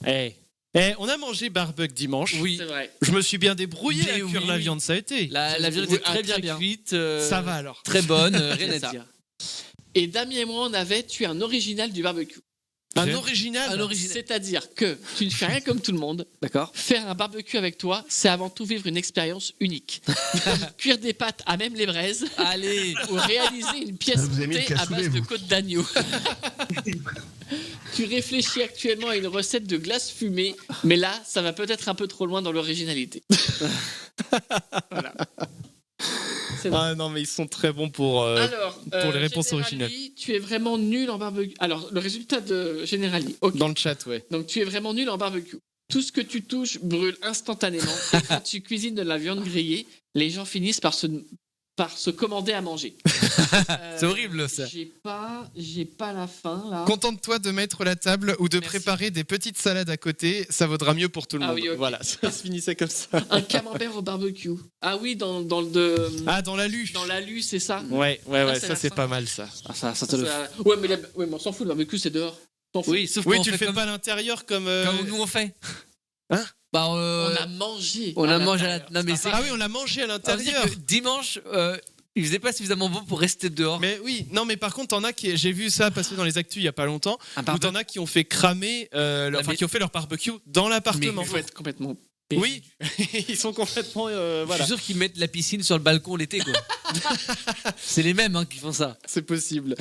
On a mangé barbecue dimanche. Oui. C'est vrai. Je me suis bien débrouillé Mais à cuire oui, la oui. viande, ça a été. La viande était très bien cuite. Ça va alors. Très bonne, rien C'est à ça. dire. Et Damien et moi, on avait tué un original du barbecue. Un original. Un original. C'est-à-dire que tu ne fais rien comme tout le monde. D'accord. Faire un barbecue avec toi, c'est avant tout vivre une expérience unique. Cuire des pâtes à même les braises Allez. ou réaliser une pièce Vous avez mis le montée à cassoulet, base de vous. côte d'agneau. Tu réfléchis actuellement à une recette de glace fumée, mais là, ça va peut-être un peu trop loin dans l'originalité. Voilà. C'est vrai. Ah non mais ils sont très bons pour. Alors, pour les réponses Generali, originales. tu es vraiment nul en barbecue. Alors, le résultat de Generali. Ok. Dans le chat, ouais. Donc, tu es vraiment nul en barbecue. Tout ce que tu touches brûle instantanément. Et quand tu cuisines de la viande grillée, les gens finissent par se commander à manger. C'est horrible, ça. J'ai pas la fin là. Contente-toi de mettre la table ou de Merci. préparer des petites salades à côté, ça vaudra mieux pour tout le Ah monde. oui, ok. Voilà, ça se finissait comme ça. Un camembert au barbecue. Ah oui, dans Ah, dans l'alu. dans l'alu, c'est ça. Ouais, Ah, c'est ça la c'est fin. pas mal ça. Ah, ça Ça, te le ouais, mais on s'en fout, le barbecue c'est dehors. T'en fous. Oui, sauf Oui, qu'on tu le fait fais comme, pas à l'intérieur comme. comme nous on fait. Hein Bah, On a mangé. on à a mangé à la. l'intérieur. Non, mais C'est c'est. Ah oui, on l'a mangé à Ça veut dire l'intérieur. que dimanche, il faisait pas suffisamment bon pour rester dehors. Mais oui, non, mais par contre, t'en as qui. J'ai vu ça passer dans les actus il y a pas longtemps. Un Où barbecue. t'en as qui ont fait cramer. Enfin, qui ont fait leur barbecue dans l'appartement. Il faut être complètement. Oui, ils sont complètement. Je Voilà, suis sûr qu'ils mettent la piscine sur le balcon l'été, quoi. C'est les mêmes qui font ça. c'est possible.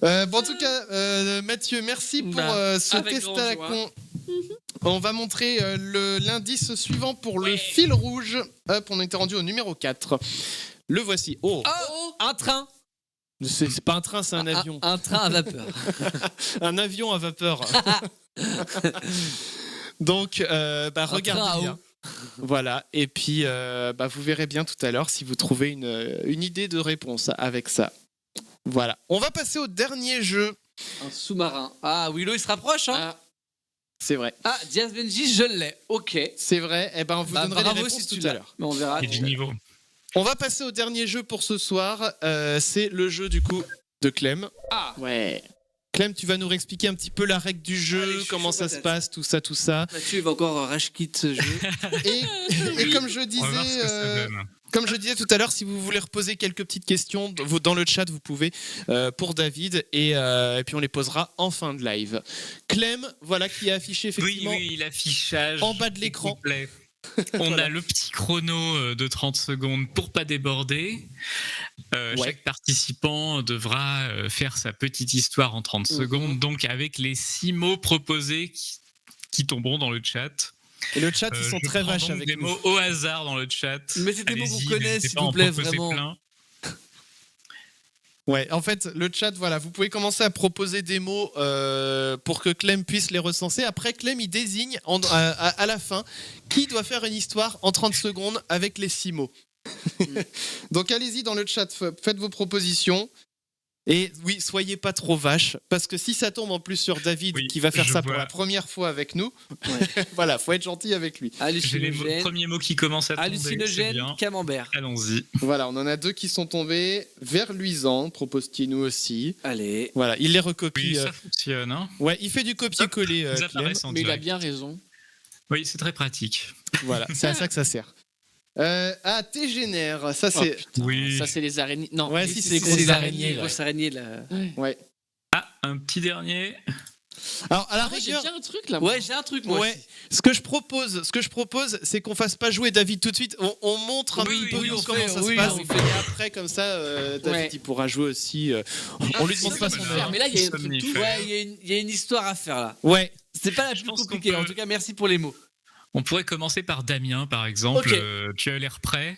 En tout cas, Mathieu, merci pour Bah, ce avec test grand à la joie. con. On va montrer l'indice suivant pour le fil rouge. Hop, on était rendu au numéro 4. Le voici. Oh, Oh, un train. c'est pas un train, c'est un avion. Un train à vapeur. Un avion à vapeur. Donc, regardez train à bien. eau. Voilà, et puis vous verrez bien tout à l'heure si vous trouvez une idée de réponse avec ça. Voilà, on va passer au dernier jeu. Un sous-marin. Ah, Willow, il se rapproche, hein. Ah, C'est vrai. Ah, Diaz Benji, je l'ai. Ok. C'est vrai, et on vous Bah, donnerai les bravo réponses si tout tu à l'as. l'heure. mais on verra. Et du niveau. On va passer au dernier jeu pour ce soir. C'est le jeu du coup de Clem. Ah, ouais. Clem, tu vas nous réexpliquer un petit peu la règle du jeu, Allez, je suis comment chaud ça se patate. passe, tout ça. Mathieu, il va encore rage quit ce jeu. Et comme je On va voir ce disais, que ça donne. comme je disais tout à l'heure, si vous voulez reposer quelques petites questions dans le chat, vous pouvez pour David et puis on les posera en fin de live. Clem, voilà qui est affiché effectivement Oui, l'affichage. en bas de est l'écran. complet. On Voilà. a le petit chrono de 30 secondes pour pas déborder. Ouais. Chaque participant devra faire sa petite histoire en 30 secondes, donc avec les 6 mots proposés qui tomberont dans le chat. Et le chat, ils sont Je très prends vaches donc avec des nous. mots au hasard dans le chat. Mais c'est des mots qu'on Allez-y, connaît, n'hésitez s'il pas à vous en plaît, proposer vraiment. plein. Ouais, en fait, le chat, voilà, vous pouvez commencer à proposer des mots pour que Clem puisse les recenser. Après, Clem, il désigne à la fin qui doit faire une histoire en 30 secondes avec les 6 mots. Donc, allez-y dans le chat, faites vos propositions. Et oui, soyez pas trop vaches, parce que si ça tombe en plus sur David, Oui, qui va faire je ça pour vois. la première fois avec nous, voilà, faut être gentil avec lui. J'ai les Hallucinogène, premiers mots qui commencent à tomber. C'est hallucinogène, bien. camembert. Allons-y. Voilà, on en a 2 qui sont tombés. Verluisant, propose Tino aussi. Allez. Voilà, il les recopie. Oui, ça fonctionne. Hein. Ouais, il fait du copier-coller, Ils Clem. apparaissent en Mais il a direct. bien raison. Oui, c'est très pratique. Voilà, c'est à ça que ça sert. Tégénère, ça Oh, c'est... putain, Oui. Ça, c'est les araignées. Non, Ouais, oui, si, c'est c'est les C'est grosses les araignées, araignées, là. grosses araignées là. Ouais. Ah, un petit dernier. Alors, à la Ah, moi, j'ai rigueur... déjà un truc là. moi. Ouais, j'ai un truc moi. Ouais, aussi. ce que je propose, c'est qu'on fasse pas jouer David tout de suite. On montre un Oui, petit peu oui, nous on comment fait, ça oui, se passe. on Et fait. après, comme ça, David, Ouais. il pourra jouer aussi. On lui demande c'est pas comme son ça. heure. Mais là, il y a un truc Somnifère. tout. Ouais, il y a une histoire à faire là. Ouais. C'est pas la plus pense qu'on compliquée. peut- En tout cas, merci pour les mots. On pourrait commencer par Damien, par exemple. Ok. Tu as l'air prêt.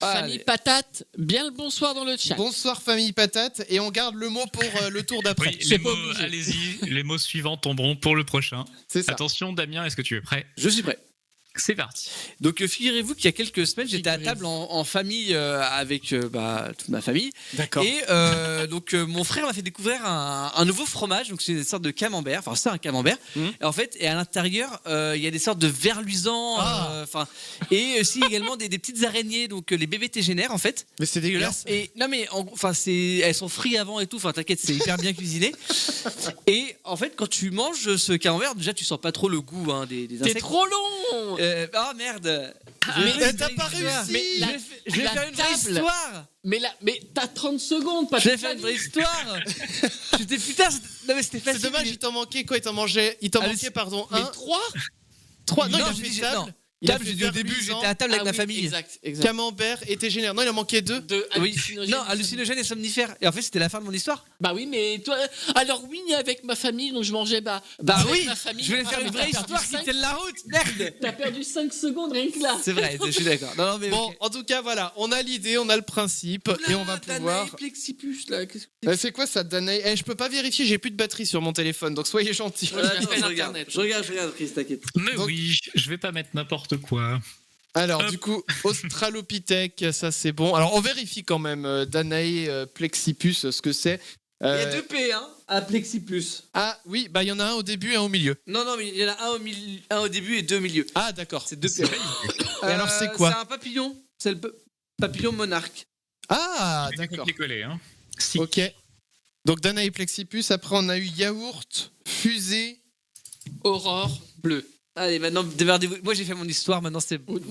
Famille Allez. Patate, bien le bonsoir dans le chat. Bonsoir famille patate et on garde le mot pour le tour d'après. Oui, c'est les pas mots, obligé. allez-y. Les mots suivants tomberont pour le prochain. C'est ça. Attention, Damien, est-ce que tu es prêt? Je suis prêt. C'est parti. Donc figurez-vous qu'il y a quelques semaines, j'étais à Figurez-vous. table en famille avec toute ma famille. D'accord. Et donc mon frère m'a fait découvrir un nouveau fromage. Donc c'est une sorte de camembert. Enfin c'est un camembert. Mhm. Et en fait, et à l'intérieur, il y a des sortes de vers luisants. Ah. Et aussi également des petites araignées. Donc les bébés tégénères en fait. Mais c'est dégueulasse. Et non mais enfin elles sont frites avant et tout. Enfin t'inquiète, c'est hyper bien cuisiné. Et en fait, quand tu manges ce camembert, déjà tu sens pas trop le goût des T'es insectes. trop long. Oh merde. mais t'as pas réussi. Mais la- Je vais la faire une vraie table. histoire. Mais t'as 30 secondes, pas Je vais toute faire la une vraie vie. histoire. J'étais putain. Non mais c'était C'est facile. dommage, il t'en manquait quoi? Il t'en manquait, pardon, Mais 3 3 Non, il a j'ai fait dit- table. non. Il a Table, fait j'ai dit au début, verluisant, j'étais à table avec Ah ma oui, famille. Exact. camembert et tégénère. Non, il en manquait 2. De Oui, hallucinogène. non, hallucinogène et somnifère. Et en fait, c'était la fin de mon histoire. Bah oui, mais toi. Alors oui, avec ma famille, donc je mangeais Bah avec oui, ma famille. je vais Ah, faire mais une t'as vraie perdu histoire qui 5 tienne la route. Merde. T'as perdu 5 secondes rien que là. C'est vrai, je suis d'accord. Non, non, mais Bon, ok. en tout cas, voilà, on a l'idée, on a le principe et on va pouvoir. Plexipus là. Qu'est-ce que C'est quoi ça, Danae? Je peux pas vérifier, j'ai plus de batterie sur mon téléphone, donc soyez gentils. Voilà, Attends, Internet. je regarde, Chris, t'inquiète. Mais Donc- oui, je vais pas mettre n'importe quoi. Alors, Hop. du coup, Australopithèque, ça c'est bon. Alors, on vérifie quand même, Danae Plexipus, ce que c'est. Il y a 2 P, hein, à Plexipus. Ah oui, bah il y en a un au début et un au milieu. Non, non, mais il y en a un au début et 2 au milieu. Ah d'accord. C'est 2 P. Et alors, c'est quoi? C'est un papillon. C'est le papillon monarque. Ah Je vais d'accord. coller, hein. Si. Ok. Donc Danae Plexipus, après on a eu yaourt, fusée. Aurore bleue. Allez, maintenant, démerdez-vous. Moi, j'ai fait mon histoire, maintenant, c'est pour vous.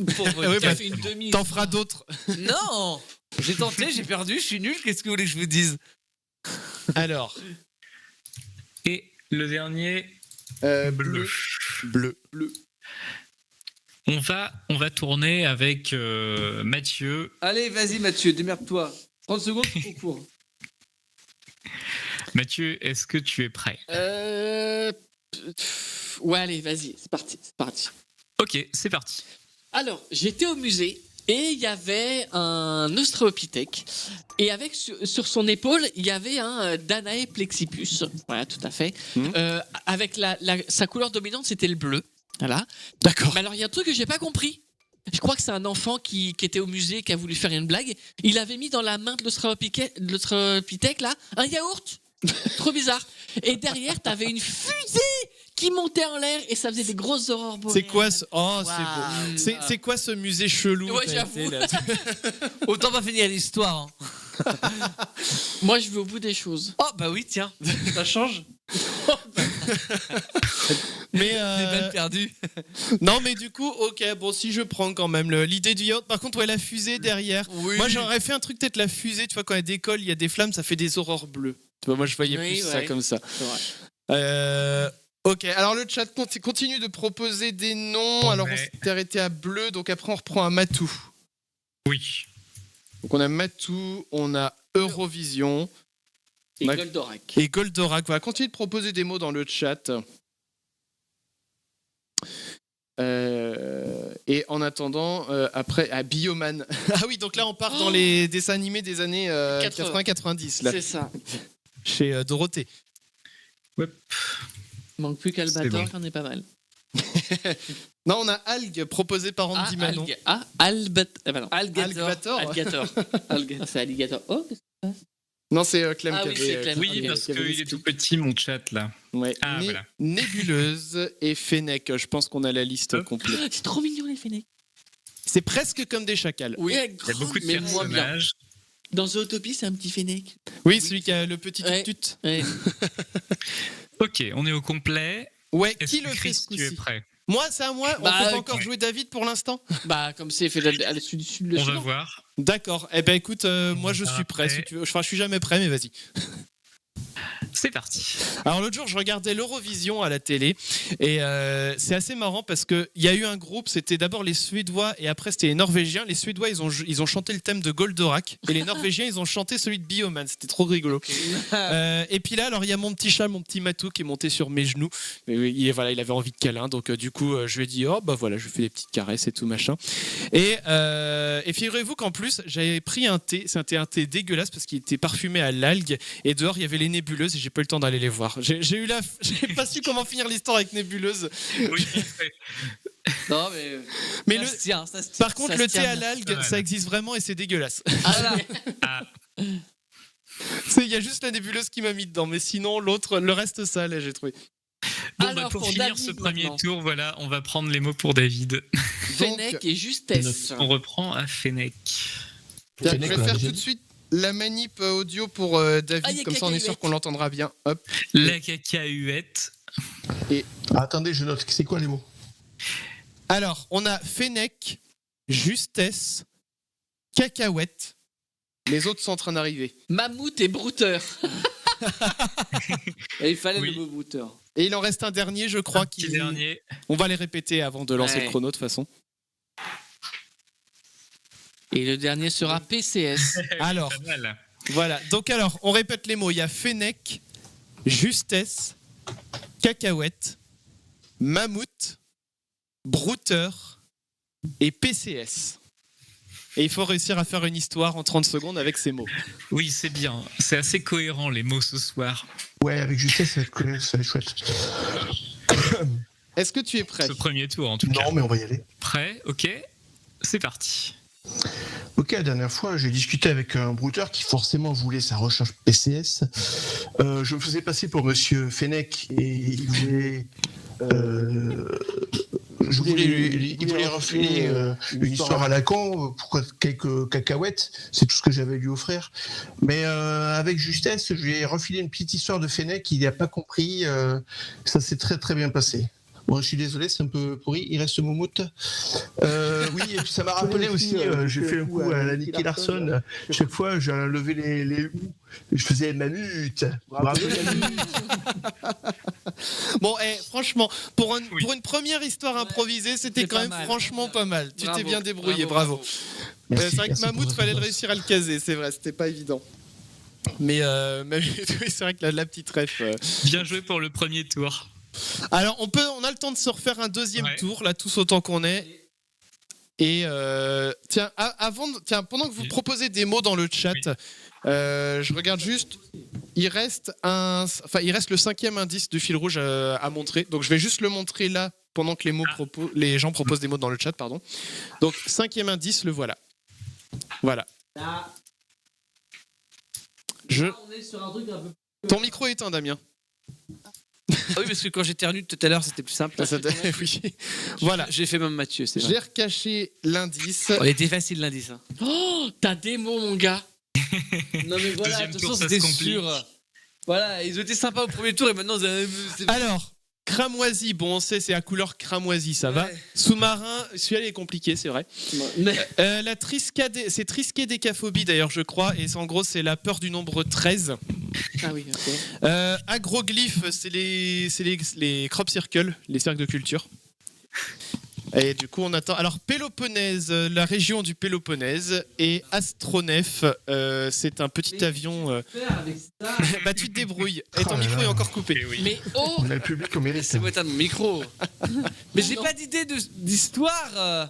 Ah oui, T'as bah, fait une demi. T'en feras d'autres. Non. J'ai tenté, j'ai perdu, je suis nul. Qu'est-ce que vous voulez que je vous dise? Alors, Et le dernier, bleu. Bleu. on va tourner avec Mathieu. Allez, vas-y, Mathieu, démerde-toi. 30 secondes, au cours. Mathieu, est-ce que tu es prêt? Ouais, allez, vas-y, c'est parti, c'est parti. Ok, c'est parti. Alors, j'étais au musée et il y avait un Australopithèque et avec sur son épaule, il y avait un Danae Plexipus. Voilà, tout à fait. Mhm. Avec sa couleur dominante, c'était le bleu. Voilà. D'accord. Mais alors, il y a un truc que j'ai pas compris. Je crois que c'est un enfant qui était au musée, qui a voulu faire une blague. Il avait mis dans la main de l'Australopithèque, là, un yaourt. Trop bizarre. Et derrière, t'avais une fusée qui montait en l'air et ça faisait des grosses aurores boréales. C'est quoi ce... Oh, c'est Waouh. beau. C'est quoi ce musée chelou? Ouais, t'as j'avoue. été, là Autant pas finir l'histoire. Hein. Moi, je vais au bout des choses. Oh, bah oui, tiens, ça change. Mais Des balles perdues. non, mais du coup, ok, bon, si je prends quand même l'idée du yacht. Par contre, ouais, la fusée derrière. Oui. Moi, j'aurais fait un truc, peut-être la fusée, tu vois, quand elle décolle, il y a des flammes, ça fait des aurores bleues. Tu vois, moi, je voyais Oui, plus ça ouais. comme ça. C'est vrai. Ok, alors le chat continue de proposer des noms. On Alors, on est- s'était arrêté à bleu, donc après, on reprend à Matou. Oui. Donc, on a Matou, on a Eurovision Et Ouais. Goldorak. et Goldorak. Voilà, continue de proposer des mots dans le chat. Et en attendant, après, à Bioman. Ah oui, donc là, on part dans les dessins animés des années 80-90, là, C'est ça. chez Dorothée. Il manque plus C'est qu'Albator, bon. on est pas mal. Non, on a Algue, proposé par Andy Manon. Algue. Ah, Albat. Ah, bah non. Alligator. Algator. Alligator. Ah, c'est alligator. Oh, qu'est-ce que c'est Non, c'est Clem Ah qui oui, avait... c'est Clem. Oui, Ok, parce qui avait qu'il est tout petit, mon chat, là. Ouais. Ah, voilà. Nébuleuse et Fennec. Je pense qu'on a la liste Hop. complète. C'est trop mignon les fennecs. C'est presque comme des chacals. Oui, Il y a beaucoup de mais moins bien. personnages. Dans Zootopie, c'est un petit fennec. Oui, celui qui a le petit Ouais. tut. Ouais. Ok, on est au complet. Ouais, Est-ce qui que le fait Chris, ce tu es coup-ci? prêt? Moi, c'est à moi. Bah, On peut pas encore ouais. jouer David pour l'instant. Bah, comme c'est fait à la suite le On va suivant. voir. D'accord. Eh ben écoute, moi je va suis prêt. après. Si tu veux. Enfin, je suis jamais prêt, mais vas-y. C'est parti. Alors l'autre jour, je regardais l'Eurovision à la télé et c'est assez marrant parce que il y a eu un groupe. C'était d'abord les Suédois et après c'était les Norvégiens. Les Suédois, ils ont chanté le thème de Goldorak et les Norvégiens, ils ont chanté celui de Bioman. C'était trop rigolo. Et puis là, alors il y a mon petit chat, mon petit Matou qui est monté sur mes genoux. Mais oui, voilà, il avait envie de câlin, donc du coup, je lui ai dit oh bah voilà, je lui fais des petites caresses et tout machin. Et figurez-vous qu'en plus, j'avais pris un thé. C'était un thé dégueulasse parce qu'il était parfumé à l'algue et dehors il y avait les nébuleuses et j'ai pas eu le temps d'aller les voir. J'ai pas su comment finir l'histoire avec nébuleuse. Oui, Non, mais. Mais ça se tient, ça se tient, par contre, ça le se thé tient à bien. l'algue, Voilà. ça existe vraiment et c'est dégueulasse. Ah là. Ah, Il y a juste la nébuleuse qui m'a mis dedans, mais sinon l'autre, le reste ça, là j'ai trouvé. bon, Alors, pour pour finir David, ce premier maintenant. tour, voilà, on va prendre les mots pour David. Fennec et justesse. On reprend à Fennec. Tiens, Fennec, je vais on a faire déjà tout de dit. suite la manip audio pour David, Ah, y a comme ça on est sûr cacahuète. qu'on l'entendra bien. Hop. La cacahuète. Ah, attendez, je note. C'est quoi les mots? Alors, on a Fennec, justesse, cacahuète. Les autres sont en train d'arriver. Mammouth et brouteur. Et il fallait Oui. le mot brouteur. Et il en reste un dernier, je crois, Petit dernier. On va les répéter avant de lancer Ouais. le chrono de toute façon. Et le dernier sera PCS. Alors, Pas mal. voilà. Donc alors, on répète les mots. Il y a Fennec, justesse, cacahuète, mammouth, brouteur et PCS. Et il faut réussir à faire une histoire en 30 secondes avec ces mots. Oui, c'est bien. C'est assez cohérent, les mots ce soir. Ouais, avec justesse, ça va être chouette. Est-ce que tu es prêt? Ce premier tour, en tout cas. Non, mais on va y aller. Prêt? Ok. C'est parti. Ok, la dernière fois, j'ai discuté avec un brouteur qui forcément voulait sa recharge PCS. Je me faisais passer pour Monsieur Fennec et il voulait. Il voulait refiler une histoire à la con pour quelques cacahuètes. C'est tout ce que j'avais à lui offrir. Mais avec justesse, je lui ai refilé une petite histoire de Fennec. Il n'a pas compris. Ça s'est très très bien passé. Bon, je suis désolé, c'est un peu pourri. Il reste Moumout. Oui, et puis ça m'a rappelé aussi, j'ai fait un coup à la Nicky Larson. Chaque fois, j'ai levé les houes. Je faisais Mamut. Bravo, Mamut. Bon, franchement, pour Oui. une première histoire improvisée, c'était C'est quand pas même mal. franchement pas mal. Tu t'es Bravo, bien débrouillé, bravo. Merci, C'est vrai que merci pour Mammouth, votre fallait le réponse. réussir à le caser, c'est vrai, c'était pas évident. Mais oui, c'est vrai que la petite ref. Bien joué pour le premier tour. Alors, on a le temps de se refaire un deuxième Ouais. tour, là, tous autant qu'on est. Et tiens, pendant que vous Oui. proposez des mots dans le chat, Oui. je regarde juste. Il reste le 5e indice du fil rouge à montrer. Donc, je vais juste le montrer là pendant que les gens proposent des mots dans le chat, pardon. Donc, 5e indice, le voilà. Voilà. Là, on est sur un truc un peu. Ton micro est éteint, Damien. Ah oui, parce que quand j'éternue tout à l'heure, c'était plus simple. Oui. Voilà. J'ai fait même Mathieu, c'est vrai. J'ai recaché l'indice. On était facile l'indice. Hein. Oh, t'as des mots, mon gars. Non, mais voilà, Deuxième de toute tour, façon, ça se c'était complique. sûr. Voilà, ils ont été sympas au premier tour et maintenant, c'est- Alors, cramoisi, bon, on sait, c'est à couleur cramoisi, ça va. Ouais. Sous-marin, celui-là il est compliqué, c'est vrai. Mais La c'est triskidécaphobie d'ailleurs, je crois, et en gros, c'est la peur du nombre 13. ah oui, ok. Agroglyphe, c'est les crop circles, les cercles de culture. Et du coup, on attend. Alors, Péloponnèse, la région du Péloponnèse, et Astronef, c'est un petit avion. Faire avec ça. Bah, tu te débrouilles. Et ton Oh là micro là. est encore coupé. Et oui. Mais oh, On a le public au mérite. c'est moi éteindre mon micro. Mais j'ai Non. pas d'idée d'histoire.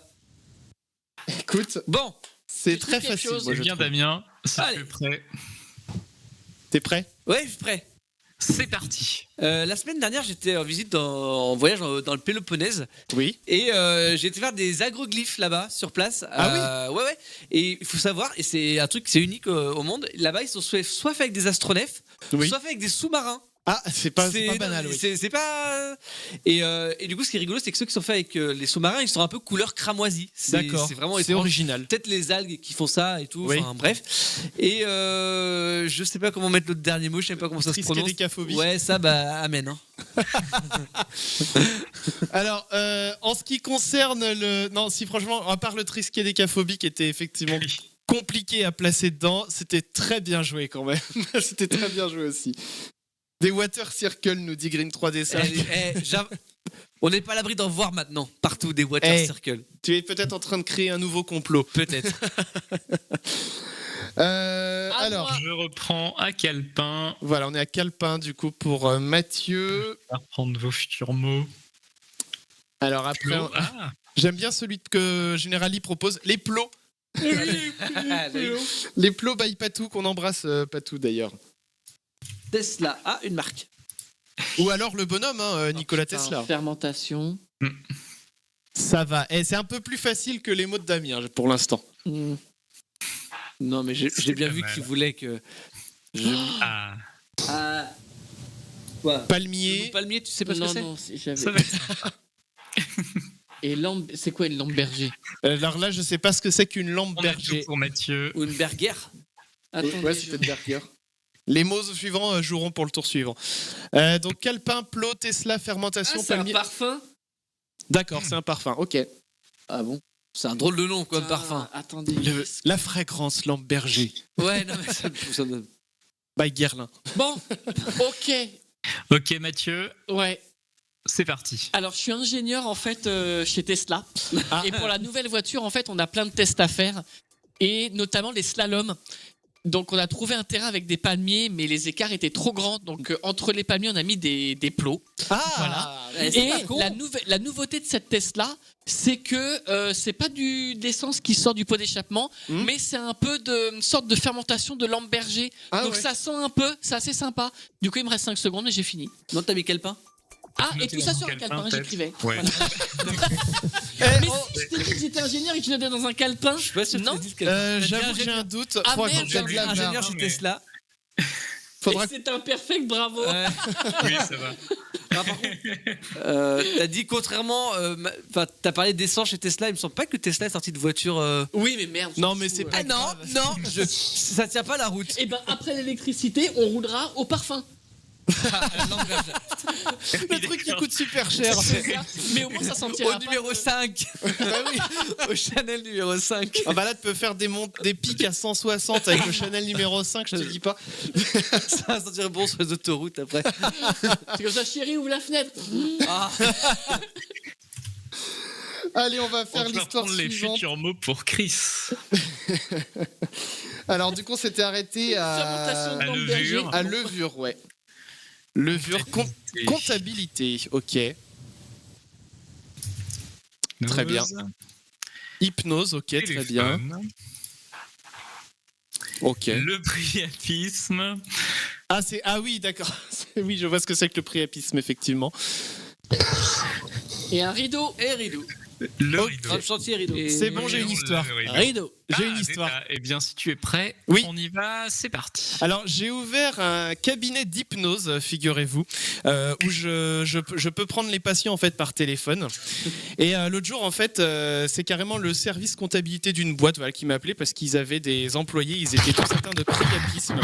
Écoute, Bon, c'est Tu très trouves quelque facile. chose moi, C'est je bien, trouve. Damien. Si Allez. tu es prêt. T'es prêt? ouais, je suis prêt. C'est parti. La semaine dernière, j'étais en visite en voyage dans le Péloponnèse. Oui. Et j'ai été faire des agroglyphes là-bas, sur place. Ah oui. Ouais. Et il faut savoir, et c'est un truc, c'est unique au monde, là-bas, ils sont soit faits avec des astronefs, Oui. soit faits avec des sous-marins. Ah, c'est pas banal, oui. C'est pas. Et du coup, ce qui est rigolo, c'est que ceux qui sont faits avec les sous-marins, ils sont un peu couleur cramoisie. D'accord. C'est vraiment C'est étrange. original. Peut-être les algues qui font ça et tout. Oui. Enfin, bref. Et je sais pas comment mettre le dernier mot, je sais pas comment ça se prononce. Triskaidekaphobie. Ouais, ça, bah, amen. Hein. Alors, en ce qui concerne le... Non, si franchement, à part le triskaidekaphobie qui était effectivement compliqué à placer dedans, c'était très bien joué quand même. C'était très bien joué aussi. Des water circles, nous dit Green 3D. On n'est pas à l'abri d'en voir maintenant, partout, des water circles. Tu es peut-être en train de créer un nouveau complot. Peut-être. Alors, Je reprends à Calepin. voilà, on est à Calepin du coup pour Mathieu. Je vais reprendre vos futurs mots. Alors après, j'aime bien celui que Generali propose, les plots. Les plots by Patou, qu'on embrasse Patou d'ailleurs. Tesla a une marque. Ou alors le bonhomme, Nikola Tesla. Fermentation. Ça va. Et c'est un peu plus facile que les mots de Damien pour l'instant. Non, mais j'ai C'est bien pas vu mal. qu'il voulait que. Ah, Quoi Palmier. Le palmier, tu sais pas ce que c'est Non, j'avais. ça va être sympa. Et c'est quoi une lampe berger? Alors là, je sais pas ce que c'est qu'une lampe On a tout berger. pour Mathieu. Ou une berger. Attendez, Ouais, c'était Berger. Les mots suivants joueront pour le tour suivant. Donc Calepin, plot, Tesla, fermentation, c'est un palmier. parfum. D'accord, c'est un parfum. Ok. Ah bon C'est un drôle de nom, comme Putain, parfum. Attendez. La fragrance lampe berger. Ouais, non, mais ça me- By Guerlain. Bon, ok. Ok, Mathieu, Ouais. c'est parti. Alors, je suis ingénieur en fait chez Tesla. Ah. Et pour la nouvelle voiture, en fait, on a plein de tests à faire. Et notamment les slaloms. Donc, on a trouvé un terrain avec des palmiers, mais les écarts étaient trop grands. Donc, entre les palmiers, on a mis des plots. Ah Voilà. Eh, c'est Et pas con. la nouveauté de cette Tesla, c'est que c'est pas d'essence qui sort du pot d'échappement, mais c'est un peu une sorte de fermentation de lampe berger. Ah Donc ouais. ça sent un peu, c'est assez sympa. Du coup, il me reste 5 secondes et j'ai fini. Non, t'as mis quel pain Ah, et Notez tout ça dans sur un calepin, calepin, peut-être. j'écrivais. Ouais. Mais si, je t'ai dit que j'étais ingénieur et que je notais dans un calepin. Je suis pas sûr que Non. tu dises quel pain. J'avoue que j'ai un doute. Ah, Faudra merde, qu'on fasse de la Ingénieur barre. chez mais- Tesla. Faudra Et c'est un perfect, bravo. Oui, ça va. Ah, par contre, t'as dit contrairement, enfin, t'as parlé d'essence chez Tesla. Il me semble pas que Tesla est sorti de voiture. Oui, mais merde. Non, mais c'est pas Ah non, grave. non, ça tient pas la route. Et ben après l'électricité, on roulera au parfum. Le truc qui coûte super cher. Mais au moins ça sentira Au pas numéro de- 5. Au Chanel numéro 5. Ah bah là, tu peux faire des pics à 160 avec le Chanel numéro 5, je te dis pas. Ça va sentir bon sur les autoroutes après. C'est comme ça, chérie, ouvre la fenêtre. Ah. Allez, on va On faire peut l'histoire reprendre les suivante. futurs mots pour Chris. Alors, du coup, on s'était arrêté Fermentation de à lampe levure. berger. à levure, ouais. Levure, comptabilité, ok. Très bien. Hypnose, ok, très bien. Téléphone. Ok. Le priapisme. Ah oui, d'accord. Oui, je vois ce que c'est que le priapisme, effectivement. Et un rideau. Et rideau. Le Ok. rideau. Dans le chantier rideau. C'est bon, j'ai une Le histoire. rideau. Rideau. J'ai Ah, une c'est histoire. ça. Eh bien, si tu es prêt, Oui. on y va, c'est parti. Alors, j'ai ouvert un cabinet d'hypnose, figurez-vous, où je peux prendre les patients en fait par téléphone. Et l'autre jour, en fait, c'est carrément le service comptabilité d'une boîte voilà, qui m'a appelé parce qu'ils avaient des employés, ils étaient tous atteints de priapisme.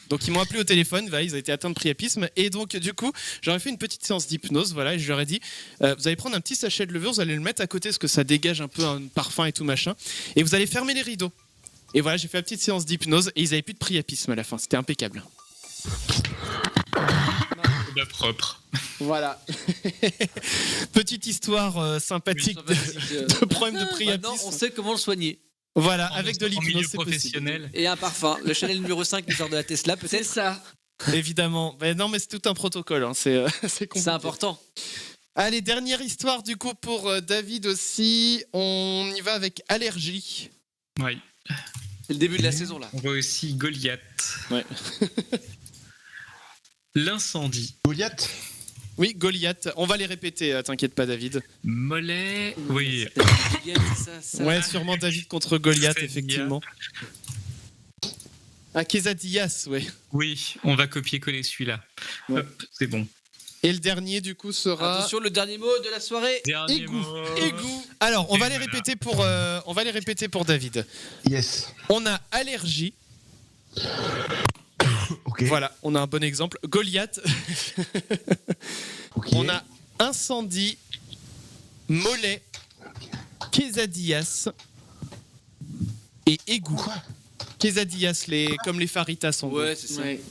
Donc ils m'ont appelé au téléphone, voilà, ils ont été atteints de priapisme. Et donc du coup, j'aurais fait une petite séance d'hypnose, voilà, et je leur ai dit, vous allez prendre un petit sachet de levure, vous allez le mettre à côté parce que ça dégage un peu un parfum et tout machin, et vous allez fermer les rideaux. Et voilà, j'ai fait une petite séance d'hypnose et ils avaient plus de priapisme à la fin, c'était impeccable. La propre. Voilà. Petite histoire sympathique de problème de priapisme. Maintenant, on sait comment le soigner. Voilà, avec de En milieu l'hypnose, c'est possible. professionnel. Et un parfum. Le Chanel numéro 5 qui sort de la Tesla, C'est peut-être. ça. Évidemment. Ben non, mais c'est tout un protocole. Hein. C'est compliqué. C'est important. Allez, dernière histoire du coup pour David aussi. On y va avec allergie. Oui. C'est le début de la saison là. On voit aussi Goliath. Ouais. L'incendie. Goliath. Oui, Goliath. On va les répéter, t'inquiète pas, David. Mollet. Oui. Ça. Ouais, sûrement David contre Goliath, Quesadilla. effectivement. Ah, Quesadillas, ouais. Oui, on va copier-coller celui-là. Ouais. Hop, c'est bon. Et le dernier, du coup, sera... Attention, le dernier mot de la soirée. Dernier Égout. mot. Égout. Alors, on Et va les voilà. répéter pour David. Yes. On a allergie. Ok. Voilà, on a un bon exemple. Goliath. Ok. On a incendie, mollet, quesadillas et égout. Quoi? Quesadillas, comme les faritas en gros. Ouais, c'est ça. Ouais.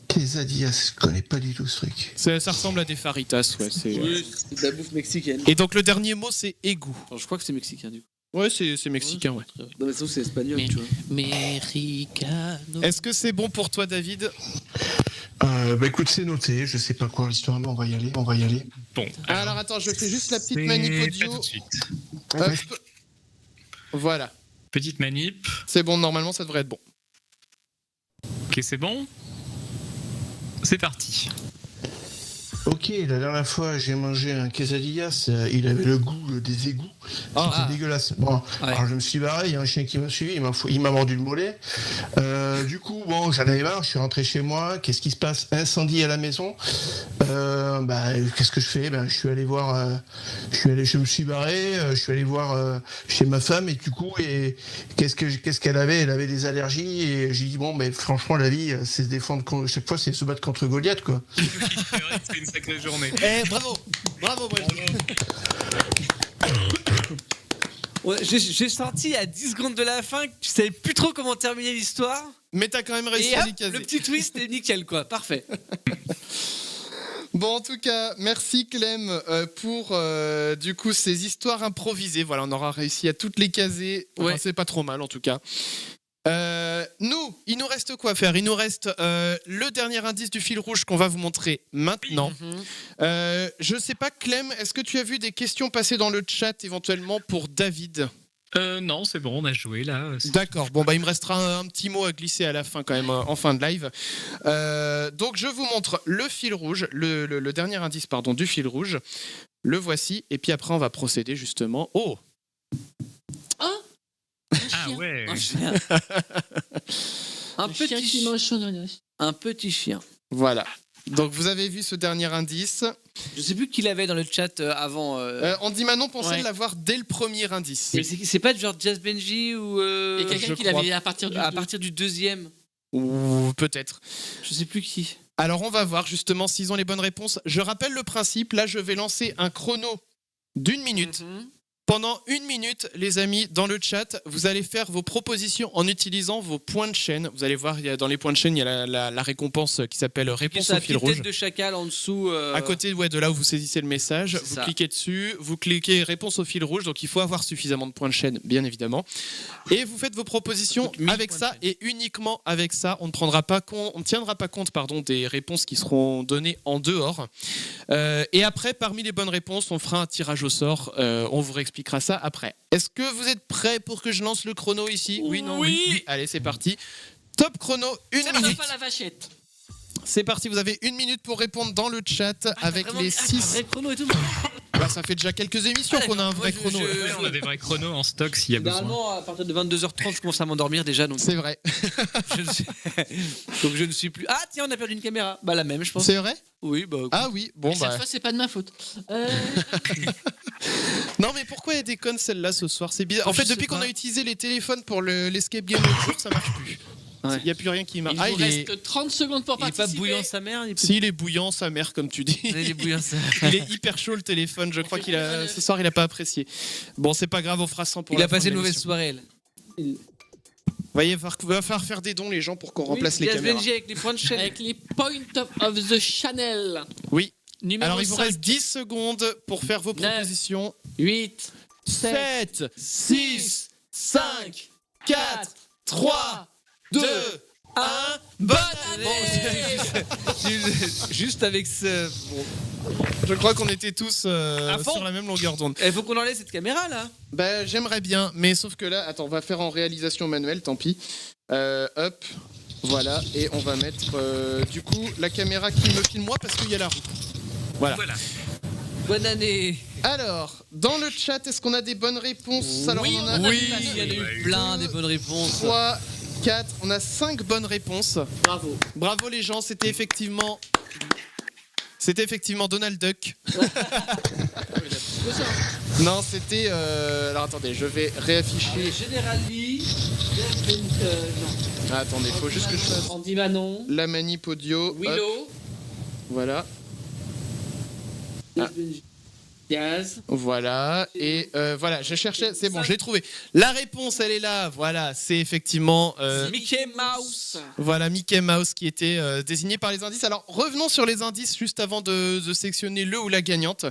Quesadillas, je connais pas du tout ce truc. Ça ressemble à des faritas, ouais. Oui, c'est de la bouffe mexicaine. Et donc le dernier mot, c'est égout. Alors, je crois que c'est mexicain du coup. Ouais, c'est mexicain, ouais. Non, mais sinon c'est espagnol, Mais- tu vois. Mexicano. Est-ce que c'est bon pour toi, David? Bah écoute, c'est noté. Je sais pas quoi l'histoire, mais on va y aller. Bon. Alors attends, je fais juste la petite c'est manip pas audio. tout de suite. Hop. Voilà, Petite manip. c'est bon, normalement ça devrait être bon. Ok, c'est bon. C'est parti. Ok, la dernière fois, j'ai mangé un quesadillas. Il avait le goût des égouts. C'était dégueulasse. Bon, alors je me suis barré. Il y a un chien qui m'a suivi. Il m'a mordu le mollet. Du coup, bon, j'en avais marre. Je suis rentré chez moi. Qu'est-ce qui se passe? Incendie à la maison. Qu'est-ce que je fais? Je suis allé voir. Je me suis barré. Je suis allé voir chez ma femme. Et du coup, qu'est-ce qu'elle avait? Elle avait des allergies. Et j'ai dit bon, mais franchement, la vie, c'est se défendre. Chaque fois, c'est se battre contre Goliath, quoi. C'est vrai que c'est une sacrée journée. Bravo, Brigitte. Ouais, j'ai sorti à 10 secondes de la fin que tu savais plus trop comment terminer l'histoire. Mais t'as quand même réussi Et à hop, les caser. le petit twist est nickel quoi, parfait. Bon, en tout cas, merci Clem pour du coup ces histoires improvisées. Voilà, on aura réussi à toutes les caser. Enfin, Ouais. c'est pas trop mal en tout cas. Il nous reste quoi à faire? Il nous reste le dernier indice du fil rouge qu'on va vous montrer maintenant. Je sais pas, Clem, est-ce que tu as vu des questions passer dans le chat éventuellement pour David? Non, c'est bon, on a joué là. D'accord, bon il me restera un petit mot à glisser à la fin quand même en fin de live. Donc je vous montre le fil rouge, le dernier indice pardon du fil rouge. Le voici et puis après on va procéder justement. Oh, Ah ouais. Un chien. Un chien petit qui chien. mange son ananas. Un petit chien. voilà. Donc vous avez vu ce dernier indice. Je sais plus qui l'avait dans le chat avant. Andy Manon pensait Ouais. l'avoir dès le premier indice. Mais c'est pas du genre Jazz Benji ou Et je quelqu'un qui crois. l'avait à partir du à 2. partir du deuxième. Ou peut-être. Je sais plus qui. Alors on va voir justement s'ils ont les bonnes réponses. Je rappelle le principe, là je vais lancer un chrono d'1 minute. Pendant 1 minute, les amis, dans le chat, vous allez faire vos propositions en utilisant vos points de chaîne. Vous allez voir, dans les points de chaîne, il y a la récompense qui s'appelle réponse Ça au fil petite rouge. tête de chacal en dessous. À côté de là où vous saisissez le message, C'est vous ça. cliquez dessus, vous cliquez réponse au fil rouge, donc il faut avoir suffisamment de points de chaîne, bien évidemment. Et vous faites vos propositions Ça coûte 1000 avec points de ça chaîne. et uniquement avec ça. On ne tiendra pas compte des réponses qui seront données en dehors. Et après, parmi les bonnes réponses, on fera un tirage au sort. On vous réexpliquera ça après. Est-ce que vous êtes prêts pour que je lance le chrono ici? Oui, non, oui. Allez, c'est parti. Top chrono, 1 minute. Pas la vachette. C'est parti, vous avez 1 minute pour répondre dans le chat avec les 6. Vrai chrono et tout. Bah, ça fait déjà quelques émissions qu'on a un vrai chrono. Ouais, on a des vrais chronos en stock s'il y a besoin. Généralement, à partir de 22h30, je commence à m'endormir déjà. Donc C'est vrai. je ne suis... donc je ne suis plus. Ah, tiens, on a perdu une caméra. Bah, la même, je pense. C'est vrai? Oui, bah. Ah oui, bon Cette bah. fois, c'est pas de ma faute. Non mais pourquoi elle déconne celle-là ce soir? C'est bizarre. En Je fait, sais depuis qu'on pas. a utilisé les téléphones pour l'escape game l'autre jour, ça marche plus. Ouais. Il n'y a plus rien qui marche. Il Ah, vous reste 30 secondes pour Il est pas participer. bouillant sa mère. S'il est bouillant, sa mère, comme tu dis. Il est bouillant sa Il est hyper chaud le téléphone. Je crois ce soir il a pas apprécié. Bon, c'est pas grave, on fera 100 pour Il la a fin passé de une mauvaise l'émission. soirée, elle. Vous voyez, il va falloir faire des dons les gens pour qu'on remplace les Jazz caméras. Benji avec les points de chaîne. Avec les points of the channel. Oui. Numéro Alors il vous 5, reste 10 secondes pour faire vos 9, propositions. 8, 7, 7, 6, 5, 4, 3, 2, 1. Bonne année! Juste avec ce. Bon. Je crois qu'on était tous À fond. sur la même longueur d'onde. Il faut qu'on enlève cette caméra là. Bah, j'aimerais bien, mais sauf que là, attends, on va faire en réalisation manuelle, tant pis. Hop. Voilà, et on va mettre du coup la caméra qui me filme moi parce qu'il y a la roue. Voilà. Bonne année. Alors, dans le chat, est-ce qu'on a des bonnes réponses? Alors, Oui, on en a Oui, il y en a eu plein des bonnes réponses. 3, 4, on a 5 bonnes réponses. Bravo. Bravo les gens, c'était effectivement Donald Duck. Non, c'était... Alors attendez, je vais réafficher... Général Lee. Ah, attendez, faut juste que je fasse Andy Manon. la manip audio. Hop, Willow. voilà. Diaz. Voilà, et voilà, je cherchais, c'est bon, j'ai trouvé. La réponse, elle est là, voilà, c'est effectivement... Mickey Mouse. Voilà, Mickey Mouse qui était désigné par les indices. Alors, revenons sur les indices juste avant de sélectionner le ou la gagnante.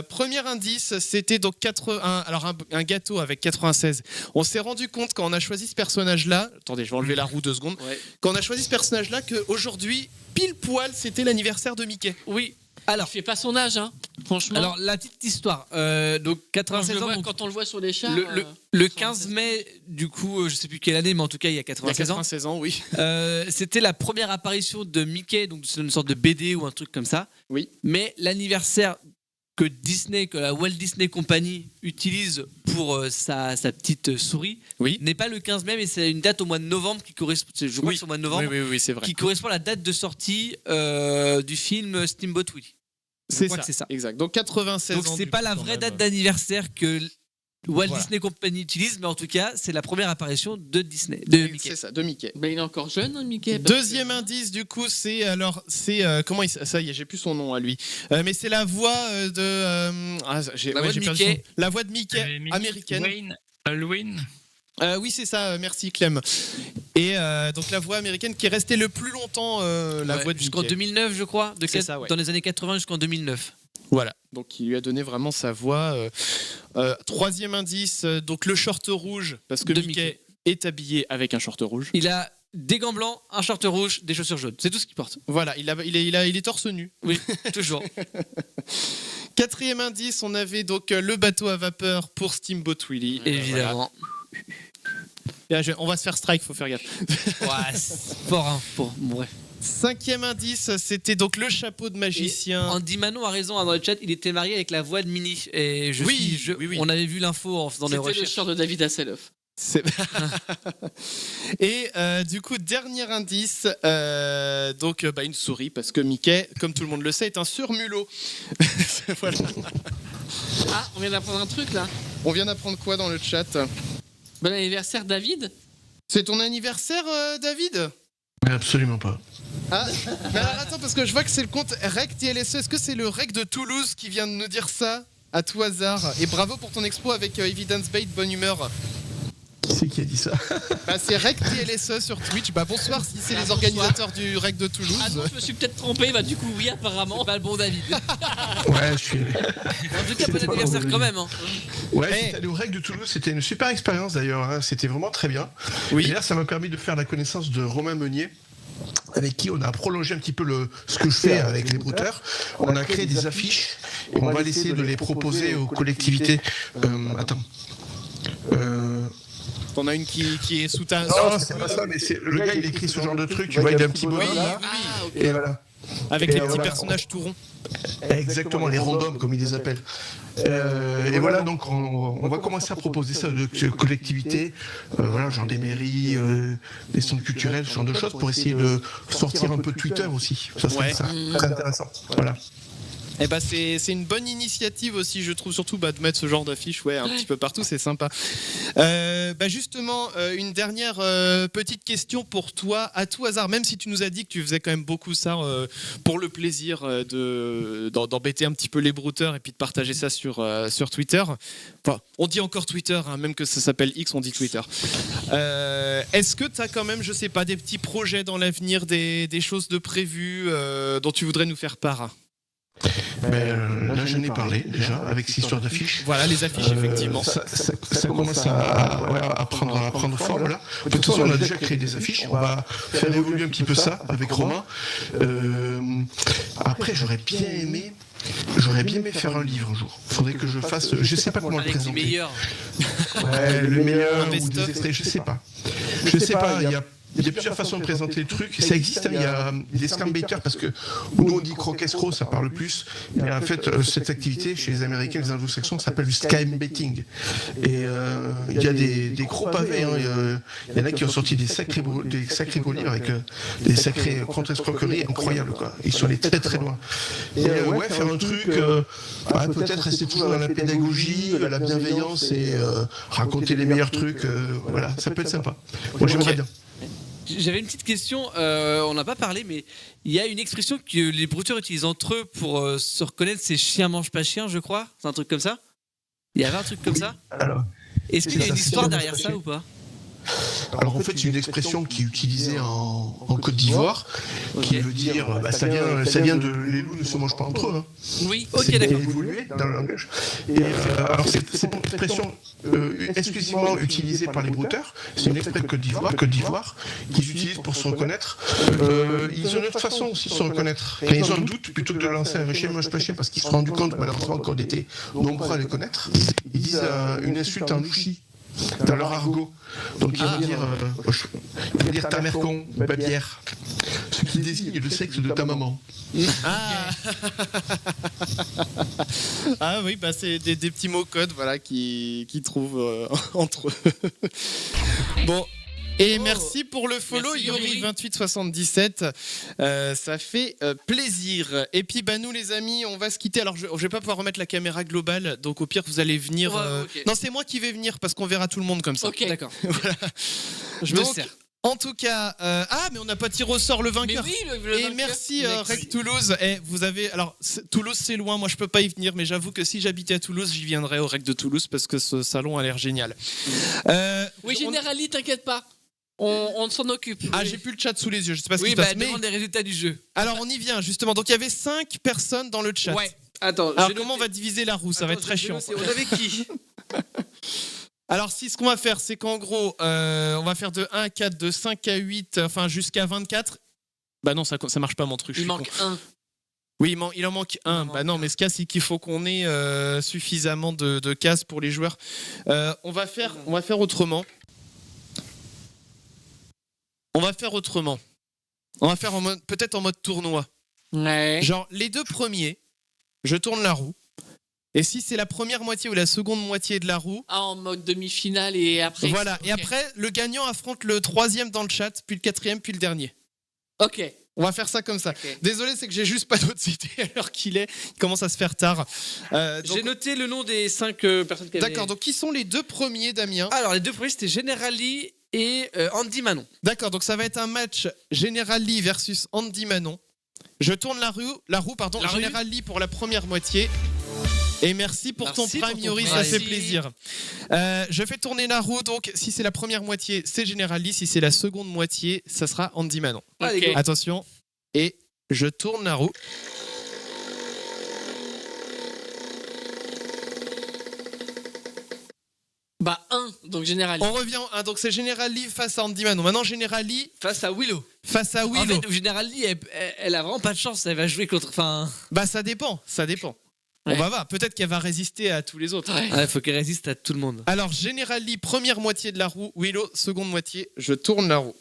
Premier indice, c'était donc un gâteau avec 96. On s'est rendu compte quand on a choisi ce personnage-là... Attendez, je vais enlever la roue 2 secondes. Ouais. Quand on a choisi ce personnage-là, qu'aujourd'hui, pile poil, c'était l'anniversaire de Mickey. Oui. Alors, il fait pas son âge, hein. Franchement. Alors, la petite histoire. Donc, quand, 96 ans. Donc, quand on le voit sur les chars. le 15 mai, du coup, je sais plus quelle année, mais en tout cas, il y a Il y a 96 ans. 96 ans, oui. C'était la première apparition de Mickey, donc c'est une sorte de BD ou un truc comme ça. Oui. Mais l'anniversaire que la Walt Disney Company utilise pour sa petite souris Oui. n'est pas le 15 mai, mais c'est une date au mois de novembre qui correspond. Je crois que c'est au mois de novembre. Oui, c'est vrai. Qui correspond à la date de sortie du film Steamboat Willie. C'est crois ça, que c'est ça. exact. Donc 96 Donc ans. c'est du pas coup, la quand vraie même. date d'anniversaire que Walt Voilà. Disney Company utilise, mais en tout cas c'est la première apparition de Mickey. C'est ça, de Mickey. Ben, il est encore jeune, hein, Mickey. parce Deuxième que- indice, du coup, c'est comment ça y est, j'ai plus son nom à lui. Mais c'est la voix de La voix de perdu son Mickey. nom. La voix de Mickey américaine. Wayne, Halloween. Oui, c'est ça. Merci Clem. Et donc la voix américaine qui est restée le plus longtemps la Ouais, voix de jusqu'en Mickey. 2009, je crois, C'est ça, ouais. dans les années 80 jusqu'en 2009. Voilà. Donc il lui a donné vraiment sa voix. Troisième indice, donc le short rouge parce que De Mickey est habillé avec un short rouge. Il a des gants blancs, un short rouge, des chaussures jaunes. C'est tout ce qu'il porte. Voilà, il est torse nu. Oui, toujours. Quatrième indice, on avait donc le bateau à vapeur pour Steamboat Willie. Évidemment. Voilà. On va se faire strike, faut faire gaffe. Ouais, c'est fort, hein. Bon, bref. Cinquième indice, c'était donc le chapeau de magicien. Andy Manon a raison, hein, dans le chat, il était marié avec la voix de Minnie. Et Oui. on avait vu l'info en faisant des C'était le recherches. short de David Hasselhoff. C'est- Et du coup, dernier indice, donc une souris, parce que Mickey, comme tout le monde le sait, est un surmulot. Voilà. Ah, on vient d'apprendre un truc là. On vient d'apprendre quoi dans le chat? Bon anniversaire, David. C'est ton anniversaire, David? Mais absolument pas. Ah, mais alors attends, parce que je vois que c'est le compte Rec TLSE. Est-ce que c'est le Rec de Toulouse qui vient de nous dire ça à tout hasard? Et bravo pour ton expo avec Evidence Bait, bonne humeur. Qui c'est qui a dit ça? Bah, c'est Rec TLSE sur Twitch. Bah, bonsoir si c'est les organisateurs du Rec de Toulouse. Ah non, je me suis peut-être trompé. Bah, du coup, oui, apparemment. C'est pas le bon David. Ouais, je suis. En tout cas, C'était bon pas anniversaire le bon quand même. Hein. Ouais, Hey. j'étais allé au REC de Toulouse, c'était une super expérience d'ailleurs, hein. C'était vraiment très bien. Oui. Et d'ailleurs, ça m'a permis de faire la connaissance de Romain Meunier, avec qui on a prolongé un petit peu ce que je fais avec les brouteurs. On a créé des affiches et on va essayer de les proposer aux collectivités. Attends. T'en as une qui est sous ta. Non, c'est pas ça, mais le gars il écrit ce genre de truc, tu vois, il a un petit bonhomme là. Ah, ok. Et voilà. Avec Et les petits voilà. personnages tout ronds. Exactement, les randoms comme ils les appellent. Et voilà, donc on va commencer à proposer ça aux collectivités, voilà, genre des mairies, des centres culturels, ce genre de choses, pour essayer de sortir un peu de Twitter aussi. Ça serait Ouais. ça, très intéressant. Voilà. Et bah c'est une bonne initiative aussi, je trouve, surtout de mettre ce genre d'affiches un petit peu partout, c'est sympa. Justement, une dernière petite question pour toi, à tout hasard, même si tu nous as dit que tu faisais quand même beaucoup ça pour le plaisir d'embêter un petit peu les brouteurs et puis de partager ça sur Twitter. Enfin, on dit encore Twitter, hein, même que ça s'appelle X, on dit Twitter. Est-ce que tu as quand même, je sais pas, des petits projets dans l'avenir, des choses de prévues dont tu voudrais nous faire part? Là, j'en ai parlé déjà avec cette histoire d'affiches. Voilà, les affiches, effectivement. Ça commence à prendre forme là. De toute façon, on a déjà créé des affiches. On va faire évoluer un petit peu ça avec Romain. Après, j'aurais bien aimé faire un livre un jour. Faudrait que je fasse. Je sais pas comment le Avec les présenter. meilleurs. Ouais, le meilleur Un ou best-of. des extraits, je sais pas. Je sais pas. il y a plusieurs façons de présenter le truc. Ça existe, hein, il y a des scam baiters, parce que nous on dit croque escroc, ça parle plus. Mais en fait, cette activité chez les Américains, les anglo-saxons, ça s'appelle du scam baiting. Et il y a des gros pavés. Hein, il y en a qui ont sorti des sacrés beaux livres avec des sacrés contre-escroqueries incroyables, quoi. Ils sont allés très très loin. Et faire un truc, peut-être rester toujours dans la pédagogie, la bienveillance et raconter les meilleurs trucs. Voilà, ça peut être sympa. Moi j'aimerais bien. J'avais une petite question, on n'a pas parlé, mais il y a une expression que les brouteurs utilisent entre eux pour se reconnaître, c'est chien mange pas chien, je crois. C'est un truc comme ça? Il y avait un truc comme ça? Alors, est-ce qu'il y a une histoire derrière ça ou pas? Alors en fait, c'est une expression qui est utilisée en Côte d'Ivoire, qui veut dire, ça vient de les loups ne se mangent pas entre eux. Hein. Oui, ok, C'est d'accord. évolué dans le langage. Et alors c'est une expression exclusivement utilisée par les brouteurs. C'est une expression Côte d'Ivoire qu'ils utilisent pour se reconnaître. Ils ont une autre façon aussi de se reconnaître. Quand ils ont un doute, plutôt que de lancer un chien mange pas chien, parce qu'ils se sont rendus compte malheureusement qu'on était nombreux à les connaître, ils disent une insulte en louchi dans leur argot. Donc il veut dire ta mère con, babière, ce qui désigne le sexe de ta maman. Ah oui, bah c'est des petits mots codes, voilà, qui trouvent entre eux. Bon. Et merci pour le follow, Yori2877. Ça fait plaisir. Et puis, nous, les amis, on va se quitter. Alors, je vais pas pouvoir remettre la caméra globale. Donc, au pire, vous allez venir. Okay. Non, c'est moi qui vais venir parce qu'on verra tout le monde comme ça. Ok, d'accord. Voilà. Je me sers. En tout cas, mais on n'a pas tiré au sort le vainqueur. Mais oui, le et vainqueur. merci Rec Toulouse. Vous avez, alors Toulouse c'est loin, moi je peux pas y venir, mais j'avoue que si j'habitais à Toulouse, j'y viendrais au Rec de Toulouse parce que ce salon a l'air génial. Oui, Generali, t'inquiète pas. On s'en occupe. Ah, j'ai plus le chat sous les yeux, je sais pas ce qui se passe. Demande les résultats du jeu. Alors on y vient justement. Donc il y avait 5 personnes dans le chat. Ouais. Attends. Alors comment on va diviser la roue? Ça va être très chiant. On avait qui? Alors ce qu'on va faire, c'est qu'en gros, on va faire de 1 à 4, de 5 à 8, enfin jusqu'à 24. Bah non, ça marche pas mon truc. Il manque un. Oui, il en manque un. Bah non, mais ce cas, c'est qu'il faut qu'on ait suffisamment de cases pour les joueurs. On va faire autrement. On va faire peut-être en mode tournoi. Ouais. Genre, les 2 premiers, je tourne la roue. Et si c'est la première moitié ou la seconde moitié de la roue... Ah, en mode demi-finale et après... Voilà, okay. Et après, le gagnant affronte le 3e dans le chat, puis le 4e, puis le dernier. Ok. On va faire ça comme ça. Okay. Désolé, c'est que j'ai juste pas d'autres idées à l'heure qu'il est. Il commence à se faire tard. J'ai noté le nom des 5 personnes qui avaient... D'accord, donc qui sont les 2 premiers, Damien? Alors, les 2 premiers, c'était Generali et Andy Manon. D'accord, donc ça va être un match Generali versus Andy Manon. Je tourne la roue, Generali pour la première moitié. Et merci pour ton prime, Yori, ça fait plaisir. Je fais tourner la roue, donc si c'est la première moitié, c'est Generali. Si c'est la seconde moitié, ça sera Andy Manon. Okay. Attention, et je tourne la roue. Bah 1, donc Generali. On revient, donc c'est Generali face à Andy Manon. Maintenant Generali face à Willow. En fait, Generali, elle a vraiment pas de chance, elle va jouer contre... Bah ça dépend. On va voir, peut-être qu'elle va résister à tous les autres. Il faut qu'elle résiste à tout le monde. Alors, Generali, première moitié de la roue. Willow, seconde moitié. Je tourne la roue.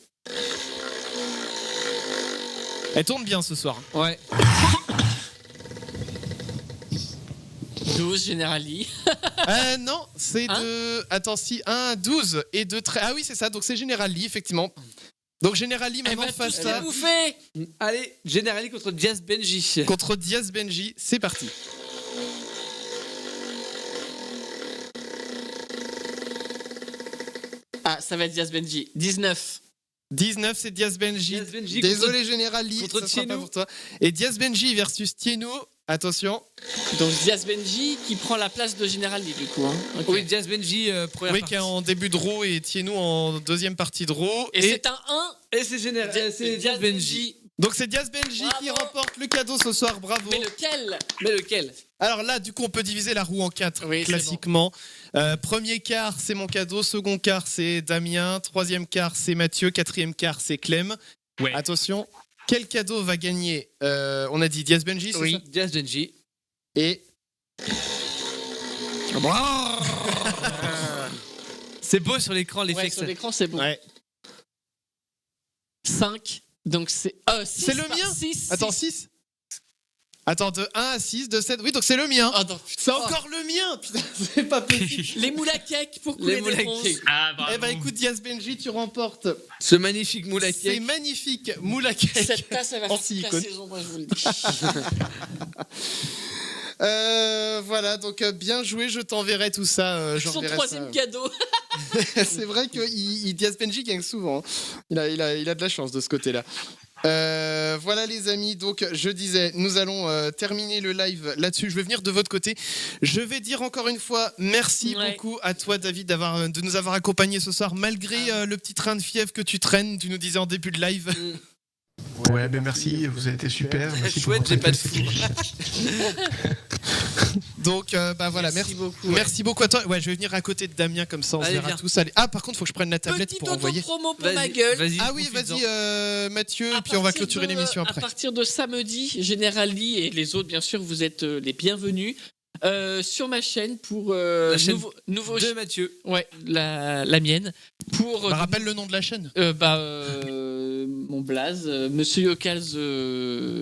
Elle tourne bien ce soir. Ouais. 12 Generali. Non, c'est de... Attends, 12 et de... Ah oui, c'est ça, donc c'est Generali, effectivement. Donc Generali maintenant face à... Allez, Generali contre Diaz Benji. Contre Diaz Benji, c'est parti. Ah, ça va être Diaz Benji. 19. 19, c'est Diaz Benji. Désolé, Generali. Contre Tieno. pour toi. Et Diaz Benji versus Tieno. Attention. Donc Diaz Benji qui prend la place de Generali, du coup. Hein. Okay. Oui, Diaz Benji, première partie. Qui est en début de roue et Tieno en deuxième partie de roue. Et c'est un 1. Et c'est Diaz Benji. Donc c'est Diaz Benji qui remporte le cadeau ce soir, bravo. Mais lequel? Alors là, du coup, on peut diviser la roue en 4, classiquement. Bon. Premier quart, c'est mon cadeau. Second quart, c'est Damien. Troisième quart, c'est Mathieu. Quatrième quart, c'est Clem. Ouais. Attention, quel cadeau va gagner on a dit Diaz Benji, c'est ça? Diaz Benji. Et... C'est beau sur l'écran, l'effet. Sur l'écran, c'est beau. Ouais. 5. Donc c'est 6. C'est le mien. 6. Attends, 6. Attends, de 1 à 6, de 7. Oui, donc c'est le mien. Oh, non, C'est encore le mien. Putain, c'est pas possible. Les moules à cake pour couler des ronces. Ah, bravo. Eh ben écoute, Diaz Benji, tu remportes Ce magnifique moule à ces cake. magnifiques moules à cake. Cette tasse, elle va En faire toute la silicone. saison, moi je vous le dis. Voilà, donc bien joué, je t'enverrai tout ça. Son j'enverrai troisième ça. cadeau. C'est vrai que Diaz Benji gagne souvent. Il a de la chance de ce côté-là. Voilà les amis, donc je disais, nous allons terminer le live là-dessus. Je vais venir de votre côté. Je vais dire encore une fois merci beaucoup à toi David de nous avoir accompagnés ce soir malgré le petit train de fièvre que tu traînes. Tu nous disais en début de live. Ouais, ben merci, vous avez été super. Merci pour Chouette, votre j'ai pas de accueil. Donc voilà, merci beaucoup. Merci beaucoup à toi. Ouais, je vais venir à côté de Damien comme ça on se Allez, verra viens. tous. Allez. Ah par contre, faut que je prenne la tablette Petite pour envoyer. auto-promo pour Vas-y, ma gueule. Vas-y, Ah oui, profite-en. vas-y Mathieu, À et puis on va partir clôturer de- l'émission après. À partir de samedi, Général Lee et les autres, bien sûr, vous êtes les bienvenus sur ma chaîne pour La chaîne nouveau de Mathieu. ouais, la mienne pour Rappelle le nom de la chaîne. mon blaze, Monsieur Yokaz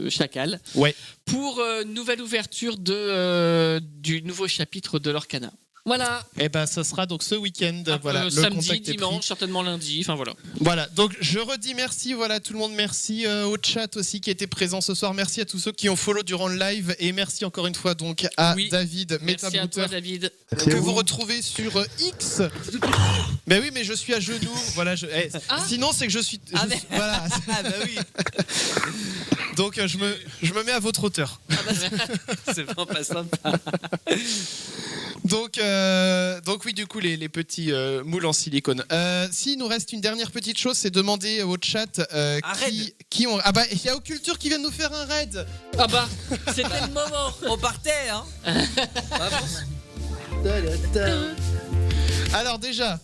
Chacal. Ouais. Pour nouvelle ouverture du nouveau chapitre de l'Orcana. Voilà. Et ben ça sera donc ce week-end. Voilà, le samedi, contact est pris. dimanche, certainement lundi. Enfin voilà. Voilà, donc je redis merci, voilà tout le monde, merci au chat aussi qui était présent ce soir, merci à tous ceux qui ont follow durant le live et merci encore une fois donc à Oui. David, Merci à toi, Metabrouteur, David. Merci à que vous. vous retrouvez sur X. Ben oui, mais je suis à genoux, voilà. Sinon c'est que je suis, voilà. Ah bah oui. Donc je me mets à votre hauteur. C'est vraiment pas sympa. Donc oui, du coup, les petits moules en silicone. S'il nous reste une dernière petite chose, c'est demander au chat qui ont. Ah bah, il y a Occulture qui vient de nous faire un raid. Ah bah, c'était le moment. On partait, hein. Alors déjà,